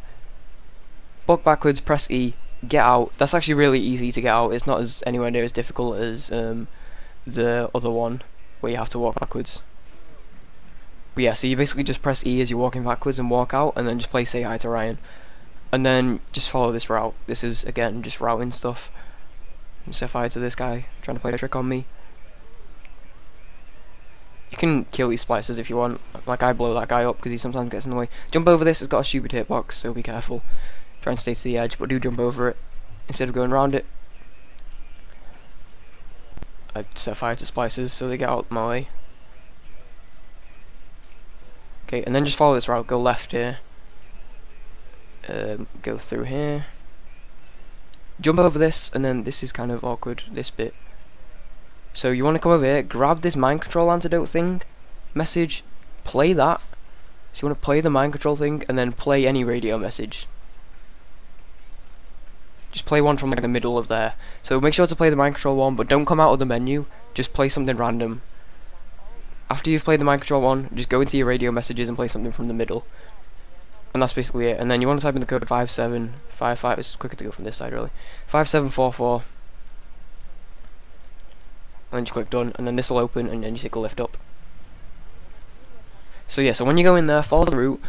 Walk backwards, press E, get out. That's actually really easy to get out. It's not as anywhere near as difficult as the other one where you have to walk backwards. But yeah, so you basically just press E as you're walking backwards and walk out, and then just play say hi to Ryan, and then just follow this route. This is again just routing stuff. Set fire to this guy trying to play a trick on me. You can kill these splicers if you want. Like I blow that guy up because he sometimes gets in the way. Jump over this. It's got a stupid hitbox, so be careful. Try and stay to the edge, but do jump over it instead of going around it. I set fire to splicers so they get out of my way. Okay, and then just follow this route. Go left here. Go through here. Jump over this, and then this is kind of awkward, this bit. So you want to come over here, grab this mind control antidote thing, message, play that. So you want to play the mind control thing, and then play any radio message. Just play one from like the middle of there. So make sure to play the mind control one, but don't come out of the menu, just play something random. After you've played the mind control one, just go into your radio messages and play something from the middle. and that's basically it. And then you want to type in the code 5755. It's quicker to go from this side really. 5744. And then you click done, and then this will open, and then you take a lift up. So yeah, so when you go in there, follow the route,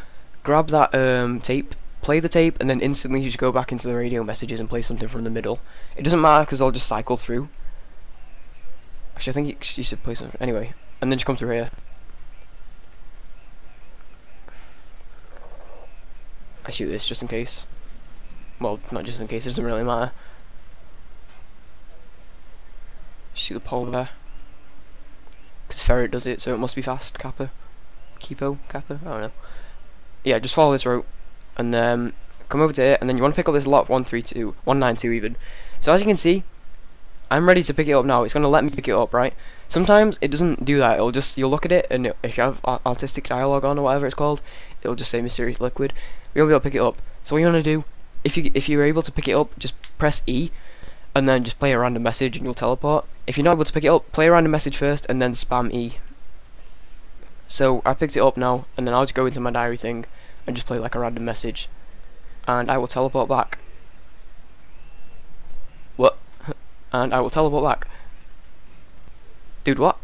grab that tape, play the tape, and then instantly you should go back into the radio messages and play something from the middle. It doesn't matter because I'll just cycle through. Actually, I think you should play something anyway, and then just come through here. I shoot this just in case. Well, not just in case, it doesn't really matter. Shoot the polar bear. Because Ferret does it, so it must be fast. Kappa? Kipo? Kappa? I don't know. Yeah, just follow this route, and then come over to it, and then you want to pick up this lot 132, 192 even. So as you can see, I'm ready to pick it up now. It's going to let me pick it up, right? Sometimes it doesn't do that. It'll just, you'll look at it, and if you have artistic dialogue on or whatever it's called, it'll just say mysterious liquid. We won't be able to pick it up. So what you want to do, if you're able to pick it up, just press E, and then just play a random message, and you'll teleport. If you're not able to pick it up, play a random message first, and then spam E. So I picked it up now, and then I'll just go into my diary thing, and just play like a random message, and I will teleport back. What? And I will teleport back. Dude, what?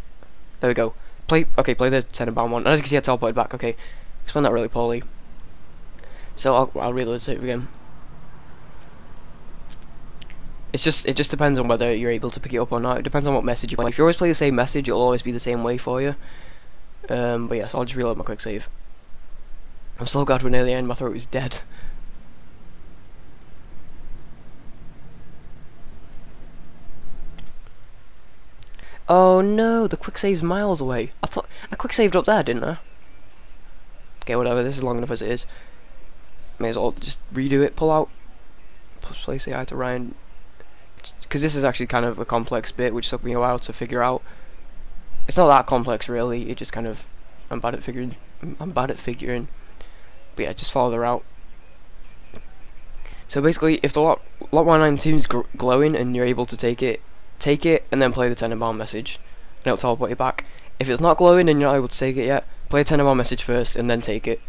There we go. Play the Tenenbaum one. And as you can see, I teleported back. Okay, explain that really poorly. So I'll reload the tape again. It just depends on whether you're able to pick it up or not. It depends on what message you play. If you always play the same message, it'll always be the same way for you. But yeah, so I'll just reload my quick save. I'm so glad we're near the end. My throat is dead. Oh no, the quick save's miles away. I thought I quick saved up there, didn't I? Okay, whatever. This is long enough as it is. May as well just redo it. Pull out. Place AI to Ryan. Because this is actually kind of a complex bit, which took me a while to figure out. It's not that complex, really. It just kind of, I'm bad at figuring. But yeah, just follow the route. So basically, if the lot 192 is glowing and you're able to take it, and then play the Tenenbaum message, and it'll teleport you back. If it's not glowing and you're not able to take it yet, play a Tenenbaum message first and then take it.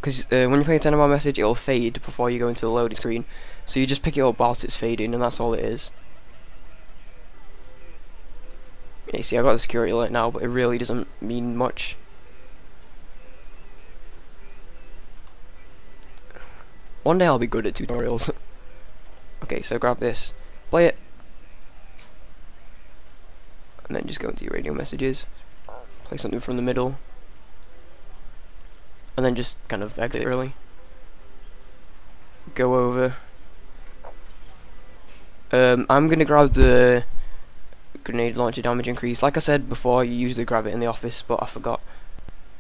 Because when you play a Tenenbaum message, it'll fade before you go into the loading screen. So you just pick it up whilst it's fading, and that's all it is. Yeah, you see, I got the security alert now, but it really doesn't mean much. One day I'll be good at tutorials. Okay, so grab this, play it, and then just go into your radio messages, play something from the middle, and then just kind of exit early. Go over. I'm gonna grab the grenade launcher damage increase. Like I said before, you usually grab it in the office, but I forgot.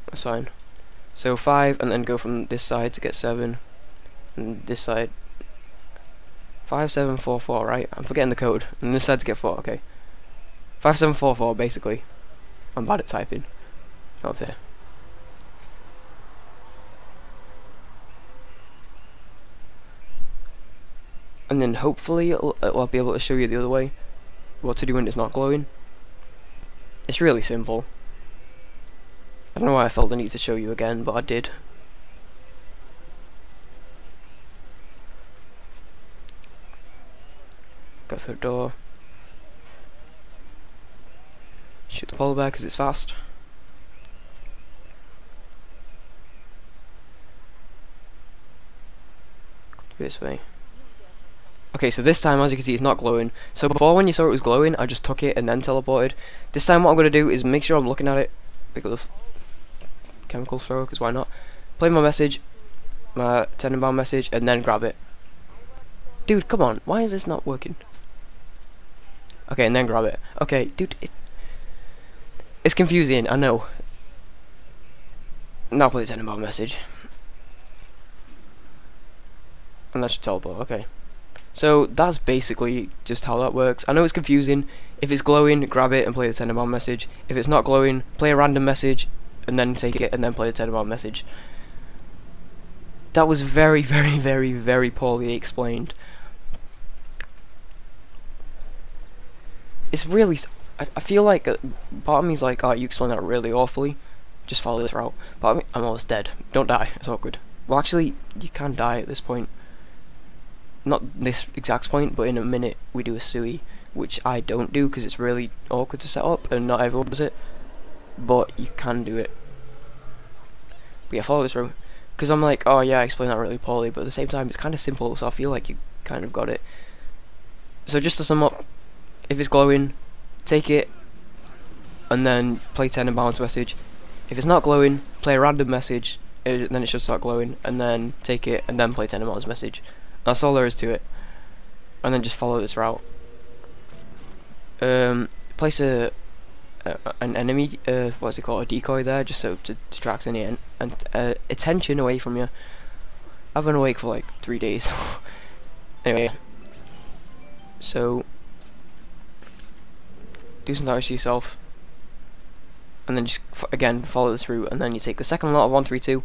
That's fine. So 5, and then go from this side to get 7, and this side 5744, right? I'm forgetting the code. And this side to get 4. Okay, 5744 basically. I'm bad at typing. Not fair. And then hopefully I'll be able to show you the other way, what to do when it's not glowing. It's really simple. I don't know why I felt the need to show you again, but I did. Go through the door. Shoot the polar bear because it's fast. This way. Okay, so this time, as you can see, it's not glowing. So before, when you saw it was glowing, I just took it and then teleported. This time what I'm going to do is make sure I'm looking at it. Pick up the chemical thrower, because why not? Play my message, my Tenenbaum message, and then grab it. Dude, come on, why is this not working? Okay, and then grab it. Okay, dude, it's confusing, I know. Now play the Tenenbaum message. And that should teleport, okay. So that's basically just how that works. I know it's confusing. If it's glowing, grab it and play the Tenenbaum message. If it's not glowing, play a random message and then take it and then play the Tenenbaum message. That was very, very, very, very poorly explained. It's really... I feel like part of me is like, oh, you explained that really awfully. Just follow this route. But I'm almost dead. Don't die. It's awkward. Well, actually, you can die at this point. Not this exact point, but in a minute we do a sui, which I don't do because it's really awkward to set up and not everyone does it. But you can do it. But yeah, follow this route. Because I'm like, oh yeah, I explained that really poorly, but at the same time it's kind of simple, so I feel like you kind of got it. So just to sum up, if it's glowing, take it, and then play 10 and bounce message. If it's not glowing, play a random message, then it should start glowing, and then take it, and then play 10 and bounce message. That's all there is to it. And then just follow this route. Place an enemy, what's it called, a decoy there, just so to distract any attention away from you. I've been awake for like 3 days. Anyway, so do some damage to yourself, and then just again follow this route, and then you take the second lot of 132,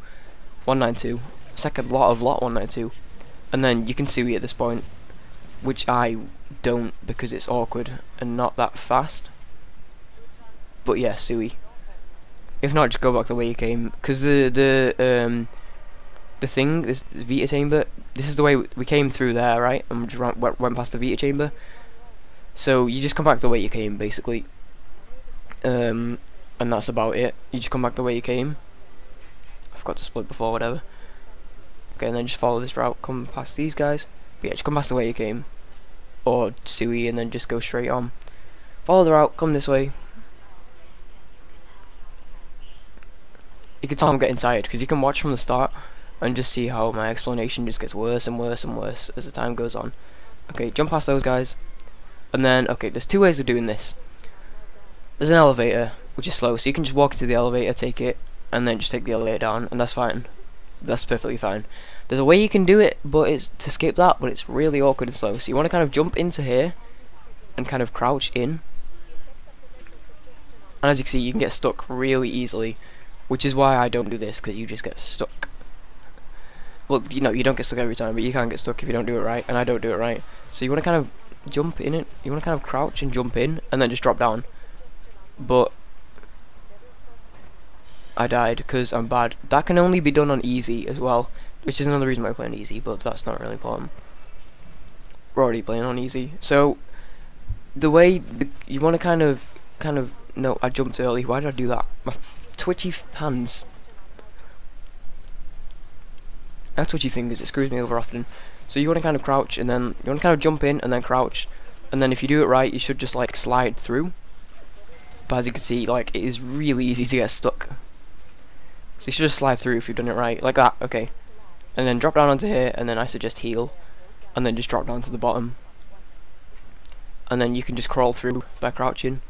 192, second lot of lot 192, and then you can sui at this point, which I don't because it's awkward and not that fast. But yeah, sui. If not, just go back the way you came, because the thing, this Vita chamber, this is the way we came through there, right? And we just went past the Vita chamber. So you just come back the way you came, basically. And that's about it. You just come back the way you came. I forgot to split before, whatever. Okay, and then just follow this route, come past these guys. But yeah, just come past the way you came. Or sui, and then just go straight on. Follow the route, come this way. You can tell I'm getting tired, because you can watch from the start and just see how my explanation just gets worse and worse and worse as the time goes on. Okay, jump past those guys. And then, okay, there's two ways of doing this. There's an elevator, which is slow, so you can just walk into the elevator, take it, and then just take the elevator down, and that's fine. That's perfectly fine. There's a way you can do it, but it's to skip that, but it's really awkward and slow. So you want to kind of jump into here and kind of crouch in. And as you can see, you can get stuck really easily, which is why I don't do this, because you just get stuck. Well, you know, you don't get stuck every time, but you can get stuck if you don't do it right, and I don't do it right. So you want to kind of jump in it, you want to kind of crouch and jump in, and then just drop down. But I died because I'm bad. That can only be done on easy as well, which is another reason why I play on easy, but that's not really important. We're already playing on easy. So the way you want to kind of no, I jumped early. Why did I do that? My twitchy hands. I have twitchy fingers, it screws me over often. So you want to kind of crouch, and then you want to kind of jump in and then crouch, and then if you do it right, you should just like slide through. But as you can see, like, it is really easy to get stuck. So you should just slide through if you've done it right, like that. Okay, and then drop down onto here, and then I suggest heal, and then just drop down to the bottom, and then you can just crawl through by crouching,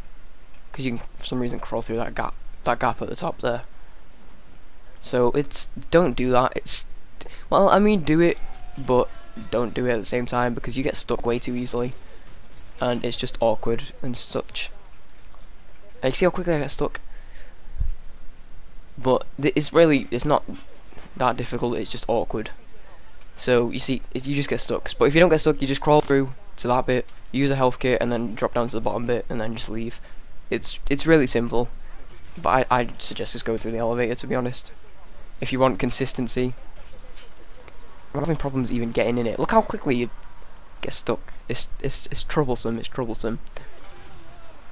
because you can for some reason crawl through that gap at the top there. So it's, don't do that. It's, well, I mean, do it, but don't do it at the same time, because you get stuck way too easily, and it's just awkward and such. Like, see how quickly I get stuck? But it's not that difficult, it's just awkward. So you see, you just get stuck. But if you don't get stuck, you just crawl through to that bit, use a health kit, and then drop down to the bottom bit, and then just leave. It's really simple, but I suggest just go through the elevator, to be honest. If you want consistency. I'm having problems even getting in it. Look how quickly you get stuck. It's troublesome. It's troublesome.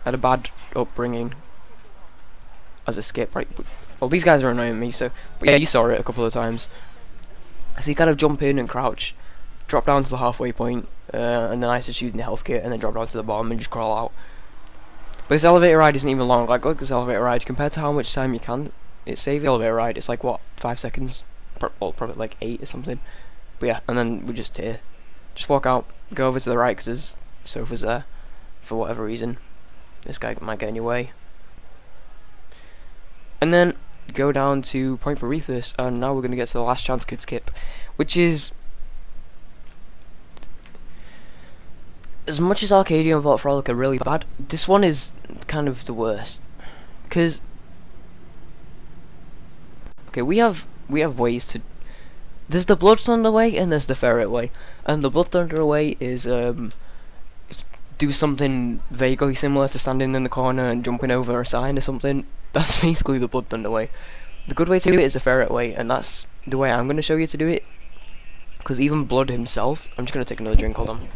I had a bad upbringing as a skip, right? Well, these guys are annoying me, so, but yeah, you saw it a couple of times. So you kind of jump in and crouch, drop down to the halfway point, and then I suggest using the health kit, and then drop down to the bottom and just crawl out. But this elevator ride isn't even long. Like, look at this elevator ride compared to how much time you can save the elevator ride. It's like, what, 5 seconds? Well, probably like 8 or something. But yeah, and then we're just here. Just walk out, go over to the right, because there's sofas there, for whatever reason. This guy might get in your way. And then go down to Point Prometheus, and now we're going to get to the last chance kid skip, which is, as much as Arcadia and Frolic are really bad, this one is kind of the worst. Because, okay, we have ways to, there's the Blood Thunder way and there's the Ferret way, and the Blood Thunder way is do something vaguely similar to standing in the corner and jumping over a sign or something. That's basically the Blood Thunder way. The good way to do it is the Ferret way, and that's the way I'm going to show you to do it, because even Blood himself, I'm just going to take another drink, hold on.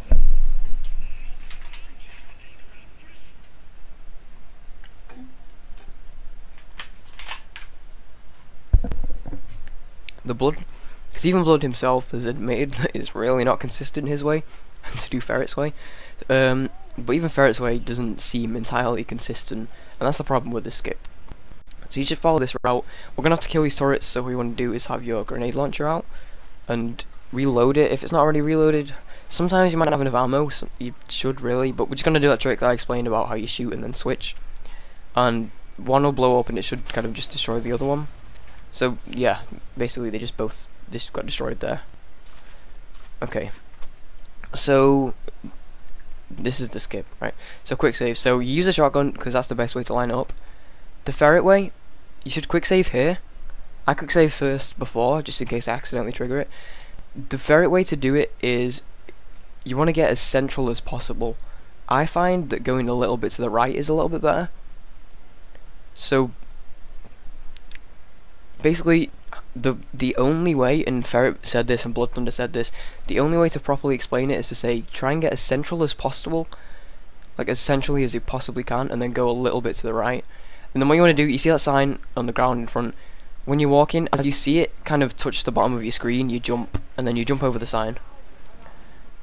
The Blood, because even Blood himself has admitted that it's really not consistent his way to do Ferret's way. But even Ferret's way doesn't seem entirely consistent, and that's the problem with this skip. So you should follow this route. We're going to have to kill these turrets, so what you want to do is have your grenade launcher out and reload it if it's not already reloaded. Sometimes you might not have enough ammo, so you should really, but we're just going to do that trick that I explained about how you shoot and then switch. And one will blow up and it should kind of just destroy the other one. So yeah, basically they just both got destroyed there. Okay, so this is the skip, right? So quick save. So you use a shotgun because that's the best way to line it up. The Ferret way, you should quick save here. I quick save first before, just in case I accidentally trigger it. The Ferret way to do it is you want to get as central as possible. I find that going a little bit to the right is a little bit better. So basically, the only way, and Ferret said this and Blood Thunder said this, the only way to properly explain it is to say try and get as central as possible, like as centrally as you possibly can, and then go a little bit to the right. And then what you want to do, you see that sign on the ground in front, when you walk in, as you see it kind of touch the bottom of your screen, you jump, and then you jump over the sign.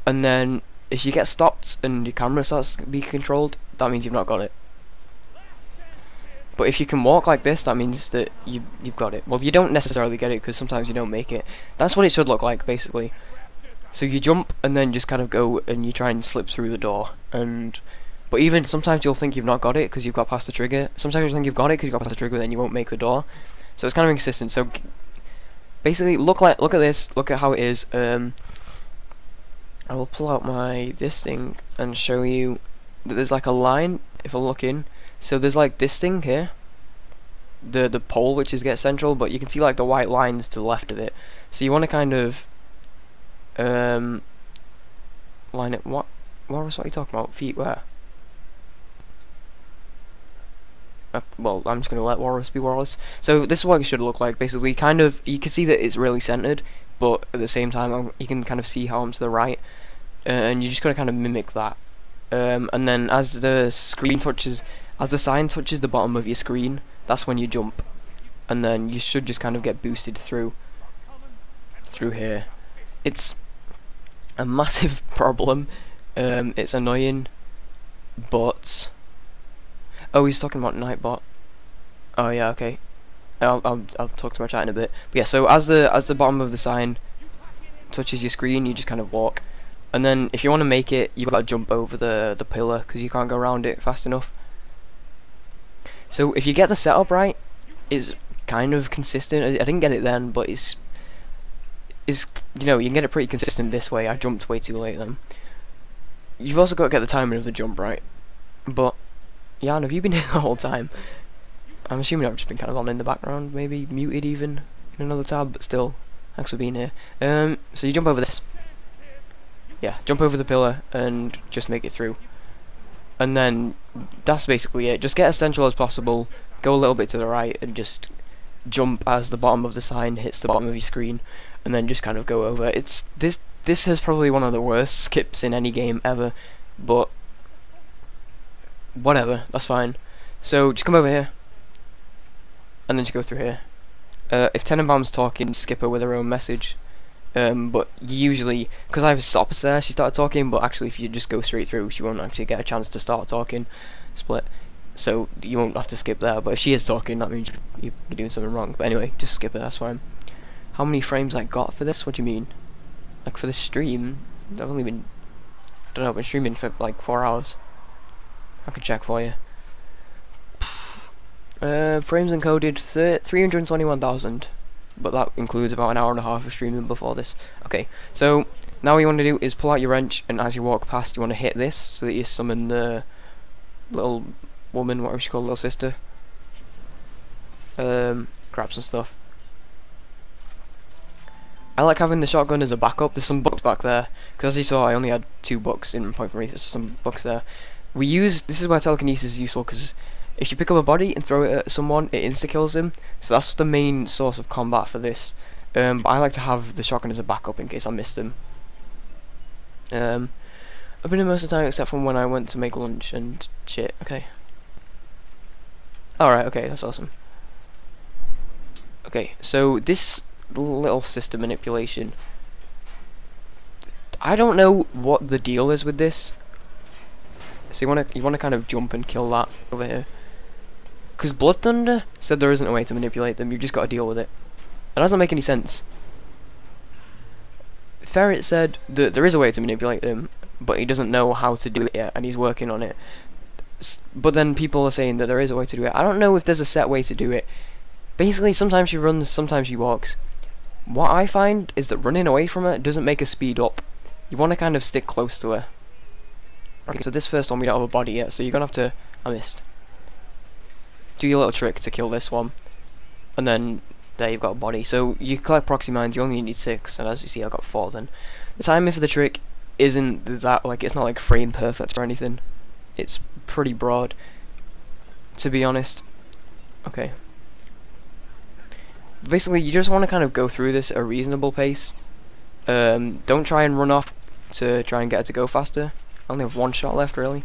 And then if you get stopped and your camera starts to be controlled, that means you've not got it. But if you can walk like this, that means that you've got it. Well, you don't necessarily get it because sometimes you don't make it. That's what it should look like, basically. So you jump and then just kind of go and you try and slip through the door. But even sometimes you'll think you've not got it because you've got past the trigger. Sometimes you'll think you've got it because you've got past the trigger, then you won't make the door. So it's kind of inconsistent. So basically, look at this. Look at how it is. I will pull out this thing and show you that there's like a line. If I look in, so there's like this thing here, the pole which is get central, but you can see like the white lines to the left of it. So you want to kind of line it. What are you talking about? Feet where? Well, I'm just going to let Walrus be Walrus. So this is what it should look like. Basically, kind of, you can see that it's really centered, but at the same time, you can kind of see how I'm to the right, and you're just going to kind of mimic that. And then as the screen touches, as the sign touches the bottom of your screen, that's when you jump, and then you should just kind of get boosted through here. It's a massive problem. It's annoying, but oh, he's talking about Nightbot. Oh yeah, okay. I'll talk to my chat in a bit. But yeah, so as the bottom of the sign touches your screen, you just kind of walk, and then if you want to make it, you've got to jump over the pillar because you can't go around it fast enough. So if you get the setup right, it's kind of consistent. I didn't get it then, but it's you know, you can get it pretty consistent this way. I jumped way too late then. You've also got to get the timing of the jump right. But Jan, have you been here the whole time? I'm assuming I've just been kind of on in the background, maybe muted even in another tab, but still, thanks for being here. So you jump over this. Yeah, jump over the pillar and just make it through. And then that's basically it. Just get as central as possible, go a little bit to the right, and just jump as the bottom of the sign hits the bottom of your screen, and then just kind of go over. This is probably one of the worst skips in any game ever, but whatever, that's fine. So just come over here, and then just go through here. If Tenenbaum's talking, skip her with her own message. But usually, because I have stopped there, she started talking, but actually if you just go straight through, she won't actually get a chance to start talking. Split. So you won't have to skip there, but if she is talking, that means you're doing something wrong. But anyway, just skip it, that's fine. How many frames I got for this? What do you mean? Like for this stream, I've only been, I don't know, I've been streaming for like 4 hours. I can check for you. Frames encoded 321,000, but that includes about an hour and a half of streaming before this. Okay, so now what you want to do is pull out your wrench, and as you walk past, you want to hit this so that you summon the little woman, whatever she called, little sister. Grab some stuff. I like having the shotgun as a backup. There's some books back there, because as you saw, I only had 2 books in Point Prometheus. There's some books there. This is where telekinesis is useful, because if you pick up a body and throw it at someone, it insta-kills him. So that's the main source of combat for this. But I like to have the shotgun as a backup in case I missed them. I've been in most of the time except from when I went to make lunch and shit. Okay. Alright, okay, that's awesome. Okay, so this little system manipulation, I don't know what the deal is with this. So you wanna kind of jump and kill that over here. Because Blood Thunder said there isn't a way to manipulate them, you've just got to deal with it. That doesn't make any sense. Ferret said that there is a way to manipulate them, but he doesn't know how to do it yet, and he's working on it. But then people are saying that there is a way to do it. I don't know if there's a set way to do it. Basically, sometimes she runs, sometimes she walks. What I find is that running away from her doesn't make her speed up. You want to kind of stick close to her. Okay, so this first one we don't have a body yet, so you're gonna have to... I missed. Do your little trick to kill this one, and then there you've got a body. So you collect proxy mines, you only need 6, and as you see I got 4 then. The timing for the trick isn't that, like, it's not like frame perfect or anything. It's pretty broad, to be honest. Okay. Basically, you just want to kind of go through this at a reasonable pace. Don't try and run off to try and get her to go faster. I only have 1 shot left, really.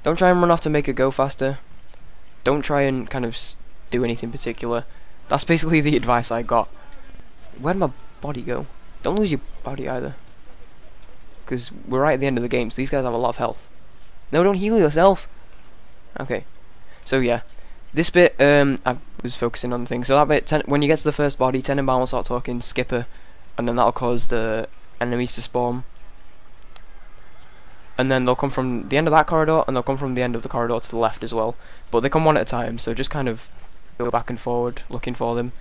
Don't try and run off to make her go faster. Don't try and kind of do anything particular. That's basically the advice I got. Where'd my body go? Don't lose your body either. Because we're right at the end of the game, so these guys have a lot of health. No, don't heal yourself! Okay. So yeah. This bit, I was focusing on the thing. So that bit, when you get to the first body, Tenenbaum will start talking, skip her, and then that'll cause the enemies to spawn. And then they'll come from the end of that corridor, and they'll come from the end of the corridor to the left as well. But they come one at a time, so just kind of go back and forward, looking for them.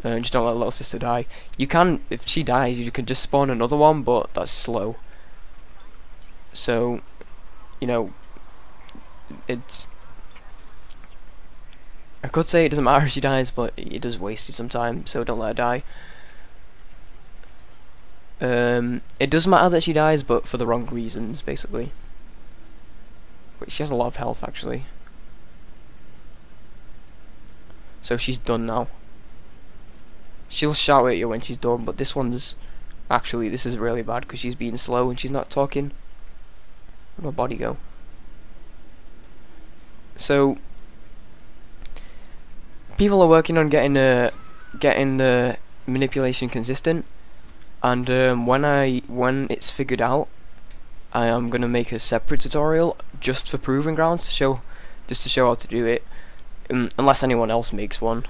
Just don't let little sister die. You can, if she dies, you can just spawn another one, but that's slow. So, you know, it's... I could say it doesn't matter if she dies, but it does waste you some time, so don't let her die. It does matter that she dies, but for the wrong reasons, basically. But she has a lot of health, actually. So she's done now. She'll shout at you when she's done, but this one's... Actually, this is really bad, because she's being slow and she's not talking. Where'd my body go? So... people are working on getting the manipulation consistent, and when it's figured out, I am gonna make a separate tutorial just for proving grounds just to show how to do it, unless anyone else makes one,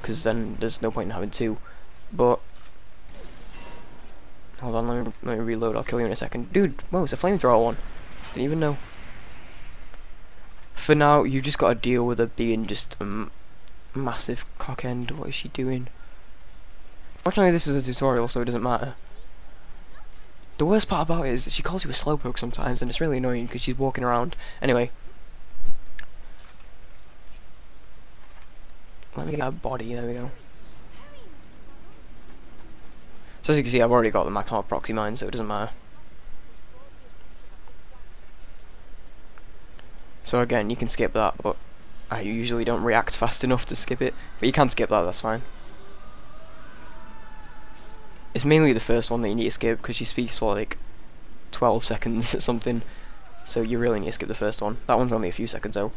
because then there's no point in having 2. But hold on, let me reload. I'll kill you in a second, dude. Whoa, it's a flamethrower one. Didn't even know. For now, you just gotta deal with her being just massive cock end. What is she doing? Fortunately, this is a tutorial, so it doesn't matter. The worst part about it is that she calls you a slowpoke sometimes, and it's really annoying because she's walking around. Anyway, let me get her body. There we go. So as you can see, I've already got the maximum proxy mine, so it doesn't matter. So again, you can skip that, but I usually don't react fast enough to skip it, but you can skip that, that's fine. It's mainly the first one that you need to skip, because she speaks for like 12 seconds or something, so you really need to skip the first one. That one's only a few seconds though.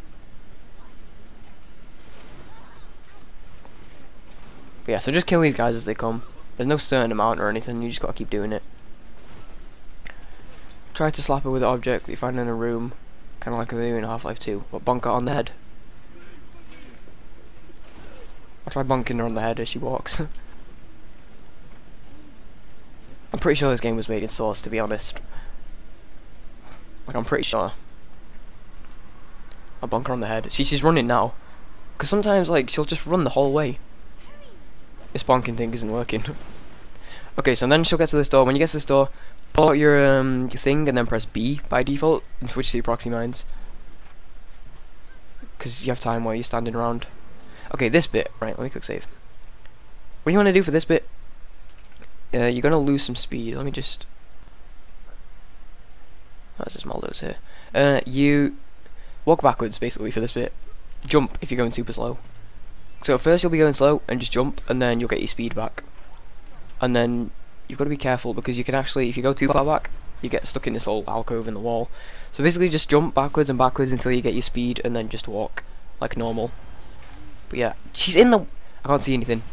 But yeah, so just kill these guys as they come. There's no certain amount or anything, you just gotta keep doing it. Try to slap her with an object that you find in a room, kind of like we do in Half-Life 2, but bonk her on the head. I try bonking her on the head as she walks. I'm pretty sure this game was made in Source, to be honest. Like, I'm pretty sure. I'll bonk her on the head. See, she's running now. Because sometimes, like, she'll just run the whole way. This bonking thing isn't working. Okay, so then she'll get to this door. When you get to this door, pull out your thing and then press B by default and switch to your proxy mines. Because you have time while you're standing around. Okay, this bit. Right, let me quick save. What you want to do for this bit? You're gonna lose some speed. Let me just... That's a small dose here. You walk backwards basically for this bit. Jump if you're going super slow. So at first you'll be going slow and just jump, and then you'll get your speed back. And then you've got to be careful because you can actually, if you go too far back, you get stuck in this little alcove in the wall. So basically just jump backwards and backwards until you get your speed, and then just walk like normal. But yeah, she's in the... I can't see anything.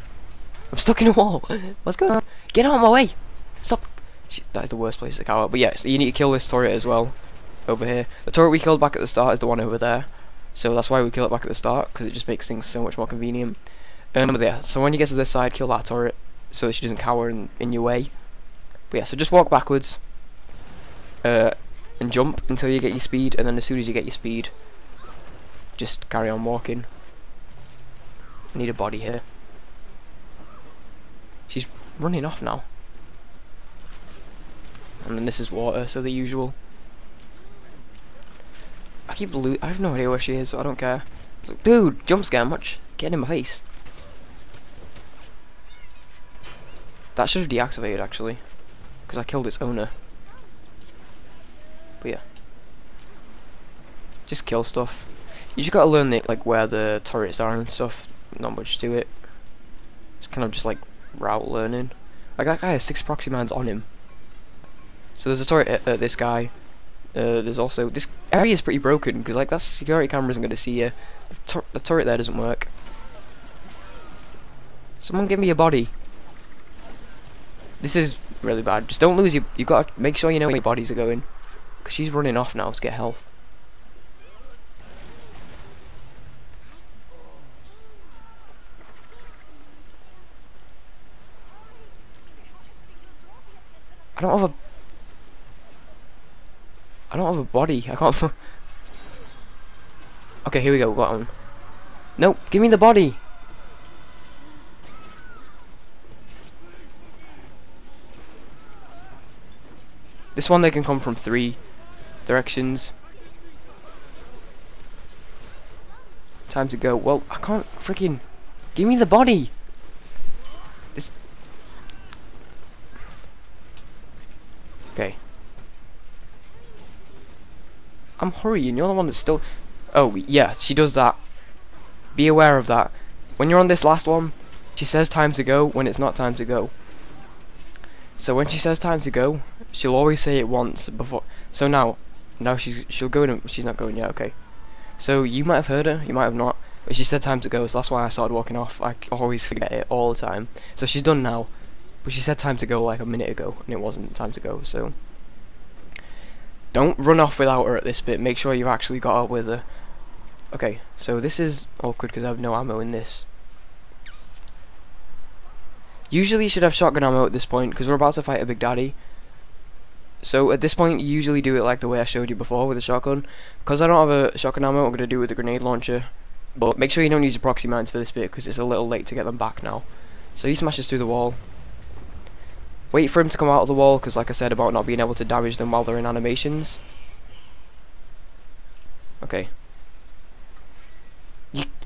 I'm stuck in a wall. What's going on? Get out of my way! Stop! That is the worst place to go out. But yeah, so you need to kill this turret as well. Over here. The turret we killed back at the start is the one over there. So that's why we kill it back at the start, because it just makes things so much more convenient. But yeah, so when you get to this side, kill that turret, so that she doesn't cower in your way. But yeah, so just walk backwards. And jump until you get your speed, and then as soon as you get your speed, just carry on walking. I need a body here. She's running off now. And then this is water, so the usual. I keep I have no idea where she is, so I don't care. Like, dude, jump scare much. Get in my face. That should have deactivated actually, because I killed its owner. But yeah, just kill stuff. You just gotta learn like where the turrets are and stuff. Not much to it. It's kind of just like route learning. Like that guy has 6 proxy mines on him. So there's a turret at this guy. There's also this area is pretty broken because like that security camera isn't gonna see you. The turret there doesn't work. Someone give me a body. This is really bad. Just don't lose your. You gotta make sure you know where your bodies are going, because she's running off now to get health. I don't have a body. I can't. Okay, here we go. Got one. Nope. Give me the body. This one they can come from 3 directions. Time to go. Well, I can't freaking. Give me the body. This. Okay. I'm hurrying. You're the one that's still. Oh yeah, she does that. Be aware of that. When you're on this last one, she says time to go when it's not time to go. So when she says time to go, she'll always say it once before. So now she'll go in. She's not going yet. Okay. So you might have heard her, you might have not. But she said time to go, so that's why I started walking off. I always forget it all the time. So she's done now, but she said time to go like a minute ago, and it wasn't time to go. So don't run off without her at this bit. Make sure you've actually got her with her. Okay. So this is awkward because I have no ammo in this. Usually you should have shotgun ammo at this point because we're about to fight a big daddy. So at this point you usually do it like the way I showed you before with a shotgun. Because I don't have a shotgun ammo, I'm going to do it with a grenade launcher. But make sure you don't use your proxy mines for this bit because it's a little late to get them back now. So he smashes through the wall. Wait for him to come out of the wall because like I said about not being able to damage them while they're in animations. Okay.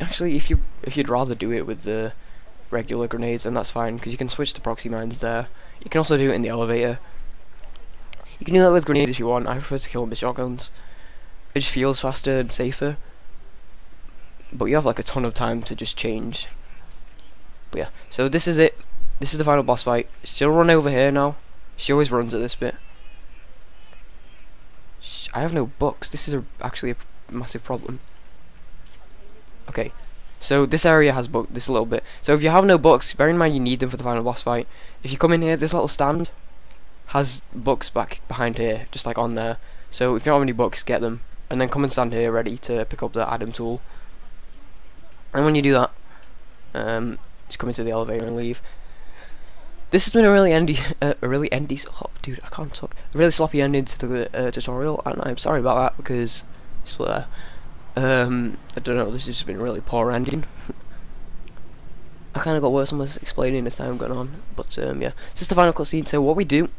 Actually, if you'd rather do it with the regular grenades, then that's fine because you can switch to proxy mines there. You can also do it in the elevator. You can do that with grenades if you want. I prefer to kill them with shotguns. It just feels faster and safer. But you have like a ton of time to just change. But yeah, so this is it. This is the final boss fight. She'll run over here now. She always runs at this bit. I have no books. This is actually a massive problem. Okay, so this area has book this little bit. So if you have no books, bear in mind you need them for the final boss fight. If you come in here, this little stand has books back behind here, just like on there. So if you don't have any books, get them, and then come and stand here ready to pick up the Adam tool. And when you do that, just come into the elevator and leave. This has been a really oh, dude, I can't talk. A really sloppy ending to the tutorial, and I'm sorry about that because split there. I don't know. This has just been a really poor ending. I kind of got worse and worse explaining as time went on, but yeah, it's just the final cutscene. So what we do,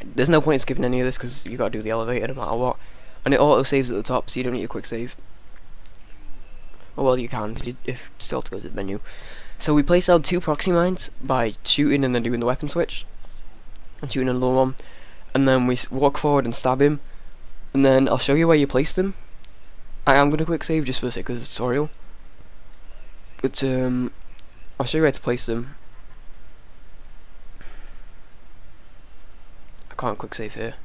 there's no point in skipping any of this because you got to do the elevator no matter what, and it auto saves at the top, so you don't need a quick save. Oh, well, you can if still to go to the menu. So we place down 2 proxy mines by shooting and then doing the weapon switch, and shooting another one, and then we walk forward and stab him, and then I'll show you where you place them. I am going to quick save just for the sake of the tutorial. But I'll show you where to place them. I can't quick save here.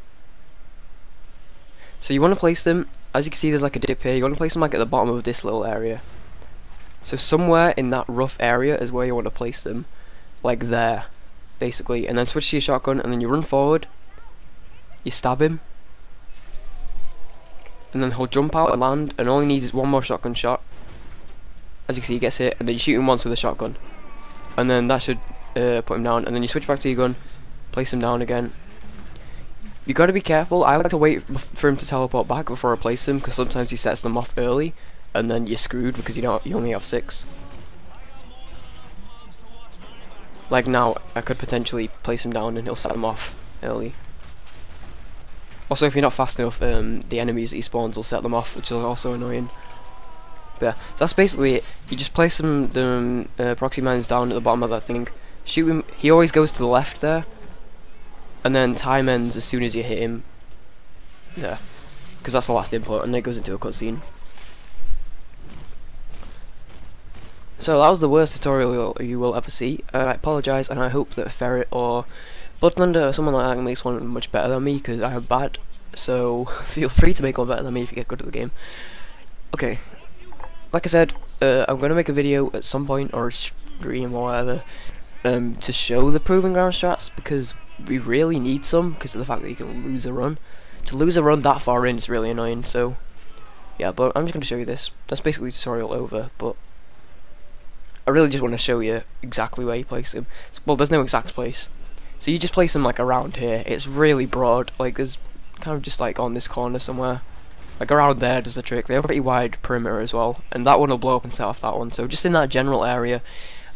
So you want to place them, as you can see there's like a dip here, you want to place them like at the bottom of this little area. So somewhere in that rough area is where you want to place them, like there, basically. And then switch to your shotgun, and then you run forward, you stab him, and then he'll jump out and land, and all he needs is one more shotgun shot. As you can see, he gets hit, and then you shoot him once with a shotgun, and then that should put him down. And then you switch back to your gun, place him down again. You got to be careful. I like to wait for him to teleport back before I place him, because sometimes he sets them off early, and then you're screwed because you only have 6. Like now, I could potentially place him down and he'll set them off early. Also, if you're not fast enough, the enemies that he spawns will set them off, which is also annoying. But yeah, so that's basically it. You just place the proxy mines down at the bottom of that thing, shoot him. He always goes to the left there, and then time ends as soon as you hit him. Yeah, because that's the last input, and then it goes into a cutscene. So that was the worst tutorial you will ever see. I apologise, and I hope that Ferret or Blood Thunder or someone like that makes one much better than me, because I am bad. So feel free to make one better than me if you get good at the game. Okay, like I said, I'm going to make a video at some point, or a stream or whatever, to show the Proving Ground strats, because we really need some, because of the fact that you can lose a run. To lose a run that far in is really annoying, so yeah, but I'm just going to show you this. That's basically tutorial over, but I really just want to show you exactly where you place them. Well, there's no exact place. So you just place them like around here. It's really broad, like there's kind of just like on this corner somewhere. Like around there does the trick. They have a pretty wide perimeter as well. And that one will blow up and set off that one. So just in that general area.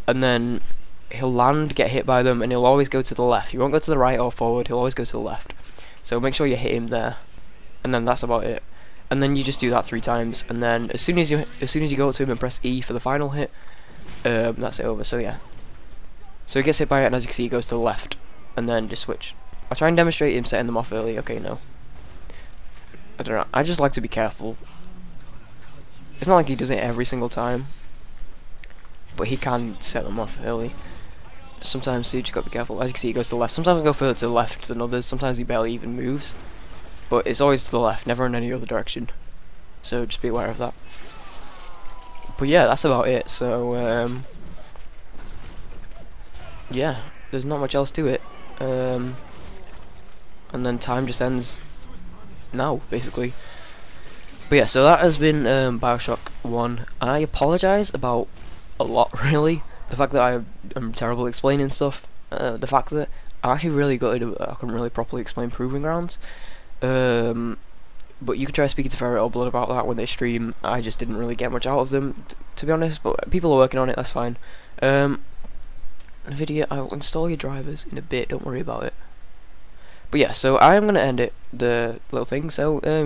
And then he'll land, get hit by them, and he'll always go to the left. He won't go to the right or forward, he'll always go to the left. So make sure you hit him there. And then that's about it. And then you just do that 3 times. And then as soon as you go up to him and press E for the final hit, that's it over. So yeah, so he gets hit by it, and as you can see he goes to the left, and then just switch. I'll try and demonstrate him setting them off early. Okay, no, I don't know, I just like to be careful. It's not like he does it every single time, but he can set them off early sometimes, so you just gotta be careful. As you can see he goes to the left. Sometimes he goes further to the left than others, sometimes he barely even moves, but it's always to the left, never in any other direction, so just be aware of that. But yeah, that's about it. So yeah, there's not much else to it. And then time just ends now, basically. But yeah, so that has been Bioshock 1. I apologise about a lot, really. The fact that I'm terrible at explaining stuff. The fact that I'm actually really good at I can really properly explain Proving Grounds. But you can try speaking to Ferret or Blood about that when they stream. I just didn't really get much out of them, to be honest, but people are working on it, that's fine. Video, I'll install your drivers in a bit, don't worry about it. But yeah, so I am going to end it, the little thing, so yeah.